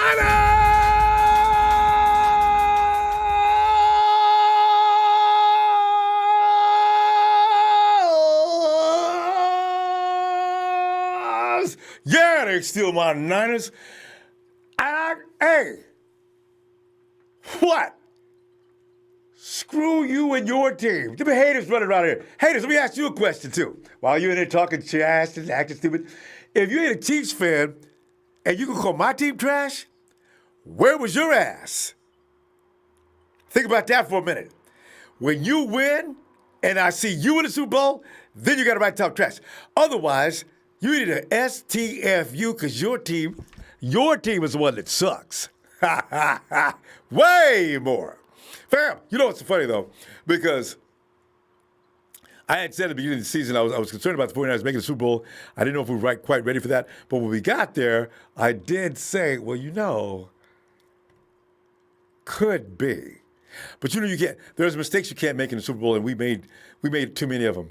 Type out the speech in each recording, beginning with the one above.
Niners! Yeah, they still my Niners. Hey, what? Screw you and your team. There be haters running around here. Haters, let me ask you a question, too. While you're in there talking trash and acting stupid, if you ain't a Chiefs fan and you can call my team trash, where was your ass? Think about that for a minute. When you win and I see you in the Super Bowl, then you got to write talk trash. Otherwise, you need an STFU because your team is the one that sucks. Way more. Fam, you know what's funny, though? Because I had said at the beginning of the season I was concerned about the 49ers making the Super Bowl. I didn't know if we were quite ready for that. But when we got there, I did say, well, could be. But you can't. There's mistakes you can't make in the Super Bowl, and we made too many of them.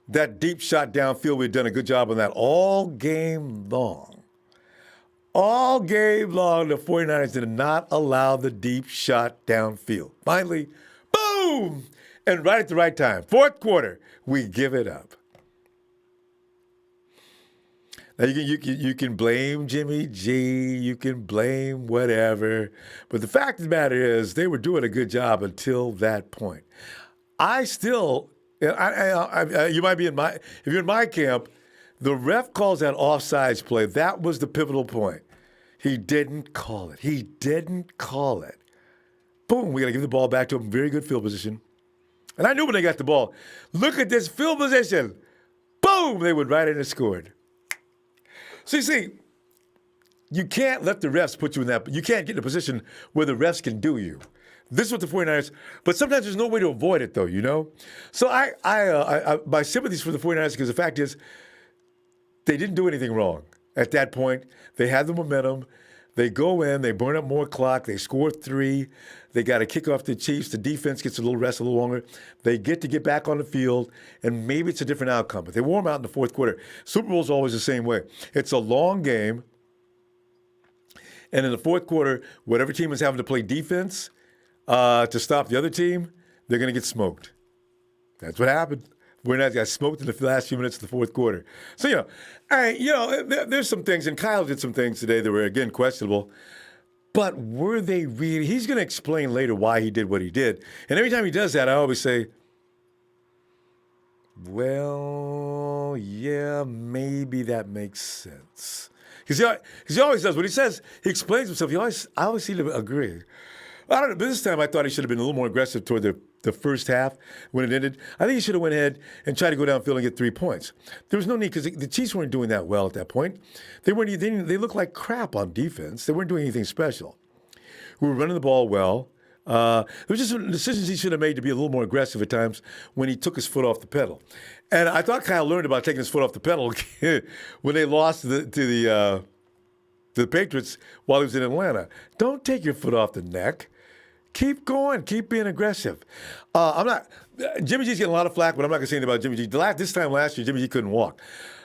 That deep shot downfield, we'd done a good job on that all game long. All game long, the 49ers did not allow the deep shot downfield. Finally, boom! And right at the right time, fourth quarter, we give it up. Now, you can blame Jimmy G, you can blame whatever, but the fact of the matter is they were doing a good job until that point. You might be if you're in my camp, the ref calls that offsides play. That was the pivotal point. He didn't call it. Boom, we got to give the ball back to him. Very good field position. And I knew when they got the ball, look at this field position. Boom, they went right in and scored. So you see, you can't let the refs put you in that. You can't get in a position where the refs can do you. This is what the 49ers, but sometimes there's no way to avoid it, though, you know? So my sympathies for the 49ers, because the fact is, they didn't do anything wrong. At that point, they had the momentum. They go in, they burn up more clock, they score 3. They got to kick off the Chiefs. The defense gets a little rest, a little longer. They get back on the field, and maybe it's a different outcome. But they wore them out in the fourth quarter. Super Bowl's always the same way. It's a long game, and in the fourth quarter, whatever team is having to play defense to stop the other team, they're going to get smoked. That's what happened. We're not got smoked in the last few minutes of the fourth quarter. So, there's some things, and Kyle did some things today that were, again, questionable. But were they really? He's going to explain later why he did what he did. And every time he does that, I always say, well, yeah, maybe that makes sense. Because he always does. When he says, he explains himself, I always seem to agree. I don't know, but this time I thought he should have been a little more aggressive toward the first half when it ended. I think he should have went ahead and tried to go downfield and get 3 points. There was no need because the Chiefs weren't doing that well at that point. They looked like crap on defense. They weren't doing anything special. We were running the ball well. There was just some decisions he should have made to be a little more aggressive at times when he took his foot off the pedal. And I thought Kyle learned about taking his foot off the pedal when they lost to the Patriots while he was in Atlanta. Don't take your foot off the neck. Keep going. Keep being aggressive. Jimmy G's getting a lot of flack, but I'm not going to say anything about Jimmy G. This time last year, Jimmy G couldn't walk.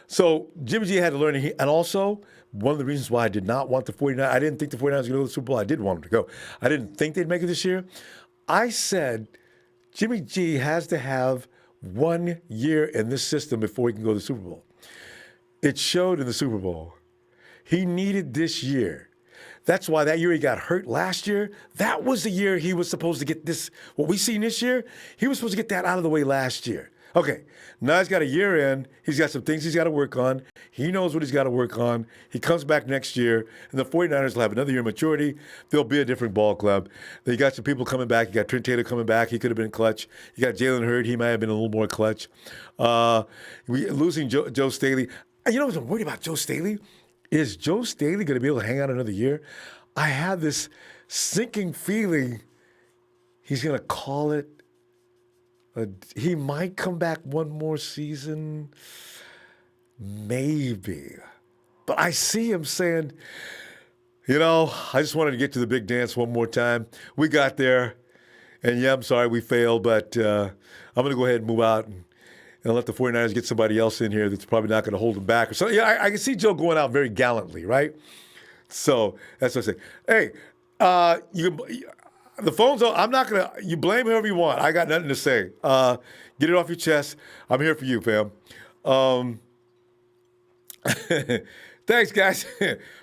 So Jimmy G had to learn. And also, one of the reasons why I did not want the 49ers, I didn't think the 49ers were going to go to the Super Bowl. I did want them to go. I didn't think they'd make it this year. I said Jimmy G has to have 1 year in this system before he can go to the Super Bowl. It showed in the Super Bowl. He needed this year. That's why that year he got hurt last year. That was the year he was supposed to get this. What we seen this year, he was supposed to get that out of the way last year. Okay, now he's got a year in. He's got some things he's got to work on. He knows what he's got to work on. He comes back next year, and the 49ers will have another year of maturity. They'll be a different ball club. They got some people coming back. You got Trent Taylor coming back. He could have been clutch. You got Jalen Hurd. He might have been a little more clutch. Losing Joe Staley. You know what I'm worried about Joe Staley? Is Joe Staley going to be able to hang out another year? I have this sinking feeling he's going to call it. He might come back one more season. Maybe. But I see him saying, I just wanted to get to the big dance one more time. We got there. And, yeah, I'm sorry we failed, but I'm going to go ahead and move out and let the 49ers get somebody else in here that's probably not going to hold them back. So, yeah, I can see Joe going out very gallantly, right? So that's what I say. Hey, the phone's on. I'm not gonna. You blame whoever you want. I got nothing to say. Get it off your chest. I'm here for you, fam. Thanks, guys.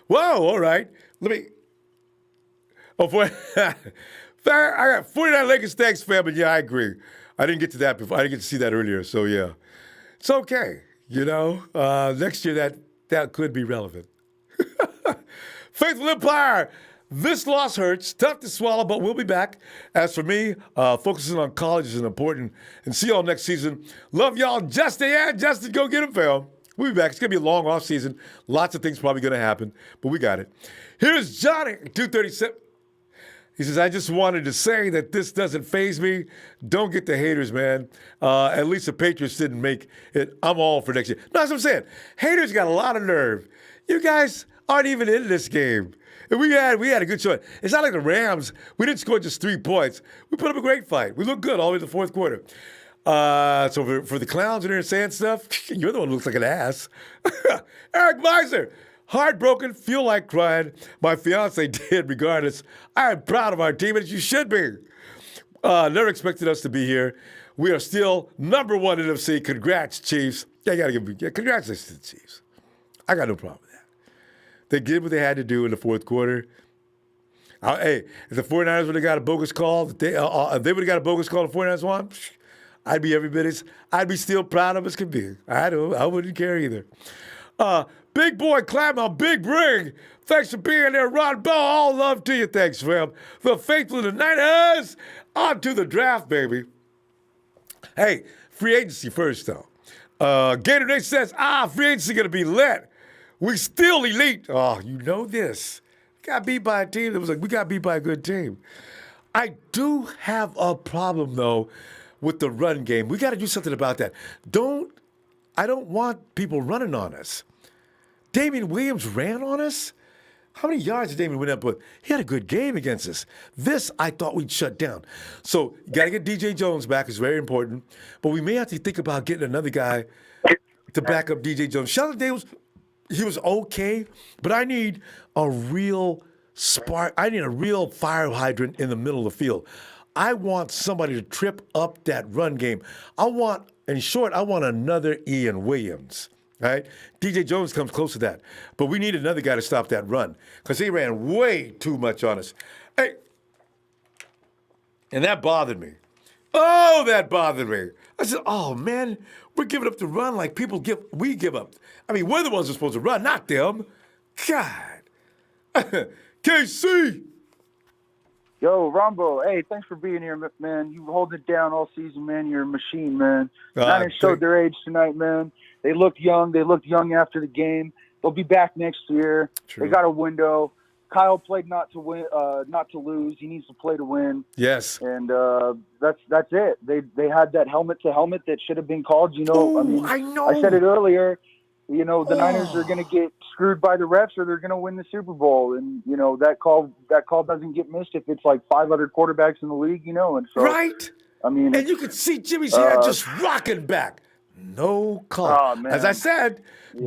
Whoa, all right. Let me. Oh, I got 49 Lakers. Thanks, fam. But yeah, I agree. I didn't get to that before. I didn't get to see that earlier. So yeah, it's okay. Next year that could be relevant. Faithful Empire. This loss hurts. Tough to swallow, but we'll be back. As for me, focusing on college is important. And see y'all next season. Love y'all. Justin, go get him, fam. We'll be back. It's going to be a long off season. Lots of things probably going to happen, but we got it. Here's Johnny, 237. He says, I just wanted to say that this doesn't faze me. Don't get the haters, man. At least the Patriots didn't make it. I'm all for next year. No, that's what I'm saying. Haters got a lot of nerve. You guys aren't even in this game. And we had a good showing. It's not like the Rams. We didn't score just 3 points. We put up a great fight. We looked good all the way to the fourth quarter. So for the clowns in there saying stuff, you're the one who looks like an ass. Eric Weiser. Heartbroken, feel like crying. My fiance did, regardless. I am proud of our team, as you should be. Never expected us to be here. We are still number 1 in NFC. Congrats, Chiefs. Congratulations to the Chiefs. I got no problem with that. They did what they had to do in the fourth quarter. Hey, if the 49ers would have got a bogus call, if they would have got a bogus call, the 49ers won, I'd be every bit I'd be still proud of as could be. I wouldn't care either. Big boy climb on Big Ring. Thanks for being there, Ronbo. All love to you. Thanks, fam. The faithful of the Niners. On to the draft, baby. Hey, free agency first, though. Gator Nation says, free agency going to be lit. We still elite. Oh, you know this. Got beat by a team that was like, we got beat by a good team. I do have a problem, though, with the run game. We got to do something about that. I don't want people running on us. Damian Williams ran on us? How many yards did Damian Williams put? He had a good game against us. This, I thought we'd shut down. So, you got to get DJ Jones back. It's very important. But we may have to think about getting another guy to back up DJ Jones. Sheldon Daniels, he was okay, but I need a real spark. I need a real fire hydrant in the middle of the field. I want somebody to trip up that run game. In short, I want another Ian Williams. Right? DJ Jones comes close to that. But we need another guy to stop that run because he ran way too much on us. Hey, and that bothered me. Oh, that bothered me. I said, oh, man, we're giving up the run like we give up. I mean, we're the ones who are supposed to run, not them. God. KC. Yo, Ronbo, hey, thanks for being here, man. You hold it down all season, man. You're a machine, man. Niners showed their age tonight, man. They looked young. They looked young after the game. They'll be back next year. True. They got a window. Kyle played not to win, not to lose. He needs to play to win. Yes. And that's it. They had that helmet to helmet that should have been called. Ooh, I know. I said it earlier. The Niners are going to get screwed by the refs, or they're going to win the Super Bowl. And that call doesn't get missed if it's like 5 other quarterbacks in the league. And so right. I mean, and you could see Jimmy's hair just rocking back. No call. Oh, man. As I said,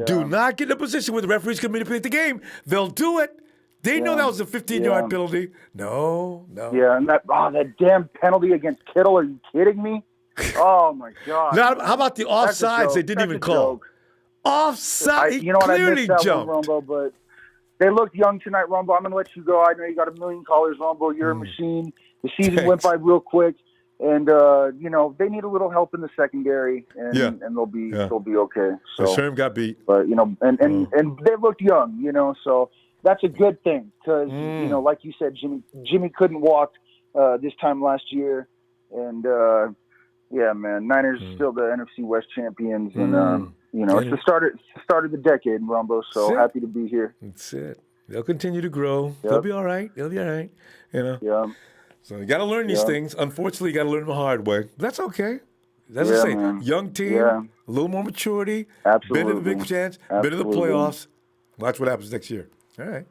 do not get in a position where the referees can manipulate the game. They'll do it. They know that was a 15-yard penalty. No. Yeah, and that damn penalty against Kittle. Are you kidding me? Oh my God. Now, how about the offsides? They didn't even call. Joke. Offside. He clearly jumped. Rumbo, but they looked young tonight, Rumbo. I'm going to let you go. I know you got a million callers, Rumbo. You're a machine. The season went by real quick. And they need a little help in the secondary, and they'll be okay. So Sherm got beat, but and they looked young, so that's a good thing because like you said, Jimmy couldn't walk this time last year, and man, Niners are still the NFC West champions, and it's the start of the decade, Rumbo. So happy to be here. That's it. They'll continue to grow. Yep. They'll be all right. Yeah. So you got to learn these things. Unfortunately, you got to learn them the hard way. That's okay. That's the same. Man. Young team, a little more maturity. Absolutely. Been in the big chance. Been in the playoffs. Watch what happens next year. All right.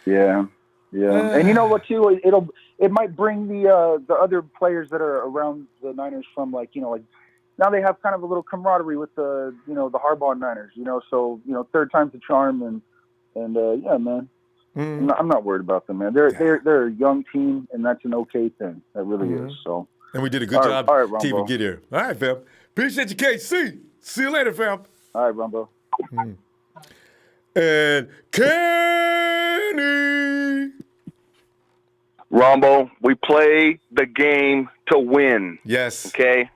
Yeah. And you know what too? It might bring the other players that are around the Niners from now they have kind of a little camaraderie with the Harbaugh Niners. So third time's the charm, and man. I'm not worried about them, man. They're a young team, and that's an okay thing. That really is. So. And we did a good job all right, to even Ronbo. get here. All right, fam. Appreciate you, KC. See you later, fam. All right, Ronbo. And Kenny. Ronbo, we play the game to win. Yes. Okay?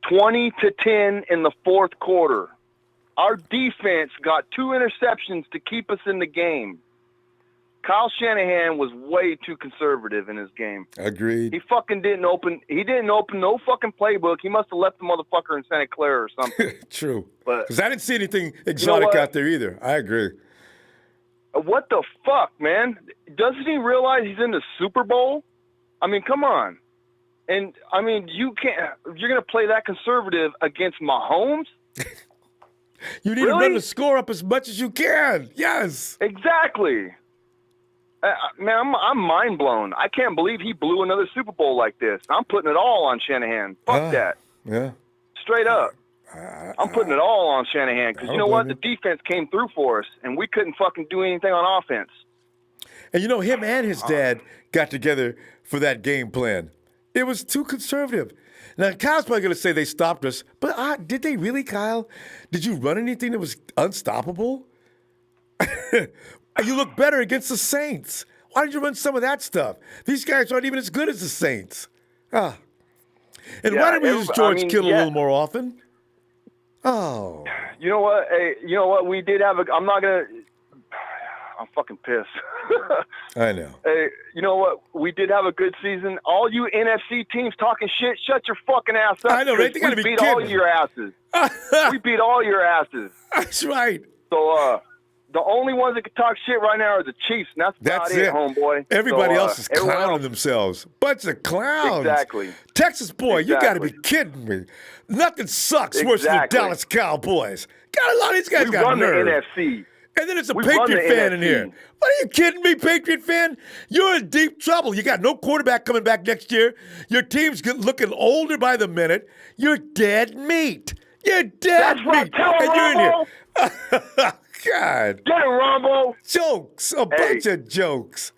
20-10 in the fourth quarter. Our defense got 2 interceptions to keep us in the game. Kyle Shanahan was way too conservative in his game. Agreed. He didn't open no fucking playbook. He must have left the motherfucker in Santa Clara or something. True. But because I didn't see anything exotic out there either. I agree. What the fuck, man? Doesn't he realize he's in the Super Bowl? I mean, come on. And I mean, you're gonna play that conservative against Mahomes? You need to run the score up as much as you can. Yes. Exactly. Man, I'm mind blown. I can't believe he blew another Super Bowl like this. I'm putting it all on Shanahan. Fuck that. Yeah. Straight up. I'm putting it all on Shanahan because you know what? The defense came through for us, and we couldn't fucking do anything on offense. And you know, him and his dad got together for that game plan. It was too conservative. Now, Kyle's probably going to say they stopped us, but did they really, Kyle? Did you run anything that was unstoppable? You look better against the Saints. Why did you run some of that stuff? These guys aren't even as good as the Saints. And why didn't we use George Kittle a little more often? Oh. You know what? Hey, you know what? We did have I'm fucking pissed. I know. Hey, you know what? We did have a good season. All you NFC teams talking shit, shut your fucking ass up. I know, right? They gotta be kidding. kidding. We beat all your asses. We beat all your asses. That's right. So, the only ones that can talk shit right now are the Chiefs, and that's about it, homeboy. Everybody else is clowning themselves. Bunch of clowns. Exactly. Texas boy, you got to be kidding me. Nothing sucks worse than the Dallas Cowboys. God, a lot of these guys got nerve. We run the NFC. And then it's a Patriot fan in here. What are you kidding me, Patriot fan? You're in deep trouble. You got no quarterback coming back next year. Your team's looking older by the minute. You're dead meat. You're dead meat. And you're in here. God. Get it, Ronbo. Jokes. A bunch of jokes.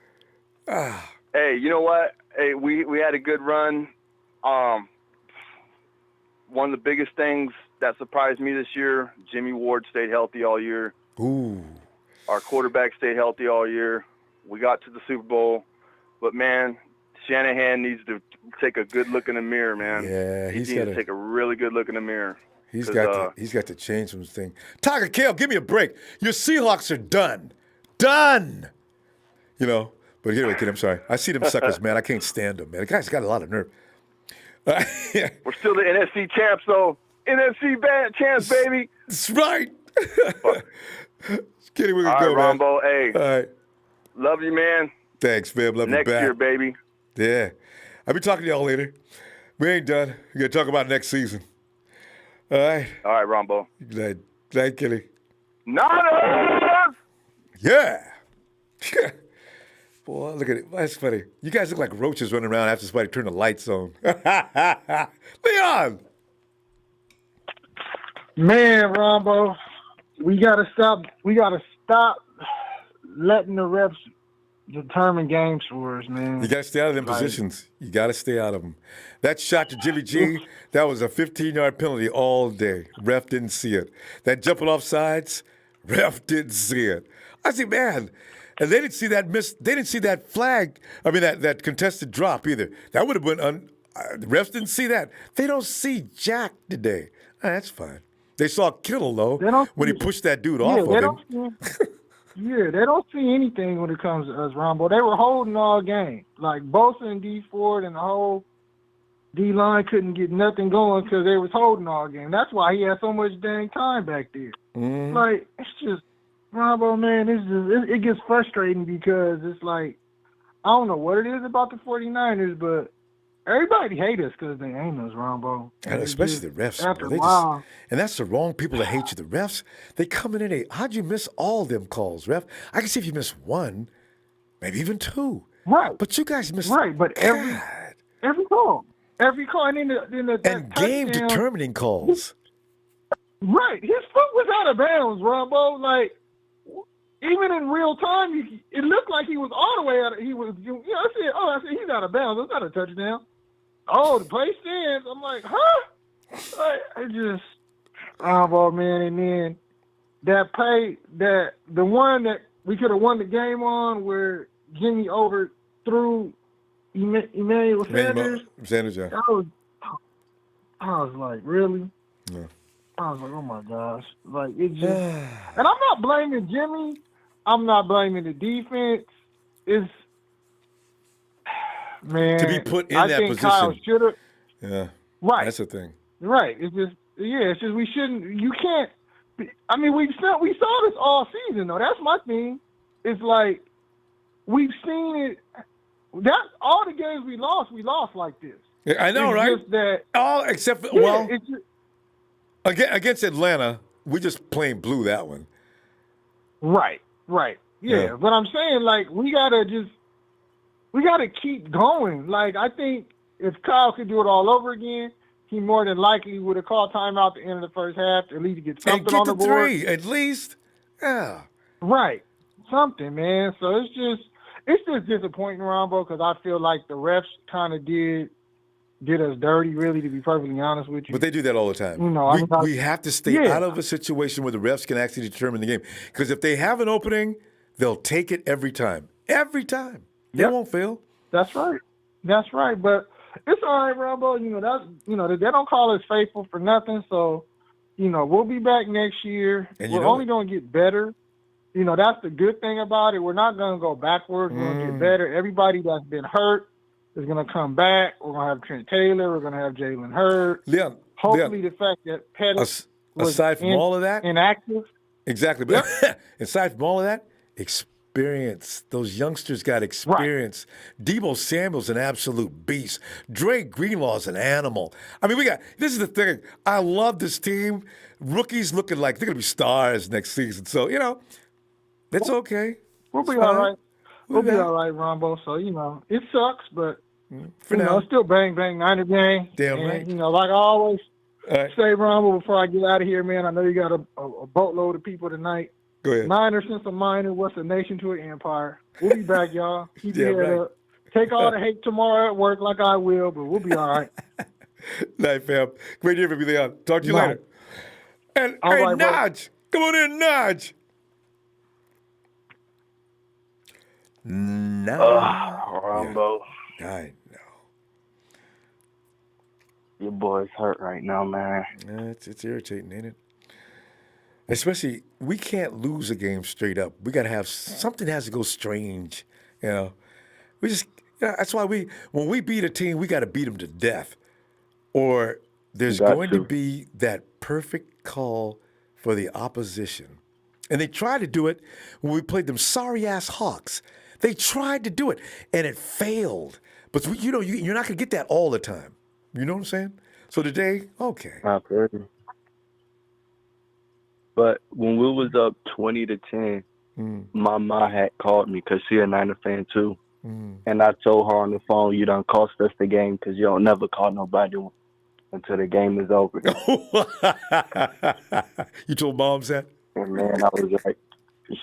Hey, you know what? Hey, we had a good run. One of the biggest things that surprised me this year, Jimmy Ward stayed healthy all year. Ooh. Our quarterback stayed healthy all year. We got to the Super Bowl. But, man, Shanahan needs to take a good look in the mirror, man. Yeah, he needs to take a really good look in the mirror. He's got to change some things. Tiger Kale, give me a break. Your Seahawks are done. Done. You know, but anyway, kid, I'm sorry. I see them suckers, man. I can't stand them, man. The guy's got a lot of nerve. We're still the NFC champs, though. NFC champs, baby. That's right. Kidding, we can go, man. Ronbo, hey. All right. Love you, man. Thanks, Fib. Love you back. Next year, baby. Yeah. I'll be talking to y'all later. We ain't done. We're going to talk about next season. All right. All right, Ronbo. Good night, Kelly. Niners! Yeah. Boy, look at it. That's funny. You guys look like roaches running around after somebody turned the lights on. Leon! Man, Ronbo, we gotta stop letting the refs determine games for us, man. You got to stay out of them positions. You got to stay out of them. That shot to Jimmy G, that was a 15-yard penalty all day. Ref didn't see it. That jumping off sides, ref didn't see it. I see, man, and they didn't see that They didn't see that flag. I mean, that contested drop either. That would have been the refs didn't see that. They don't see Jack today. That's fine. They saw Kittle though when he pushed that dude off of him. Yeah, they don't see anything when it comes to us, Ronbo. They were holding all game. Like, Bosa and D Ford and the whole D-line couldn't get nothing going because they was holding all game. That's why he had so much dang time back there. Mm-hmm. Like, it's just, Ronbo, man, it gets frustrating because it's like, I don't know what it is about the 49ers, but everybody hate us because they ain't us, Ronbo. And especially the refs. After Bro. a while. And that's the wrong people that hate you. The refs, they come in and how'd you miss all them calls, ref? I can see if you miss one, maybe even two. Right. But you guys missed. Right, but every call. Every call. And and game-determining calls. Right. His foot was out of bounds, Ronbo. Like, even in real time, it looked like he was all the way out. He was, I said he's out of bounds. It's not a touchdown. Oh, the play stands. I'm like, huh? I just, man. And then that play, the one that we could have won the game on, where Jimmy overthrew Emmanuel Sanders. Sanders, yeah. I was like, really? Yeah. I was like, oh my gosh. Like, it just, and I'm not blaming Jimmy. I'm not blaming the defense. It's, man. To be put in I that think position. Kyle should have. Yeah. Right. That's the thing. Right. It's just we shouldn't, you can't, I mean, we saw this all season, though. That's my thing. It's like, we've seen it. That's all the games we lost like this. Yeah, I know, It's right? just that, All except for, it's just, against Atlanta, we just plain blew that one. right. Yeah. But I'm saying, like, we gotta keep going. Like, I think if Kyle could do it all over again, he more than likely would have called timeout at the end of the first half, at least to get something And get on the the board. 3, at least. Yeah. Right. Something, man. So it's just disappointing, Ronbo, because I feel like the refs kind of did us dirty, really, to be perfectly honest with you. But they do that all the time. We have to stay out of a situation where the refs can actually determine the game. Because if they have an opening, they'll take it every time. Every time. They won't fail. That's right. But it's all right, Ronbo. They don't call us faithful for nothing. So, we'll be back next year. And we're only going to get better. That's the good thing about it. We're not going to go backwards. We're going to get better. Everybody that's been hurt is going to come back. We're going to have Trent Taylor. We're going to have Jalen Hurts. Leon, Hopefully the fact that Pettis was aside from all of that, inactive. Exactly. But aside from all of that, experience. Those youngsters got experience. Right. Deebo Samuel's an absolute beast. Dre Greenlaw's an animal. I mean, this is the thing. I love this team. Rookies looking like they're going to be stars next season. So, it's okay. We'll be all right. We'll be all right, Ronbo. So, it sucks, but, for now, it's still bang, bang, Niner gang. Damn and, right. Like I always say, Ronbo, before I get out of here, man, I know you got a boatload of people tonight. Go ahead. Niner since a minor, what's a nation to an empire? We'll be back, y'all. Keep your head up. Take all the hate tomorrow at work like I will, but we'll be all right. Night, fam. Great to hear from you, Leon. Talk to you later. And all hey, right, Naj. Come on in, Naj. No. Ronbo. Yeah, I know. Your boy's hurt right now, man. It's irritating, ain't it? Especially, we can't lose a game straight up. We got to have something has to go strange, We just that's why when we beat a team, we got to beat them to death, or there's going to be that perfect call for the opposition. And they tried to do it when we played them sorry-ass Hawks. They tried to do it, and it failed. But, you're not going to get that all the time. You know what I'm saying? So today, okay. Not pretty. But when we was up 20-10, my mom had called me because she a Niner fan too. And I told her on the phone, you done cost us the game because you don't never call nobody until the game is over. You told Moms that? And man, I was like,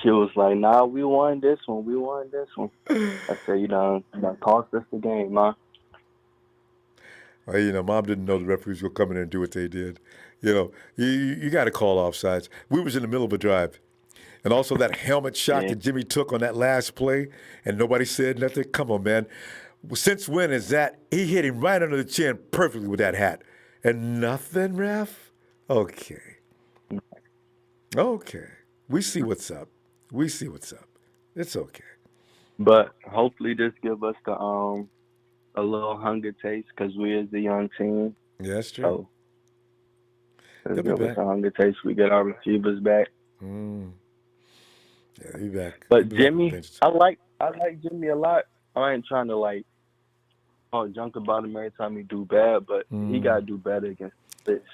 she was like, nah, we won this one. I said, you done cost us the game, Ma. Well, Mom didn't know the referees were coming in and do what they did. You got to call offsides. We was in the middle of a drive. And also that helmet shot that Jimmy took on that last play, and nobody said nothing. Come on, man. Since when is that? He hit him right under the chin perfectly with that hat. And nothing, ref? Okay. We see what's up. It's okay. But hopefully this give us the a little hunger taste because we is the young team. Yeah, that's true. So let's give us a hunger taste. We get our receivers back. Yeah, he'll be back. But Jimmy, I like Jimmy a lot. I ain't trying to junk about him every time he do bad, but he got to do better against the blitz.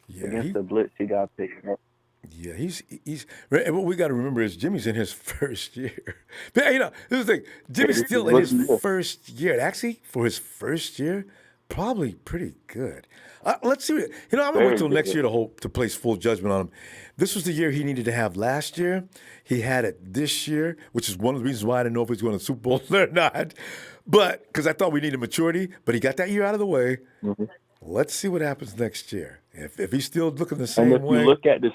Yeah, against the blitz, he got to pick up. Yeah, he's. And what we got to remember is Jimmy's in his first year. But, this is the thing. Jimmy's still in his first year. Actually, for his first year, Probably pretty good. Let's see. I'm gonna wait Very till next good. year to place full judgment on him. This was the year he needed to have last year. He had it this year, which is one of the reasons why I didn't know if he was going to the Super Bowl or not. But because I thought we needed maturity, but he got that year out of the way. Mm-hmm. Let's see what happens next year. If he's still looking the And same if way. you look at the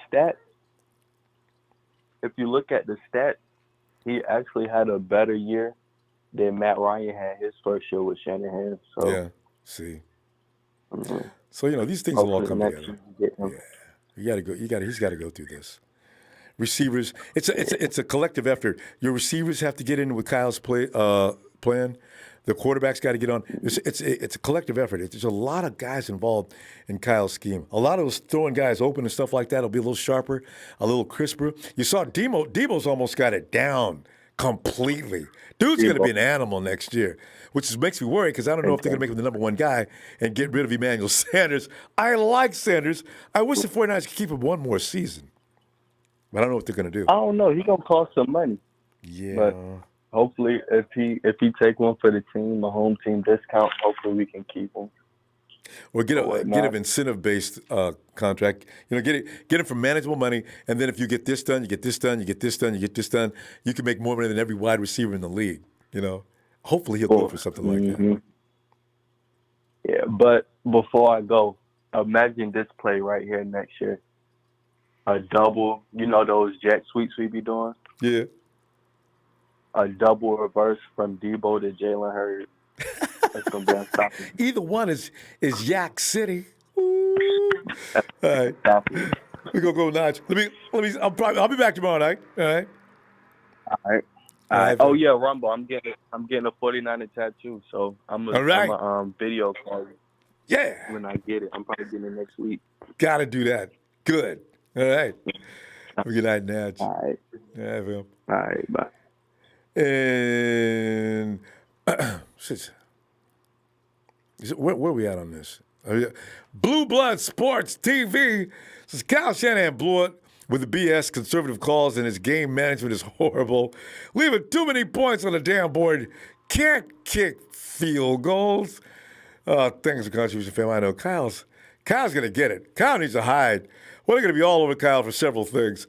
stats, he actually had a better year than Matt Ryan had his first year with Shanahan. So Yeah. See. mhm. So these things will all Hopefully come next together. year we get him. You got to go. He's got to go through this. Receivers. It's a collective effort. Your receivers have to get in with Kyle's plan. The quarterback's got to get on. It's a collective effort. There's a lot of guys involved in Kyle's scheme. A lot of those throwing guys open and stuff like that will be a little sharper, a little crisper. You saw Debo's almost got it down completely. Dude's going to be an animal next year, which makes me worry because I don't know if they're going to make him the number one guy and get rid of Emmanuel Sanders. I like Sanders. I wish the 49ers could keep him one more season. But I don't know what they're going to do. I don't know. He's gonna cost some money. Yeah. But hopefully, if he take one for the team, a home team discount, hopefully we can keep him. Or get an incentive-based contract. Get it from manageable money, and then if you get this done, you get this done, you get this done, you get this done, you can make more money than every wide receiver in the league. Hopefully he'll go for something like that. Yeah, but before I go, imagine this play right here next year. A double, those jet sweeps we be doing? Yeah. A double reverse from Debo to Jalen Hurts. That's going to be unstoppable. Either one is Yak City. Ooh. All right. We're going to go notch. I'll be back tomorrow night. All right. All right. Oh, yeah, Ronbo, I'm getting a 49er tattoo, so I'm a video call you. Yeah. When I get it. I'm probably getting it next week. Got to do that. Good. All right. Good night, Natch. All right. Yeah, Phil. All right, bye. And where are we at on this? Blue Blood Sports TV says Kyle Shanahan blew it with the BS conservative calls and his game management is horrible. Leaving too many points on the damn board. Can't kick field goals. Thanks for contribution, fam. I know Kyle's going to get it. Kyle needs to hide. Well, they're going to be all over Kyle for several things.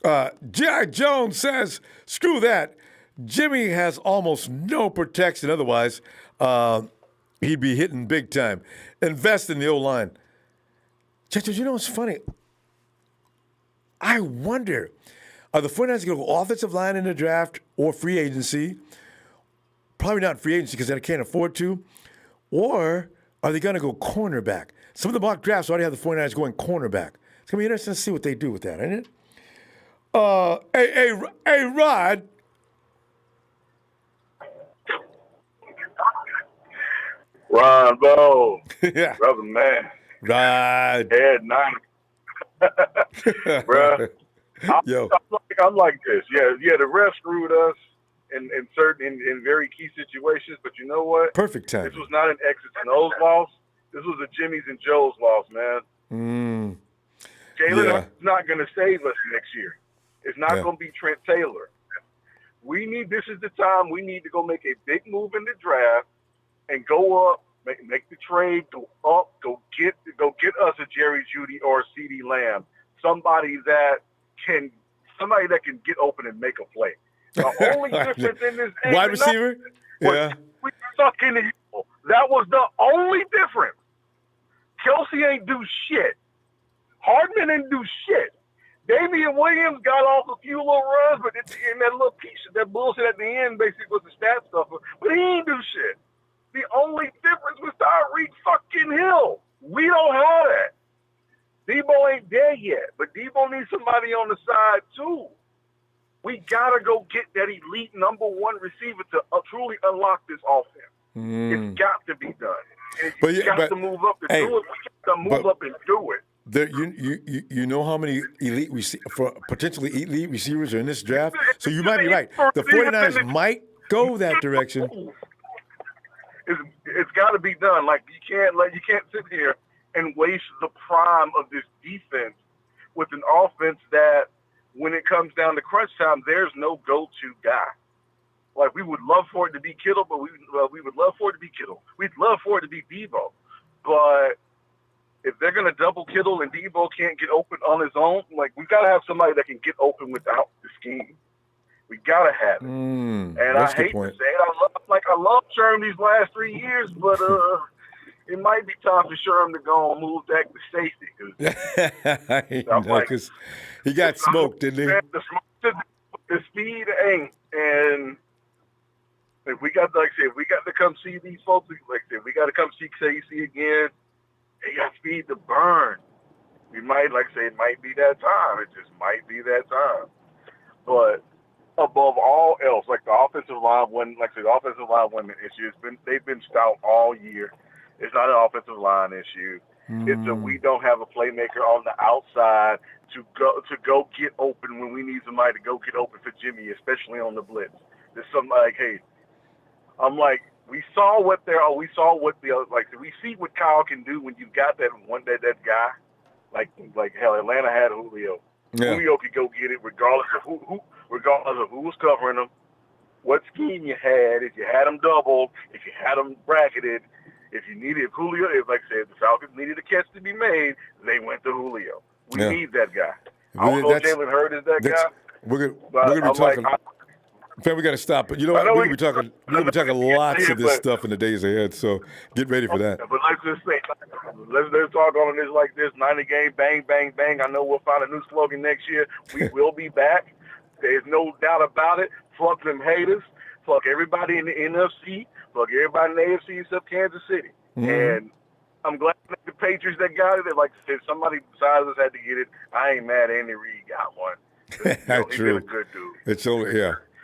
G.I. Jones says, screw that. Jimmy has almost no protection otherwise. He'd be hitting big time. Invest in the O-line. Judge, what's funny? I wonder, are the 49ers going to go offensive line in the draft or free agency? Probably not free agency because they can't afford to. Or are they going to go cornerback? Some of the mock drafts already have the 49ers going cornerback. It's going to be interesting to see what they do with that, isn't it? Hey, Rod. Ronbo. Yeah. Brother, man. Rod. Head nine. Bruh. I'm like this. Yeah, the refs screwed us in very key situations, but you know what? Perfect time. This was not an X's and O's loss. This was a Jimmy's and Joe's loss, man. Jalen is not going to save us next year. It's not going to be Trent Taylor. This is the time we need to go make a big move in the draft and go up, make the trade, go get us a Jerry Jeudy or a CeeDee Lamb, somebody that can get open and make a play. The only difference in this wide receiver, we stuck in the hill. That was the only difference. Kelsey ain't do shit. Hardman didn't do shit. Damian Williams got off a few little runs, but in that little piece of that bullshit at the end basically was the stat stuff. But he ain't do shit. The only difference was Tyreek fucking Hill. We don't have that. Debo ain't there yet, but Debo needs somebody on the side too. We gotta go get that elite number one receiver to truly unlock this offense. It's got to be done. And you got to move up and do it. We got to move up and do it. You know how many potentially elite receivers are in this draft? So you might be right. The 49ers might go that direction. It's got to be done. Like you can't sit here and waste the prime of this defense with an offense that, when it comes down to crunch time, there's no go-to guy. Like, we would love for it to be Kittle, but we would love for it to be Kittle. We'd love for it to be Debo. But if they're going to double Kittle and Debo can't get open on his own, like, we've got to have somebody that can get open without the scheme. We got to have it. And I hate to say it. I love Sherm these last 3 years, but it might be time for Sherm to go and move back to safety. Because he got smoked, didn't he? The speed ain't. And if we got, like I said, we got to come see these folks. Like I said, we got to come see KC again. They got speed to burn. We might, like I say, it might be that time. It just might be that time. But above all else, like the offensive line, the offensive line wasn't an issue. They've been stout all year. It's not an offensive line issue. It's a we don't have a playmaker on the outside to go get open when we need somebody to go get open for Jimmy, especially on the blitz. There's something like, hey, I'm like, we see what Kyle can do when you got that guy, like hell, Atlanta had Julio. Yeah. Julio could go get it regardless of who was covering him, what scheme you had, if you had him doubled, if you had him bracketed, if Julio, like I said, the Falcons needed a catch to be made, they went to Julio. We need that guy. I don't know if Jalen Hurd is that guy. We're gonna be talking. We got to stop, but you know what? We're gonna be talking lots of this stuff in the days ahead. So get ready for that. But let's just say, let's talk on this like this 90 game bang bang bang. I know we'll find a new slogan next year. We will be back. There's no doubt about it. Fuck them haters. Fuck everybody in the NFC. Fuck everybody in the AFC except Kansas City. And I'm glad that the Patriots that got it. Like I said, somebody besides us had to get it. I ain't mad Andy Reid got one. He's been a good dude. It's only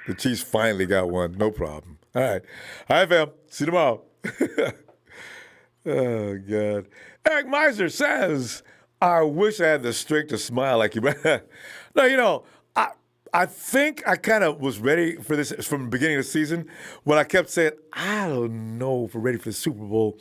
the Chiefs finally got one. No problem. All right, fam. See you tomorrow. Oh God. Eric Meiser says, "I wish I had the strength to smile like you." No, I think I kind of was ready for this from the beginning of the season when I kept saying, I don't know if we're ready for the Super Bowl.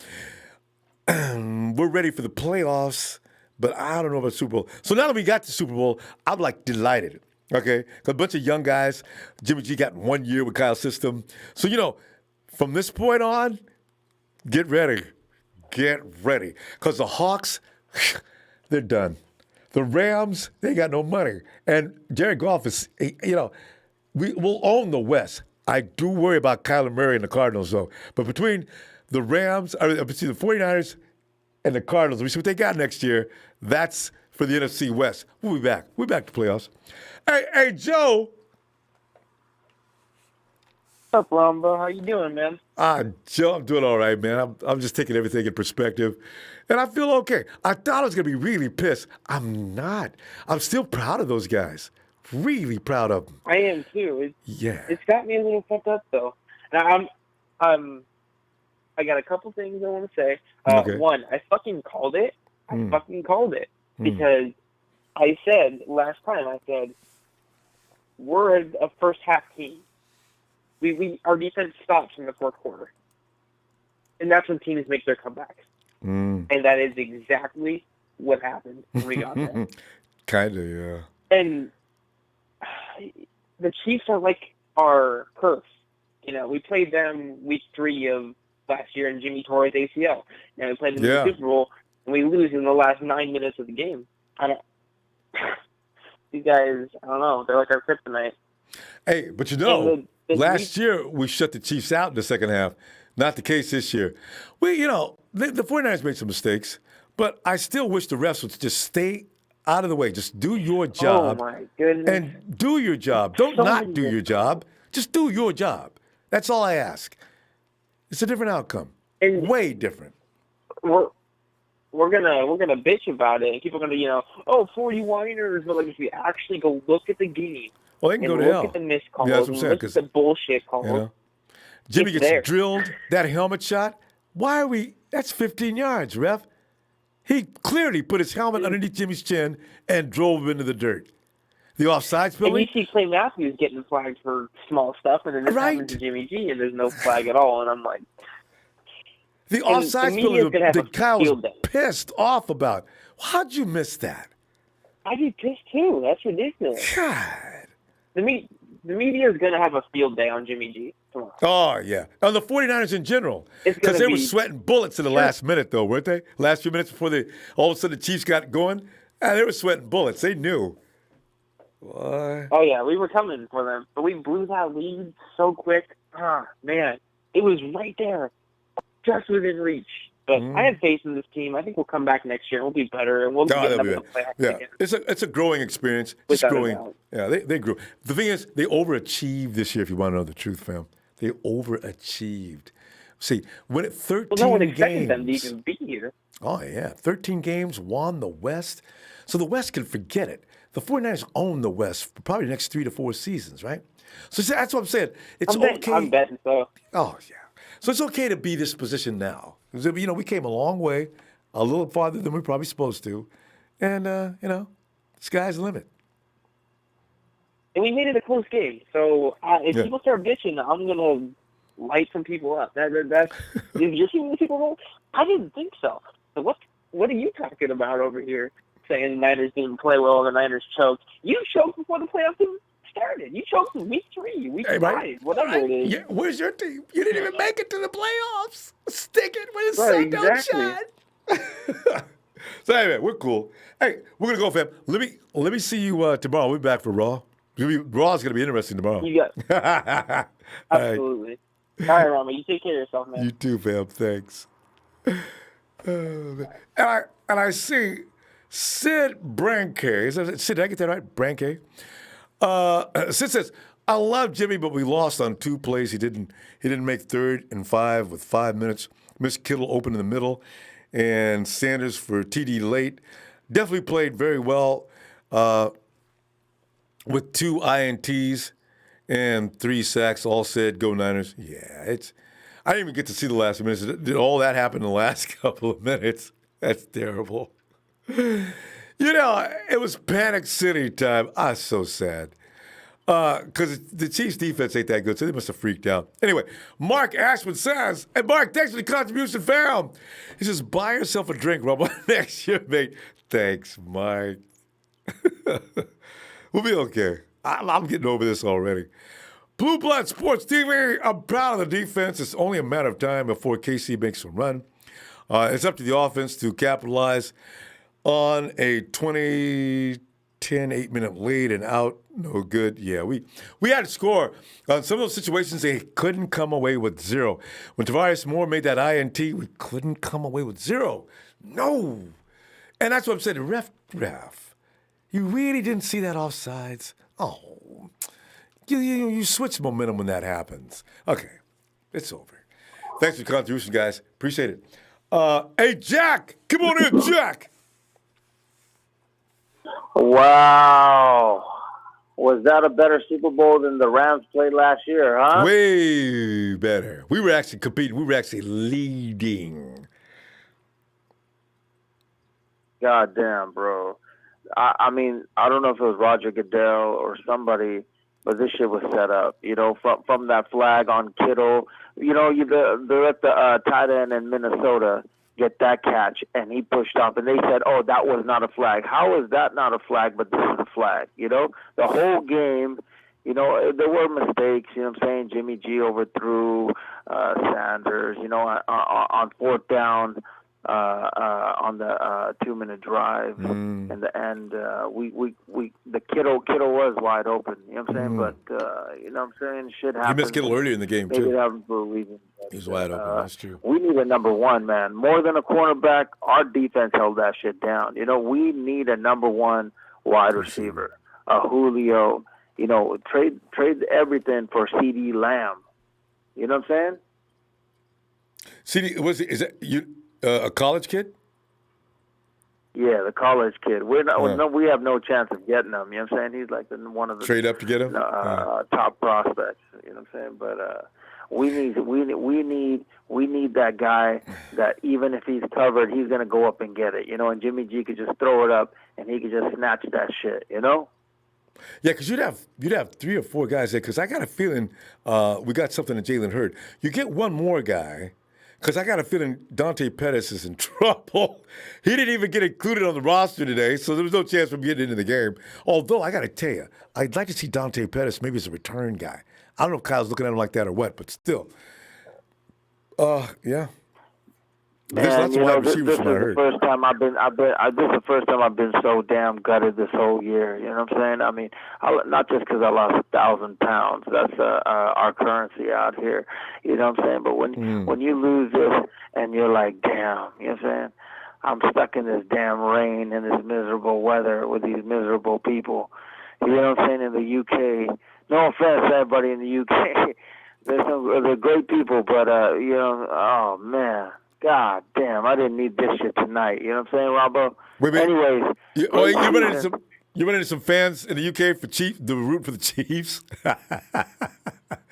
We're ready for the playoffs, but I don't know about the Super Bowl. So now that we got the Super Bowl, I'm like delighted, okay? Because a bunch of young guys, Jimmy G got 1 year with Kyle's system. So, from this point on, get ready. Get ready. Because the Hawks, they're done. The Rams, they got no money. And Jared Goff is, we'll own the West. I do worry about Kyler Murray and the Cardinals, though. But between the between the 49ers and the Cardinals, we see what they got next year. That's for the NFC West. We'll be back. We're back to playoffs. Hey, Joe. What's up, Ronbo? How you doing, man? Joe, I'm doing all right, man. I'm just taking everything in perspective, and I feel okay. I thought I was going to be really pissed. I'm not. I'm still proud of those guys. Really proud of them. I am, too. It's got me a little fucked up, though. Now, I got a couple things I want to say. Okay. One, I fucking called it. Because I said last time, we're a first-half team. Our defense stops in the fourth quarter. And that's when teams make their comebacks. And that is exactly what happened when we got there. Kind of, yeah. And the Chiefs are like our curse. We played them week 3 of last year and Jimmy tore his ACL. Now we played them in the Super Bowl and we lose in the last 9 minutes of the game. These guys, I don't know. They're like our kryptonite. Hey, but last year we shut the Chiefs out in the second half. Not the case this year. The 49ers made some mistakes, but I still wish the refs would just stay out of the way. Just do your job. Oh, my goodness. And do your job. Don't not do your job. Just do your job. That's all I ask. It's a different outcome. Way different. We're gonna bitch about it, and people are gonna 49ers, but if we actually go look at the game, well, they can go to hell. Look at the missed calls, that's what I'm saying, look at the bullshit calls. Jimmy gets drilled. That helmet shot. Why are we? That's 15 yards, ref. He clearly put his helmet underneath Jimmy's chin and drove him into the dirt. The offsides penalty. And you see Clay Matthews getting flagged for small stuff, and then this happens to Jimmy G, and there's no flag at all, and I'm like. The offsides penalty that Kyle was pissed off about. How'd you miss that? I'd be pissed too. That's ridiculous. God. The media is going to have a field day on Jimmy G. Come on. Oh, yeah. On the 49ers in general. Because they were sweating bullets in the last minute, though, weren't they? Last few minutes before all of a sudden the Chiefs got going. They were sweating bullets. They knew. What? Oh, yeah, we were coming for them. But we blew that lead so quick. Ah, man. It was right there. Just within reach. But I have faith in this team. I think we'll come back next year. We'll be better, and we'll get them in the playoffs again. It's a growing experience. It's growing. Yeah, they grew. The thing is, they overachieved this year. If you want to know the truth, fam, they overachieved. See, when it 13 games. Well, no one expected games, them to even be here. Oh yeah, 13 games, won the West. So the West can forget it. The 49ers own the West for probably the next 3 to 4 seasons, right? So see, that's what I'm saying. It's okay. I'm betting so. Oh yeah. So it's okay to be this position now. You know, we came a long way, a little farther than we probably supposed to, and you know, sky's the limit. And we made it a close game. So if people start bitching, I'm gonna light some people up. That's if you're seeing the Super Bowl. I didn't think so. So what are you talking about over here? Saying the Niners didn't play well, the Niners choked. You choked before the playoffs even started. You choked in week 3, week 5, whatever it is. Yeah, where's your team? You didn't even make it to the playoffs. Stick it when the sun don't shine. So anyway, we're cool. Hey, we're gonna go, fam. Let me see you tomorrow. We'll be back for Raw. Raw's gonna be interesting tomorrow. You got absolutely. All right, Ronbo, you take care of yourself, man. You too, fam. Thanks. And I see Sid Branke. Sid, did I get that right? Branke. Sid says, I love Jimmy, but we lost on 2 plays. He didn't make 3rd and 5 with 5 minutes. Missed Kittle open in the middle, and Sanders for TD late. Definitely played very well with 2 INTs and 3 sacks. All said, go Niners. Yeah, I didn't even get to see the last minutes. Did all that happen in the last couple of minutes? That's terrible. You know, it was Panic City time. I'm so sad. Because the Chiefs' defense ain't that good, so they must have freaked out. Anyway, Mark Ashman says, hey, Mark, thanks for the contribution, fam. He says, buy yourself a drink, Ronbo, next year, mate. Thanks, Mike. We'll be okay. I'm getting over this already. Blue Blood Sports TV, I'm proud of the defense. It's only a matter of time before KC makes a run. It's up to the offense to capitalize on a 20-10 8-minute lead and out. No good. Yeah, we had to score. On some of those situations, they couldn't come away with 0. When Tavares Moore made that INT, we couldn't come away with 0. No. And that's what I'm saying. The ref, you really didn't see that offsides? Oh. You switch momentum when that happens. Okay. It's over. Thanks for the contribution, guys. Appreciate it. Hey, Jack. Come on in, Jack. Wow. Was that a better Super Bowl than the Rams played last year, huh? Way better. We were actually competing. We were actually leading. God damn, bro. I mean, I don't know if it was Roger Goodell or somebody, but this shit was set up. You know, from that flag on Kittle. You know, they're at the tight end in Minnesota. Get that catch, and he pushed up, and they said, oh, that was not a flag. How is that not a flag, but this is a flag? You know, the whole game, you know, there were mistakes, you know what I'm saying? Jimmy G overthrew Sanders, you know, on 4th down on the 2-minute drive. In the end, the Kittle was wide open, you know what I'm saying? But, you know what I'm saying? Shit happens. He missed Kittle earlier in the game, too. Maybe it happened for a reason. He's wide open. That's true. We need a number 1, man. More than a cornerback, our defense held that shit down. You know, we need a number 1 wide receiver, a Julio. You know, trade everything for CD Lamb. You know what I'm saying? CD, is that you a college kid? Yeah, the college kid. We have no chance of getting him. You know what I'm saying? He's like one of the trade up to get him. Top prospects. You know what I'm saying? But we need that guy that even if he's covered, he's gonna go up and get it. You know, and Jimmy G could just throw it up and he could just snatch that shit. You know? Yeah, because you'd have 3 or 4 guys there. Because I got a feeling we got something in Jalen Hurd. You get one more guy. Because I got a feeling Dante Pettis is in trouble. He didn't even get included on the roster today, so there was no chance of getting into the game. Although, I got to tell you, I'd like to see Dante Pettis maybe as a return guy. I don't know if Kyle's looking at him like that or what, but still. Yeah. There's Man, lots you of know, wide this receivers is from what I the heard. first time this is the first time I've been so damn gutted this whole year. You know what I'm saying? I mean, not just because I lost 1,000 pounds. That's our currency out here. You know what I'm saying? But when you lose this and you're like, damn, you know what I'm saying? I'm stuck in this damn rain and this miserable weather with these miserable people. You know what I'm saying? In the UK, no offense to everybody in the UK. They're great people, but you know, oh man. God damn, I didn't need this shit tonight. You know what I'm saying, Ronbo? Wait. Anyways. You run into some fans in the UK the root for the Chiefs? Oh,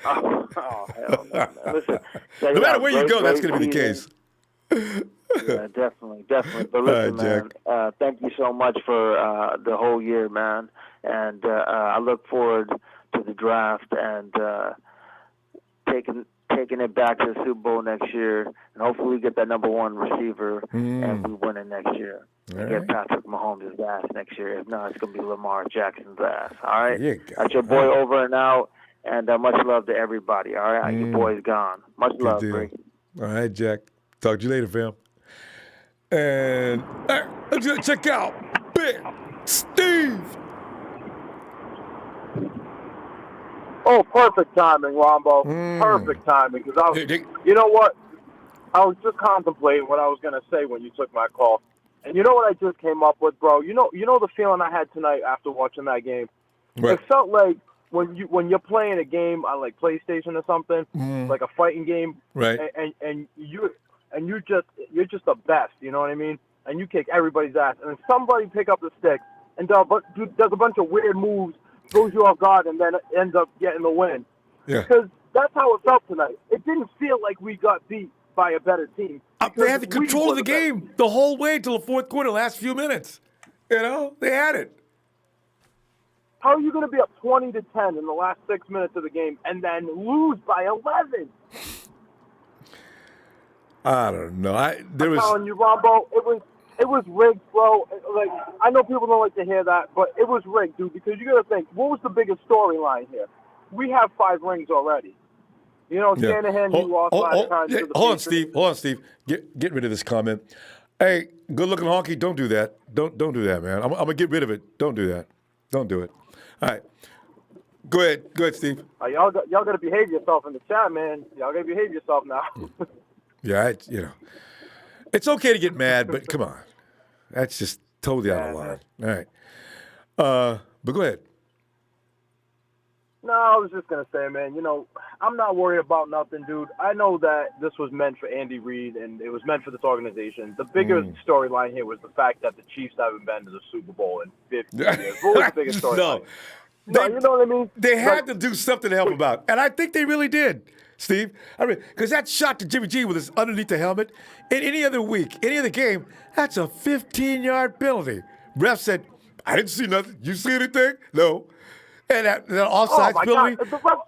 hell no, man. Listen. No matter where you go, that's going to be the case. Yeah, definitely. But listen, man, thank you so much for the whole year, man. And I look forward to the draft and taking it back to the Super Bowl next year, and hopefully we get that number one receiver, and we win it next year. And get Patrick Mahomes' ass next year. If not, it's going to be Lamar Jackson's ass. All right? That's your boy over and out, and much love to everybody. All right? Your boy's gone. Much love, Bree. All right, Jack. Talk to you later, fam. And let's check out Big Steve. Oh, perfect timing, Ronbo. Perfect timing. Because you know what? I was just contemplating what I was going to say when you took my call. And you know what I just came up with, bro? You know the feeling I had tonight after watching that game? Right. It felt like when you're playing a game on like PlayStation or something, like a fighting game, right? And you're just the best, you know what I mean? And you kick everybody's ass, and then somebody pick up the stick and does a bunch of weird moves, throws you off guard, and then ends up getting the win. Yeah. Because that's how it felt tonight. It didn't feel like we got beat by a better team. They had the control of the game the whole way till the fourth quarter, last few minutes. You know, they had it. How are you going to be up 20-10 in the last 6 minutes of the game and then lose by 11? I don't know. I'm telling you, Ronbo, it was rigged, bro. Like, I know people don't like to hear that, but it was rigged, dude, because you got to think, what was the biggest storyline here? We have 5 rings already. You know, Shanahan, he lost last time. Hold on, Steve. Get rid of this comment. Hey, good-looking honky, don't do that. Don't do that, man. I'm going to get rid of it. Don't do that. Don't do it. All right. Go ahead, Steve. Y'all got to behave yourself in the chat, man. Y'all got to behave yourself now. Yeah, it's okay to get mad, but come on. That's just totally out of line. All right. But go ahead. No, I was just going to say, man, I'm not worried about nothing, dude. I know that this was meant for Andy Reid, and it was meant for this organization. The biggest storyline here was the fact that the Chiefs haven't been to the Super Bowl in 50 years. What was the biggest storyline? No, you know what I mean? They had to do something to help him out, and I think they really did, Steve. I mean, because that shot to Jimmy G with his underneath the helmet, in any other week, any other game, that's a 15-yard penalty. Ref said, I didn't see nothing. You see anything? No. And that offside penalty,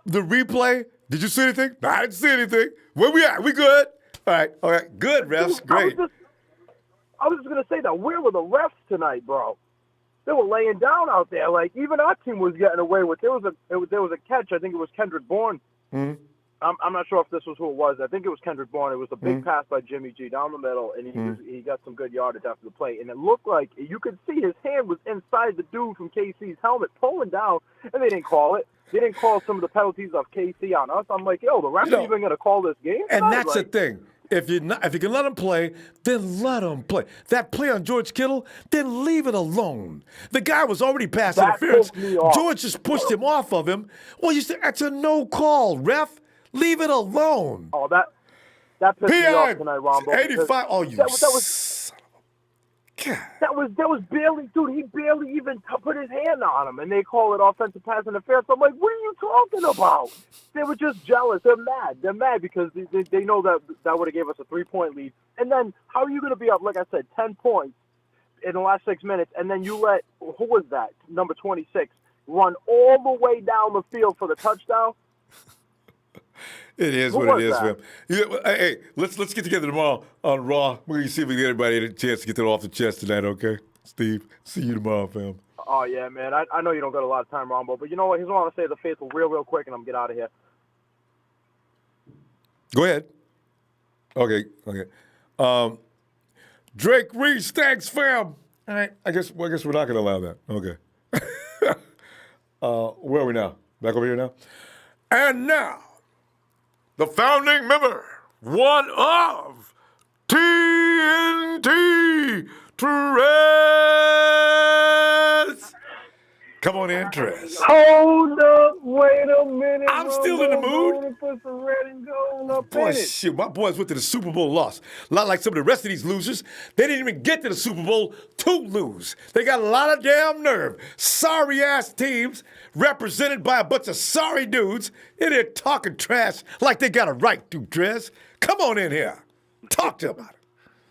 the replay, did you see anything? No, I didn't see anything. Where we at? We good? All right. Good, refs. Great. I was just going to say that. Where were the refs tonight, bro? They were laying down out there. Like, even our team was getting away with. There was a catch. I think it was Kendrick Bourne. Mm-hmm. I'm not sure if this was who it was. I think it was Kendrick Bourne. It was a big pass by Jimmy G down the middle, and he got some good yardage after the play. And it looked like you could see his hand was inside the dude from KC's helmet, pulling down, and they didn't call it. They didn't call some of the penalties of KC on us. I'm like, yo, the refs are even going to call this game? And that's the thing. If you can let him play, then let him play. That play on George Kittle, then leave it alone. The guy was already past interference. George just pushed him off of him. Well, you said that's a no call, ref. Leave it alone. Oh, that pissed me off tonight, Ronbo. 85. Oh, you son of a God. That was barely, dude. He barely even put his hand on him, and they call it offensive pass interference. I'm like, what are you talking about? They were just jealous. They're mad. They're mad because they know that would have gave us a 3-point lead. And then how are you going to be up, like I said, 10 points in the last 6 minutes, and then you let who was that, number 26, run all the way down the field for the touchdown? It is what it is, man. Hey, let's get together tomorrow on Raw. We're going to see if we get everybody a chance to get that off the chest tonight, okay? Steve, see you tomorrow, fam. Oh, yeah, man. I know you don't got a lot of time, Ronbo, but you know what? Here's what I want to say to the faithful real quick, and I'm going to get out of here. Go ahead. Okay. Drake Reese, thanks, fam. All right. I guess we're not going to allow that. Okay. Where are we now? Back over here now? And now, the founding member, one of TNT, Trez. Come on in, Trez. Hold up, wait a minute. I'm still in the mood. Put some red and gold up Boy, in it. shoot, my boys went to the Super Bowl, lost. A lot like some of the rest of these losers. They didn't even get to the Super Bowl to lose. They got a lot of damn nerve. Sorry-ass teams represented by a bunch of sorry dudes in here talking trash like they got a right to, Trez. Come on in here. Talk to them about it.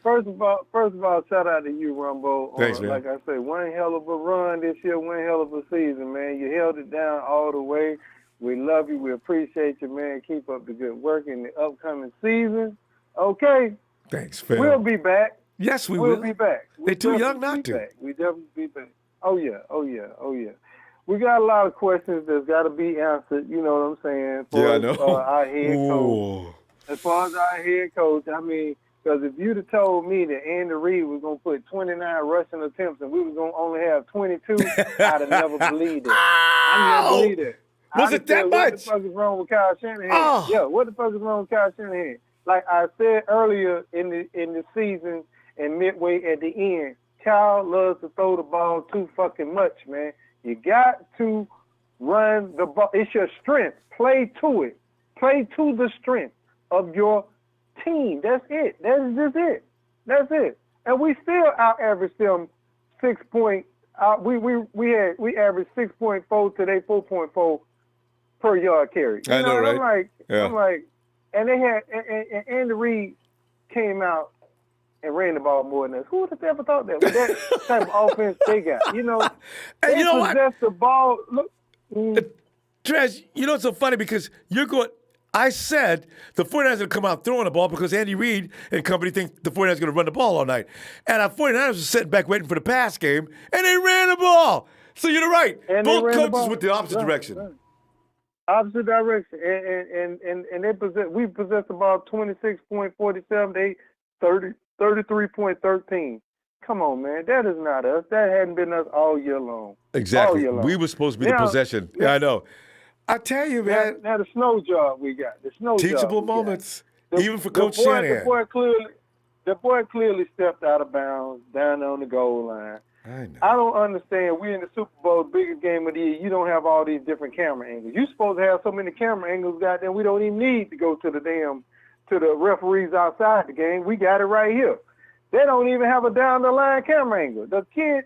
First of all, shout out to you, Ronbo. Thanks, man. Like I say, one hell of a run this year, one hell of a season, man. You held it down all the way. We love you. We appreciate you, man. Keep up the good work in the upcoming season. Okay. Thanks, fam. We'll be back. Yes, we We'll will. be back. They're too young not to. We definitely be back. Oh, yeah. We got a lot of questions that's got to be answered, you know what I'm saying? Yeah, I know. Our head coach. As far as our head coach, I mean, because if you'd have told me that Andy Reid was going to put 29 rushing attempts and we was going to only have 22, I'd have never believed it. I never believed it. Was it that much? What the fuck is wrong with Kyle Shanahan? Oh. Yeah, what the fuck is wrong with Kyle Shanahan? Like I said earlier in the season and midway at the end, Kyle loves to throw the ball too fucking much, man. You got to run the ball. It's your strength. Play to it. Play to the strength of your team. That's it. That's just it. That's it. And we still out-averaged them 6 point. We averaged 6.4 today, 4.4 per yard carry. I know, right? I'm like, and they had, and Andy Reid came out and ran the ball more than us. Who would have ever thought that? With that type of offense they got, you know, And they you know what? possess the ball. Look, Trez, you know it's so funny because I said the 49ers are going to come out throwing the ball because Andy Reid and company think the 49ers are going to run the ball all night. And our 49ers were sitting back waiting for the pass game, and they ran the ball. So you're right. And both coaches went the opposite direction. Right. Opposite direction. And we possess the ball 26.47, they 33.13. Come on, man. That is not us. That hadn't been us all year long. Exactly. All year long. We were supposed to be the possession. Yeah, I know. I tell you, man. Now the snow job we got. The snow Teachable job moments, even for Coach Shanahan. The boy clearly stepped out of bounds down on the goal line. I know. I don't understand. We in the Super Bowl, the biggest game of the year. You don't have all these different camera angles. You're supposed to have so many camera angles, goddamn. We don't even need to go to the referees outside the game. We got it right here. They don't even have a down the line camera angle. The kid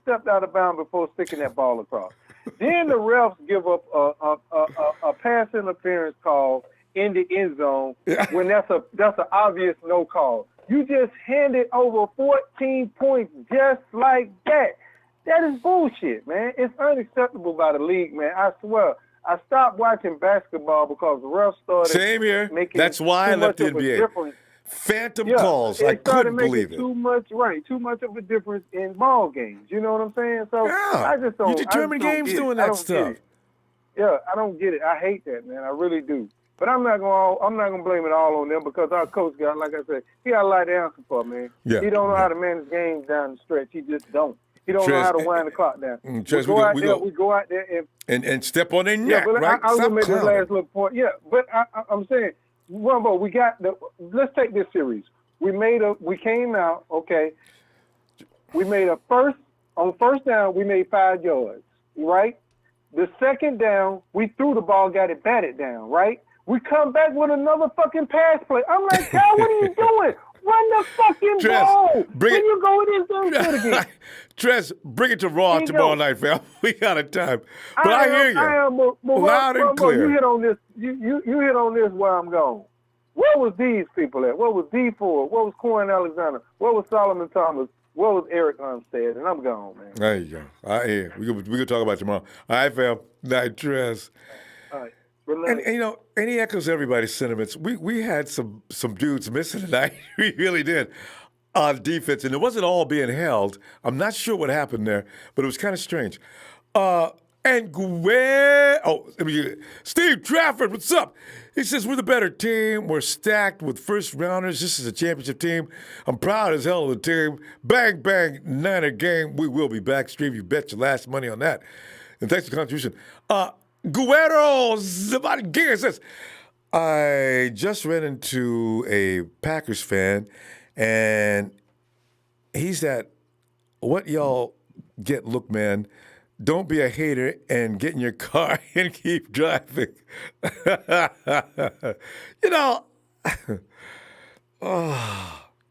stepped out of bounds before sticking that ball across. Then the refs give up a pass interference call in the end zone when that's an obvious no call. You just handed over 14 points just like that. That is bullshit, man. It's unacceptable by the league, man. I swear. I stopped watching basketball because the refs started Same here. That's why I left the NBA. Phantom calls. I couldn't believe it. Too much of a difference in ball games. You know what I'm saying? So I just don't. You determine games doing that stuff. Yeah, I don't get it. I hate that, man. I really do. But I'm not gonna blame it all on them because our coach got, like I said, he got a lot to answer for, man. Yeah. He don't know how to manage games down the stretch. He just don't. He don't know how to wind the clock down. We go out there and step on their neck, right? I was gonna make this last little point. Yeah, but I'm saying, Rumbo, let's take this series. We came out, okay. We made on first down, we made 5 yards, right? The second down, we threw the ball, got it batted down, right? We come back with another fucking pass play. I'm like, Cal, what are you doing? Run the fucking ball. You go in this again. Trez, bring it to Raw tomorrow night, fam. We got a time. But I hear you. Loud and clear. You hit on this. You hit on this where I'm going. Where was these people at? Where was D Ford? Where was Corey Alexander? Where was Solomon Thomas? Where was Eric Armstead? And I'm gone, man. There you go. I hear. We can talk about it tomorrow. All right, fam. Night, Trez. All right. And he echoes everybody's sentiments. We had some dudes missing tonight. We really did on defense, and it wasn't all being held. I'm not sure what happened there, but it was kind of strange. And Steve Trafford, what's up? He says, we're the better team. We're stacked with first rounders. This is a championship team. I'm proud as hell of the team. Bang, bang, Niner game. We will be back. Steve, you bet your last money on that. And thanks for the contribution. Guero Zabadgiga says, I just ran into a Packers fan, and he's that, what y'all get, look, man, don't be a hater and get in your car and keep driving. You know,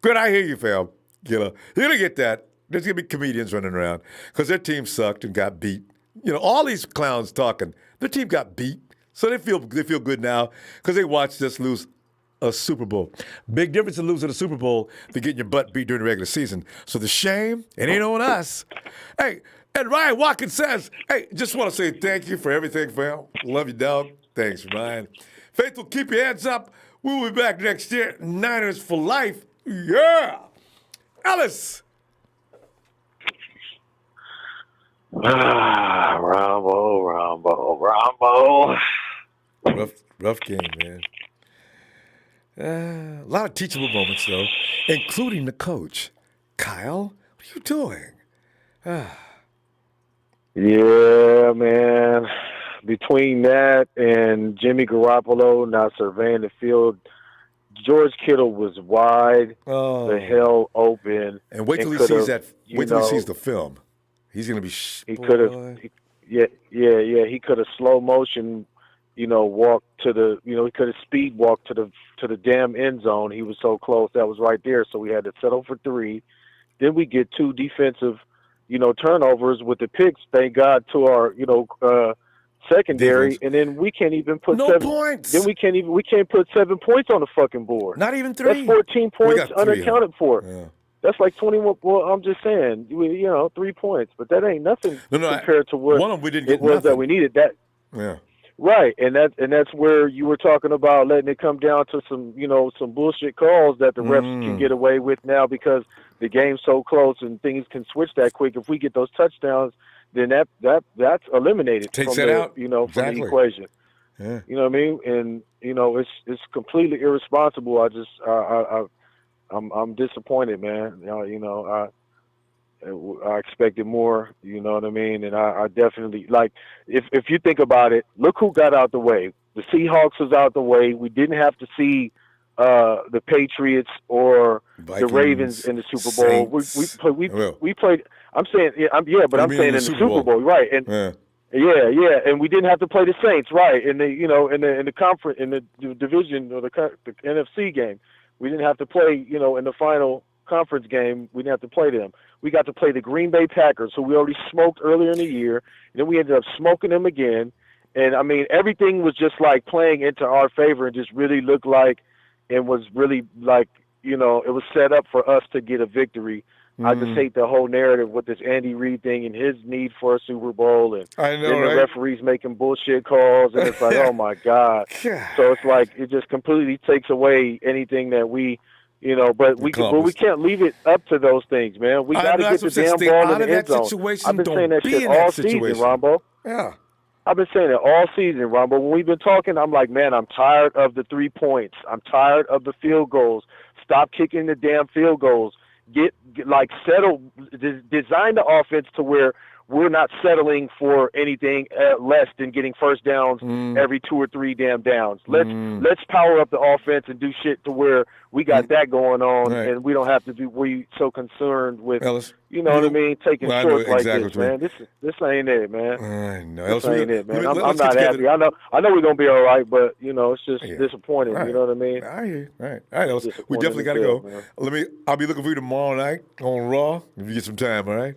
good, I hear you, fam. You know, you're going to get that. There's going to be comedians running around because their team sucked and got beat. You know, all these clowns talking, their team got beat. So they feel good now because they watched us lose a Super Bowl. Big difference in losing a Super Bowl than getting your butt beat during the regular season. So the shame, it ain't on us. Hey, and Ryan Watkins says, hey, just want to say thank you for everything, fam. Love you, dog. Thanks, Ryan. Faithful, keep your heads up. We'll be back next year. Niners for life. Yeah. Ellis. Ronbo. Rough game, man. A lot of teachable moments, though, including the coach. Kyle, what are you doing? Yeah, man. Between that and Jimmy Garoppolo not surveying the field, George Kittle was wide the hell open. And wait till he sees that. Wait till he sees the film. He's gonna be. He could have. Yeah. He could have slow motion. Walk to the. He could have speed walk to the damn end zone. He was so close. That was right there. So we had to settle for 3. Then we get 2 defensive, turnovers with the picks. Thank God to our, secondary, defense. And then we can't even put 7 points. Then we can't put 7 points on the fucking board. Not even 3. That's 14 points unaccounted for. Yeah. That's like 21. Well, I'm just saying, 3 points, but that ain't nothing compared to what one of them we didn't get it was nothing. That we needed. That yeah. Right, and that's where you were talking about letting it come down to some some bullshit calls that the refs can get away with now because the game's so close and things can switch that quick. If we get those touchdowns, then that's eliminated. Takes from that the, out from the equation. Yeah. You know what I mean? And it's completely irresponsible. I'm disappointed, man. I expected more, you know what I mean? And I definitely, like, if you think about it, look who got out the way. The Seahawks was out the way. We didn't have to see the Patriots or Vikings, the Ravens in the Super Bowl. Saints. We played. I'm saying, I'm saying in the Super Bowl, right? And yeah, and we didn't have to play the Saints, right? In the in the conference, in the division or the NFC game, we didn't have to play, in the final conference game. We didn't have to play them. We got to play the Green Bay Packers, who we already smoked earlier in the year. And then we ended up smoking them again. And, I mean, everything was just, like, playing into our favor and just really looked like and was really, like, it was set up for us to get a victory. I just hate the whole narrative with this Andy Reid thing and his need for a Super Bowl. And then the referees making bullshit calls. And it's like, oh, my God. So it's like it just completely takes away anything that we – but we can't leave it up to those things, man. We got to get the damn ball in the end zone. I've been saying that shit all season, Ronbo. Yeah. I've been saying it all season, Ronbo. When we've been talking, I'm like, man, I'm tired of the 3 points. I'm tired of the field goals. Stop kicking the damn field goals. Get settle. Design the offense to where we're not settling for anything less than getting first downs every 2 or 3 damn downs. Let's power up the offense and do shit to where we got that going on, and we don't have to be so concerned with Ellis, what I mean, taking shorts like this, man. This ain't it, man. I know. This ain't it, man. I'm not happy. I know we're gonna be all right, but it's just disappointing. Right. You know what I mean? I hear you. All right, Ellis. We definitely got to go. Man. I'll be looking for you tomorrow night on Raw if you get some time. All right.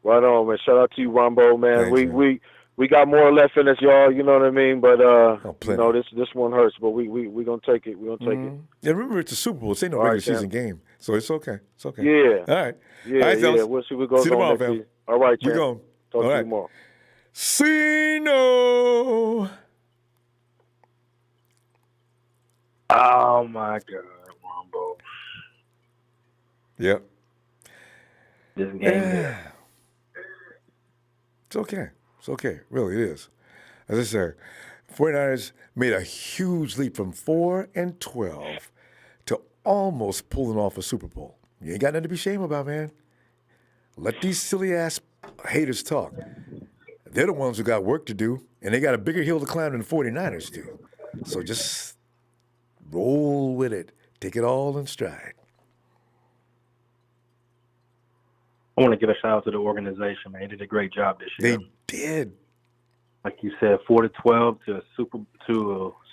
Right on, man. Shout out to you, Ronbo, man. Thanks, we got more left in us, y'all. You know what I mean? But this one hurts, but we gonna take it. We gonna take it. Yeah, remember it's a Super Bowl. It's ain't no regular season game, so it's okay. It's okay. Yeah. All right. Yeah. All right, yeah. We'll see what goes on tomorrow, next season. All right, we going. Talk to you tomorrow. Sino. Oh my God, Ronbo. Yep. This game. It's okay. It's okay. Really, it is. As I said, 49ers made a huge leap from 4-12 to almost pulling off a Super Bowl. You ain't got nothing to be ashamed about, man. Let these silly-ass haters talk. They're the ones who got work to do, and they got a bigger hill to climb than the 49ers do. So just roll with it. Take it all in stride. I want to give a shout out to the organization, man. They did a great job this year. They did. Like you said, 4-12 to a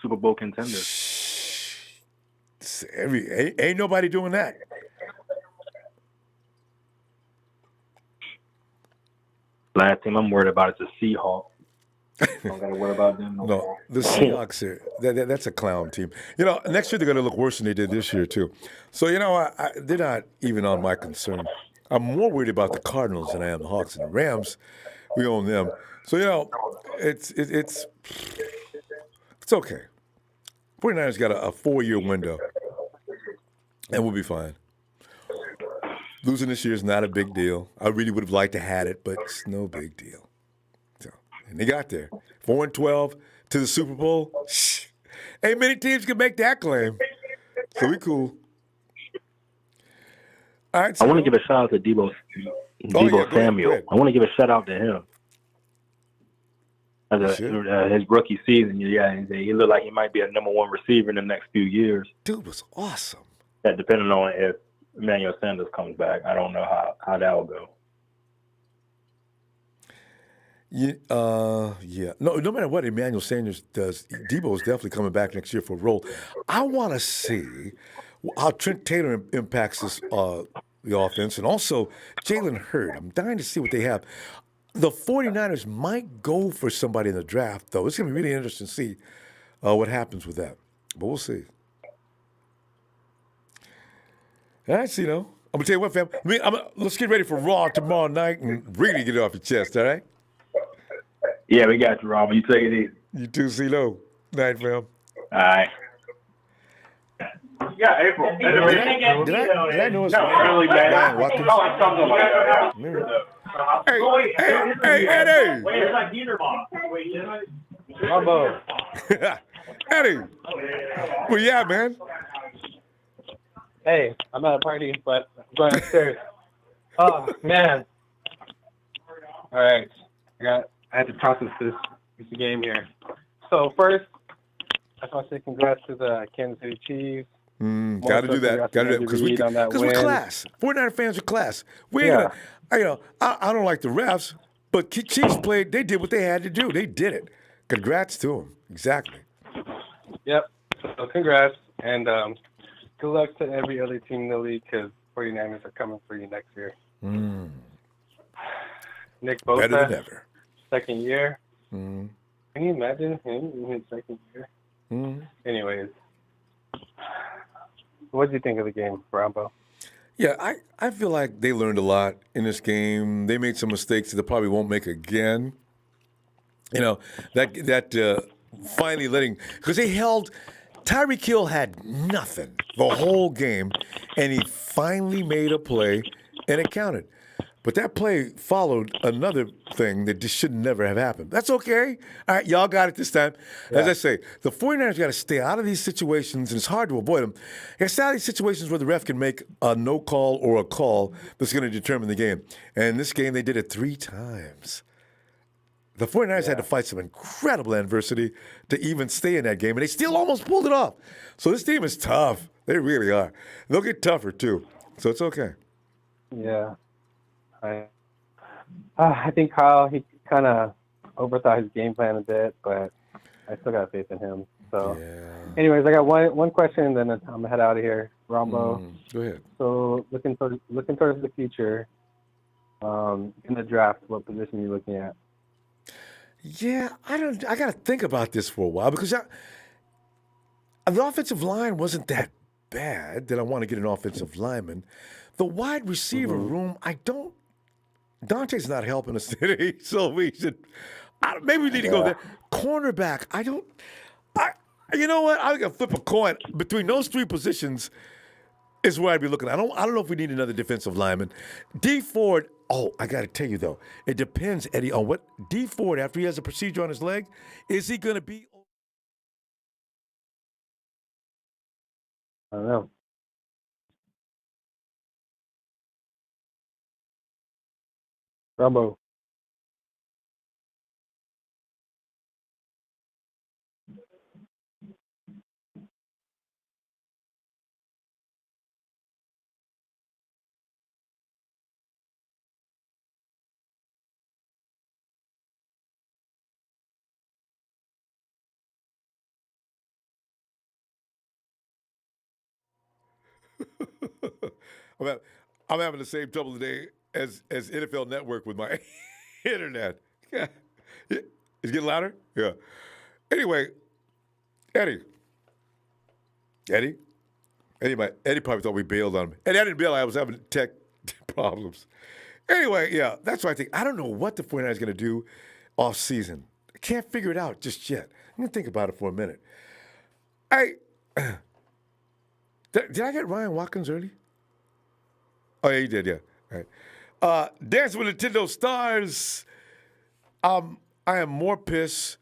Super Bowl contender. Ain't nobody doing that. Last team I'm worried about is the Seahawks. Don't got to worry about them no more. The Seahawks are that's a clown team. Next year they're going to look worse than they did this year too. So they're not even on my concern. I'm more worried about the Cardinals than I am the Hawks and the Rams. We own them. So it's okay. 49ers got a 4-year window, and we'll be fine. Losing this year is not a big deal. I really would have liked to had it, but it's no big deal. So, and they got there. 4-12 to the Super Bowl. Ain't many teams can make that claim. So we cool. All right, so I want to give a shout out to Debo Samuel. ahead. I want to give a shout out to him. His rookie season, he looked like he might be a number 1 receiver in the next few years. Dude was awesome. Yeah, depending on if Emmanuel Sanders comes back, I don't know how that will go. Yeah. No matter what Emmanuel Sanders does, Debo is definitely coming back next year for a role. I want to see how Trent Taylor impacts the offense, and also Jalen Hurd. I'm dying to see what they have. The 49ers might go for somebody in the draft, though. It's going to be really interesting to see what happens with that. But we'll see. All right, I'm going to tell you what, fam. Let's get ready for Raw tomorrow night and really get it off your chest, all right? Yeah, we got you, Rob. You take it easy. You too, CeeLo. Night, fam. All right. Yeah, April. Did I know it's really bad. Ryan Watkins? Something like that. Hey, Eddie! Wait, it's like Dieter Bob. Wait, Ronbo. Eddie! Well, yeah, man. Hey, I'm at a party, but I'm going upstairs. Oh, man. All right. I had to process this game here. So, first, I just want to say congrats to the Kansas City Chiefs. Got to do that. Because we're class. 49er fans are class. We ain't gonna, I don't like the refs, but Chiefs played. They did what they had to do. They did it. Congrats to them. Exactly. Yep. So congrats, and good luck to every other team in the league because 49ers are coming for you next year. Nick Bosa, better than ever. Second year. Can you imagine him in his second year? Anyways. What did you think of the game, Ronbo? Yeah, I feel like they learned a lot in this game. They made some mistakes that they probably won't make again. That finally letting – because they held – Tyreek Hill had nothing the whole game, and he finally made a play, and it counted. But that play followed another thing that just should never have happened. That's okay. All right, y'all got it this time. As I say, the 49ers got to stay out of these situations, and it's hard to avoid them. They got to stay out of these situations where the ref can make a no call or a call that's going to determine the game. And in this game, they did it 3 times. The 49ers had to fight some incredible adversity to even stay in that game, and they still almost pulled it off. So this team is tough. They really are. They'll get tougher, too. So it's okay. Yeah. I think Kyle, he kind of overthought his game plan a bit, but I still got faith in him. So, anyways, I got one question, and then I'm gonna head out of here. Ronbo, go ahead. So, looking towards the future, in the draft, what position are you looking at? Yeah, I got to think about this for a while because the offensive line wasn't that bad that I want to get an offensive lineman. The wide receiver room, Dante's not helping us today, so we should. Maybe we need to go there. Cornerback, you know what? I'm gonna flip a coin between those 3 positions. Is where I'd be looking. I don't know if we need another defensive lineman. D Ford, I got to tell you, though, it depends, Eddie, on what D Ford, after he has a procedure on his leg, is he going to be? I don't know. Ronbo. I'm having the same trouble today as NFL Network with my internet. It's getting louder? Yeah. Anyway, Eddie, probably thought we bailed on him. Eddie, I didn't bail. I was having tech problems. Anyway, yeah, that's what I think. I don't know what the 49ers are going to do off season. I can't figure it out just yet. I'm going to think about it for a minute. Did I get Ryan Watkins early? Oh, yeah, you did, yeah. All right. Dancing with Nintendo Stars. I am more pissed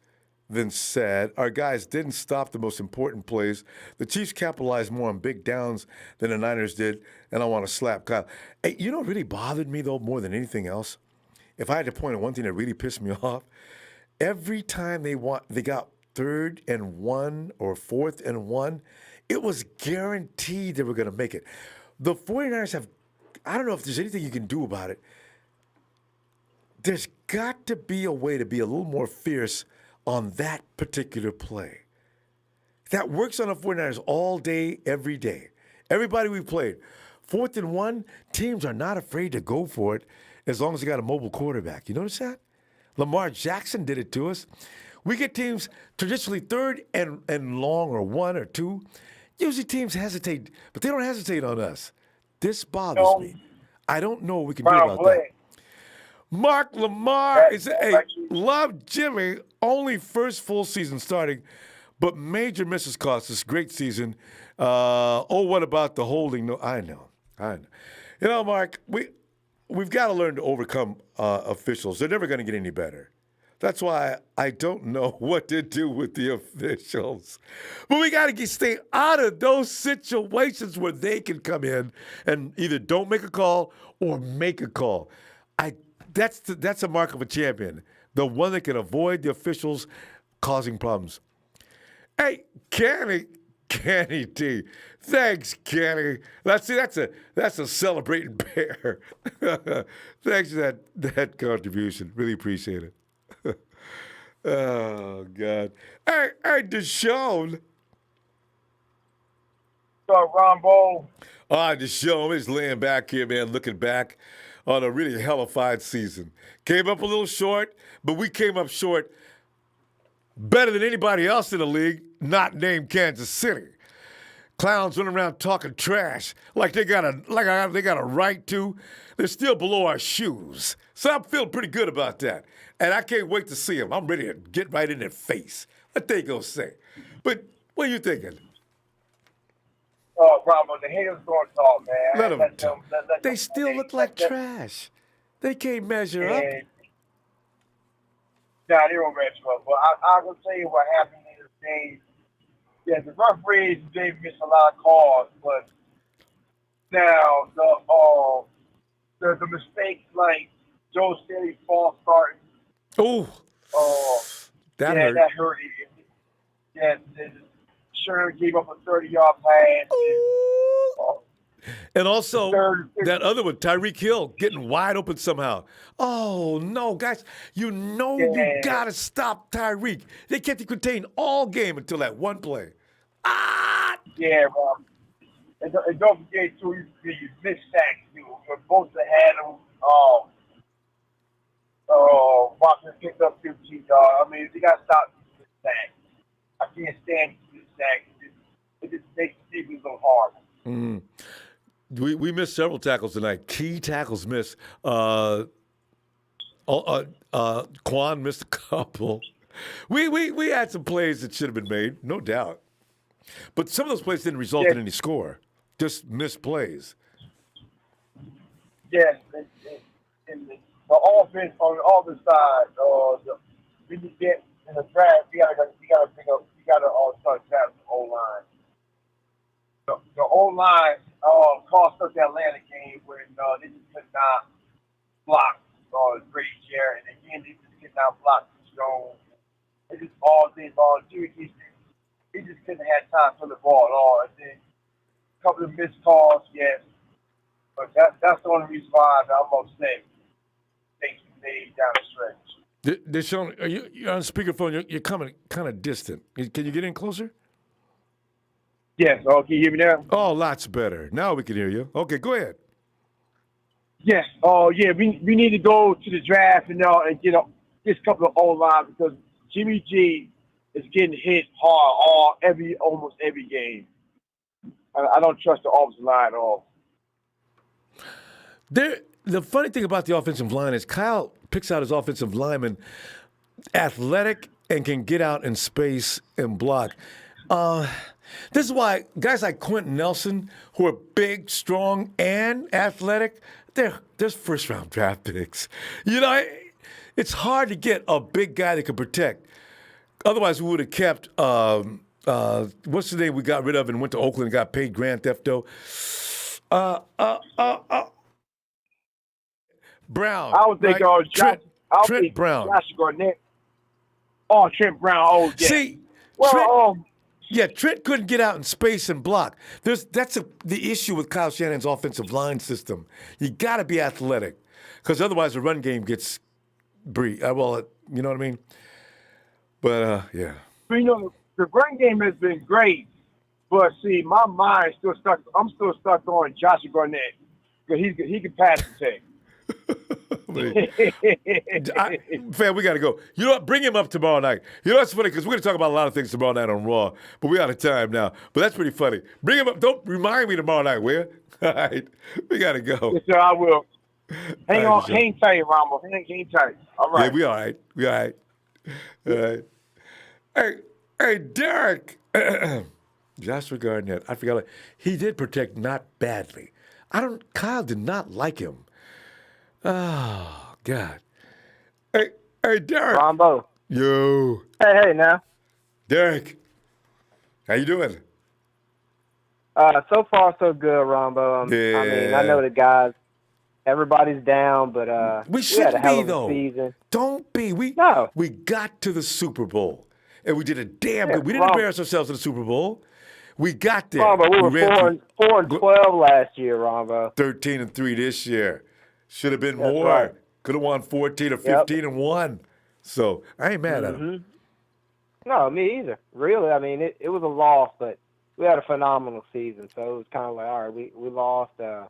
than sad. Our guys didn't stop the most important plays. The Chiefs capitalized more on big downs than the Niners did, and I want to slap Kyle. Hey, you know what really bothered me, though, more than anything else? If I had to point at one thing that really pissed me off, every time they got 3rd and 1 or 4th and 1, it was guaranteed they were going to make it. The 49ers have, I don't know if there's anything you can do about it. There's got to be a way to be a little more fierce on that particular play. That works on the 49ers all day, every day. Everybody we played. 4th and 1, teams are not afraid to go for it as long as they got a mobile quarterback. You notice that? Lamar Jackson did it to us. We get teams traditionally 3rd and long or 1 or 2. Usually teams hesitate, but they don't hesitate on us. This bothers me. I don't know what we can do about that. Mark Lamar is love Jimmy, only first full season starting, but major misses cost us. Great season. What about the holding? No, I know. You know, Mark, we've got to learn to overcome officials. They're never going to get any better. That's why I don't know what to do with the officials. But we got to stay out of those situations where they can come in and either don't make a call or make a call. That's a mark of a champion, the one that can avoid the officials causing problems. Hey, Kenny T. Thanks, Kenny. That's a celebrating bear. Thanks for that contribution. Really appreciate it. Oh, God. Hey, Deshaun. Ronbo. Deshaun is laying back here, man, looking back on a really hellified season. Came up a little short, but we came up short better than anybody else in the league, not named Kansas City. Clowns running around talking trash like they got a right to. They're still below our shoes. So I'm feeling pretty good about that. And I can't wait to see them. I'm ready to get right in their face. What they gonna say? But what are you thinking? Oh, Ronbo, the haters gonna talk, man. Let them talk. They still look like trash. They can't measure up. Nah, they don't measure up. But I will tell you what happened in this game. Yeah, the referees did miss a lot of calls, but now the mistakes like Joe Staley false starting. That hurt. That hurt. Yeah, sure gave up a 30-yard pass. And also, that other one, Tyreek Hill, getting wide open somehow. Oh, no, guys. You got to stop Tyreek. They kept him contained all game until that one play. Yeah, Rob. And don't forget, too, you missed sacks, too. You're supposed to have them. Washington picked up 15 yards. I mean, they got to stop the sacks. I can't stand the sacks. It just makes the defense so hard. We missed several tackles tonight. Key tackles missed. Quan missed a couple. We had some plays that should have been made, no doubt. But some of those plays didn't result in any score. Just missed plays. Yes. in the offense on the other side, we just get in the draft. You gotta pick up. You gotta start drafting the O line. The O line cost us the Atlanta game when they just could not block Brady Jarrett, and again they just could not block Jones. It just all things all Jimmy. He just couldn't have time for the ball at all. And then a couple of missed calls, yes. But that's the only reason why I'm upset. Things made down the stretch. Deshaun, you're on speakerphone. You're coming kind of distant. Can you get in closer? Yes. Oh, can you hear me now? Oh, lots better. Now we can hear you. Okay, go ahead. Yes. Oh, yeah. We need to go to the draft and get this couple of O-line because Jimmy G is getting hit hard almost every game. I don't trust the offensive line at all. The funny thing about the offensive line is Kyle picks out his offensive lineman athletic and can get out in space and block. This is why guys like Quentin Nelson, who are big, strong, and athletic, they're first-round draft picks. It's hard to get a big guy that can protect. Otherwise, we would have kept what's the name we got rid of and went to Oakland and got paid Grand Theft Auto? Brown. I would think right? Trent Brown. Josh Garnett. Oh, Trent Brown. Oh, yeah. See, Trent couldn't get out in space and block. That's the issue with Kyle Shanahan's offensive line system. You got to be athletic, because otherwise the run game gets you know what I mean? But yeah. The run game has been great, but see, my mind still stuck. I'm still stuck on Josh Garnett because he can pass the tech. Fam, we got to go. You know what? Bring him up tomorrow night. You know what's funny? Because we're going to talk about a lot of things tomorrow night on Raw, but we're out of time now. But that's pretty funny. Bring him up. Don't remind me tomorrow night, will you? All right. We got to go. Yes, sir, I will. Hang tight, Ronbo. Hang tight. All right. Yeah, we all right. We all right. Hey, Derek. Joshua Garnett. I forgot. He did protect not badly. Kyle did not like him. Oh, God. Hey, Derek. Ronbo. Yo. Hey, now. Derek. How you doing? So far, so good, Ronbo. Yeah. I mean, I know the guys. Everybody's down, but we shouldn't had a hell be, of a though. season. Don't be. We got to the Super Bowl, and we did a damn good. We didn't embarrass ourselves in the Super Bowl. We got there. Ronbo, we were 4-12 last year, Ronbo. 13-3 this year. Should have been That's more. right. Could have won 14 or 15 and won. So I ain't mad at him. No, me either. Really, I mean, it was a loss, but we had a phenomenal season. So it was kind of like, all right, we lost. The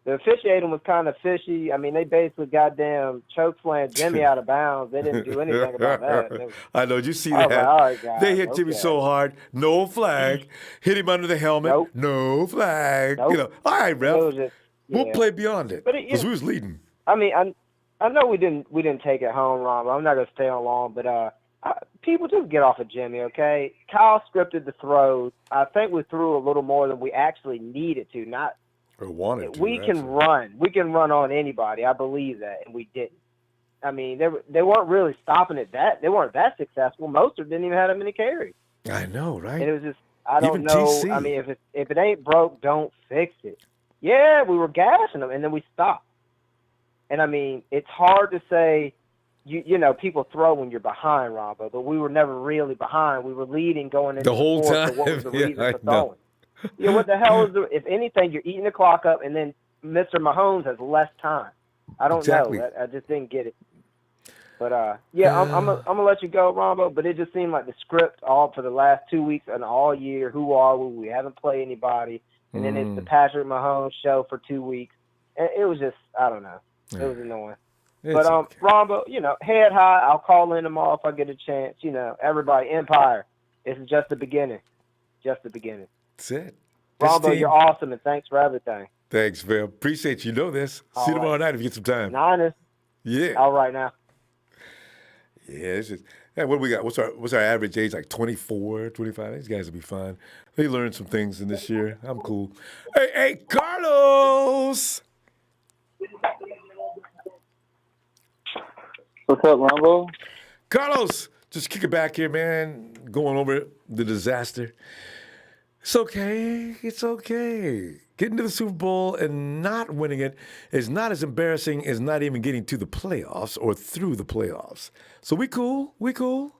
officiating was kind of fishy. I mean, they basically goddamn chokeslammed Jimmy out of bounds. They didn't do anything about that. I know. Did you see that? Like, all right, guys, they hit Jimmy so hard. No flag. Hit him under the helmet. Nope. No flag. Nope. All right, ref. Just, we'll play beyond it. Because we was leading. I mean, I know we didn't take it home, Ron, but I'm not going to stay on long. But people just get off of Jimmy, okay? Kyle scripted the throws. I think we threw a little more than we actually needed to, not or wanted to. We can run. We can run on anybody. I believe that, and we didn't. I mean, they weren't really stopping at that. They weren't that successful. Most of them didn't even have that many carries. I know, right? And it was just, I don't even know. TC. I mean, if it ain't broke, don't fix it. Yeah, we were gassing them, and then we stopped. And, I mean, it's hard to say, you know, people throw when you're behind, Ronbo, but we were never really behind. We were leading going into the whole fourth, time. So what was the reason I for throwing? You know, what the hell is if anything, you're eating the clock up, and then Mr. Mahomes has less time. I don't know. I just didn't get it. But, yeah, I'm going to let you go, Ronbo, but it just seemed like the script all for the last 2 weeks and all year, who are we? We haven't played anybody. And then it's the Patrick Mahomes show for 2 weeks. And it was just, I don't know. It was annoying. But, okay. Ronbo, you know, head high. I'll call in tomorrow if I get a chance. You know, everybody, Empire, this is just the beginning. Just the beginning. That's it. Ronbo, you're awesome, and thanks for everything. Thanks, Phil. Appreciate you. Know this. All See you tomorrow night if you get some time. Niners. Yeah. All right now. Yeah, it's just, what do we got? What's our average age? Like 24, 25? These guys will be fine. They learned some things in this year. I'm cool. Hey, Carlos! What's up, Ronbo? Carlos, just kick it back here, man. Going over the disaster. It's okay. It's okay. Getting to the Super Bowl and not winning it is not as embarrassing as not even getting to the playoffs or through the playoffs. So we cool? We cool?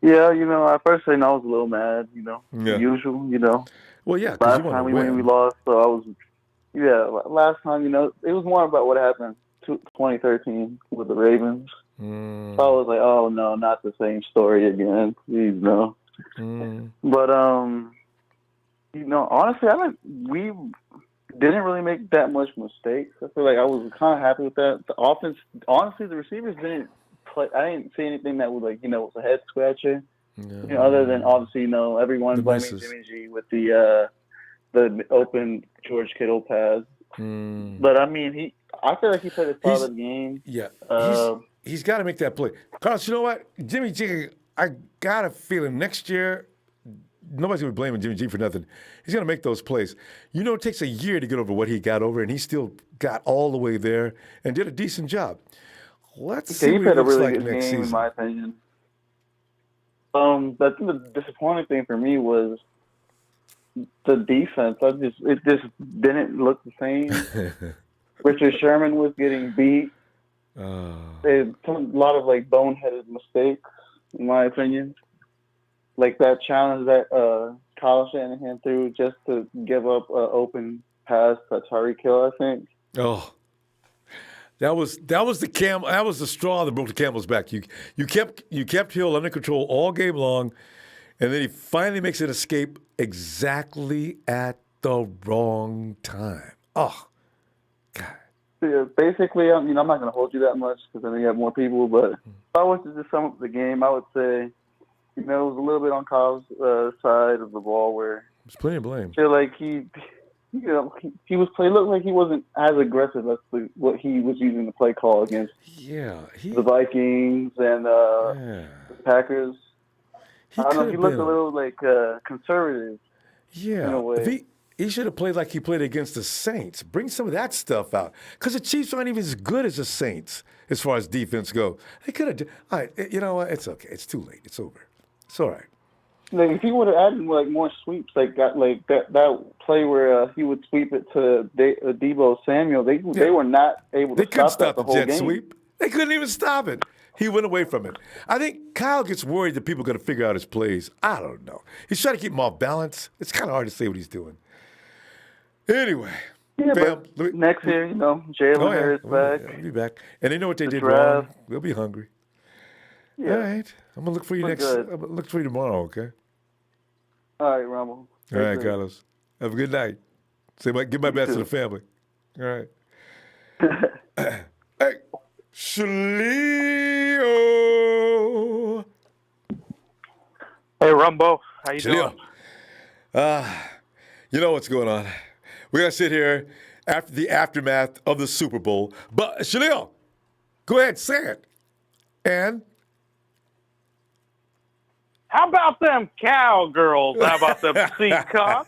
Yeah, I personally I was a little mad, the usual, Well, yeah, Last time we lost, so I was, last time, it was more about what happened 2013 with the Ravens. So I was like, oh, no, not the same story again. Please, no. But, honestly, we didn't really make that much mistakes. I feel like I was kind of happy with that. The offense, honestly, the receivers didn't play. I didn't see anything that was was a head scratcher. Other than obviously, everyone blaming Jimmy G with the open George Kittle pass. But I mean, I feel like he played a solid game. Yeah, he's got to make that play. Carlos, you know what? Jimmy G, I got a feeling next year, nobody's going to be blaming Jimmy G for nothing. He's going to make those plays. It takes a year to get over what he got over, and he still got all the way there and did a decent job. Let's see what he looks like next season. In my opinion. I think the disappointing thing for me was the defense. It just didn't look the same. Richard Sherman was getting beat. They took a lot of boneheaded mistakes, in my opinion. Like that challenge that Kyle Shanahan threw just to give up an open pass to Tyreek Hill, I think. Oh, that was the straw that broke the camel's back. You kept Hill under control all game long, and then he finally makes an escape exactly at the wrong time. Oh, God. Yeah, basically, I'm not going to hold you that much because I know you have more people. But if I was to just sum up the game, I would say, it was a little bit on Kyle's side of the ball where there's plenty of blame. I feel like he looked like he wasn't as aggressive as what he was using the play call against the Vikings and the Packers. I don't know. He looked a little conservative. Yeah, in a way. He should have played like he played against the Saints. Bring some of that stuff out. Because the Chiefs aren't even as good as the Saints as far as defense goes. They could have. All right, you know what? It's okay. It's too late. It's over. It's all right. If he would have added more sweeps, that play where he would sweep it to Deebo Samuel, they were not able to stop the whole jet game. Sweep. They couldn't even stop it. He went away from it. I think Kyle gets worried that people are going to figure out his plays. I don't know. He's trying to keep them off balance. It's kind of hard to say what he's doing. Anyway. But next year, Jalen Hurts back. He'll be back. And they know what they did wrong. They'll be hungry. Yeah. All right. I'm going to look for you I'm going to look for you tomorrow, okay? All right, Ronbo. All right, Carlos. Have a good night. Give my best to the family. All right. Hey, Shaleo. Hey, Ronbo. How you doing? You know what's going on. We're going to sit here after the aftermath of the Super Bowl. But, Shaleo, go ahead, say it. And? How about them cowgirls? How about them seacocks?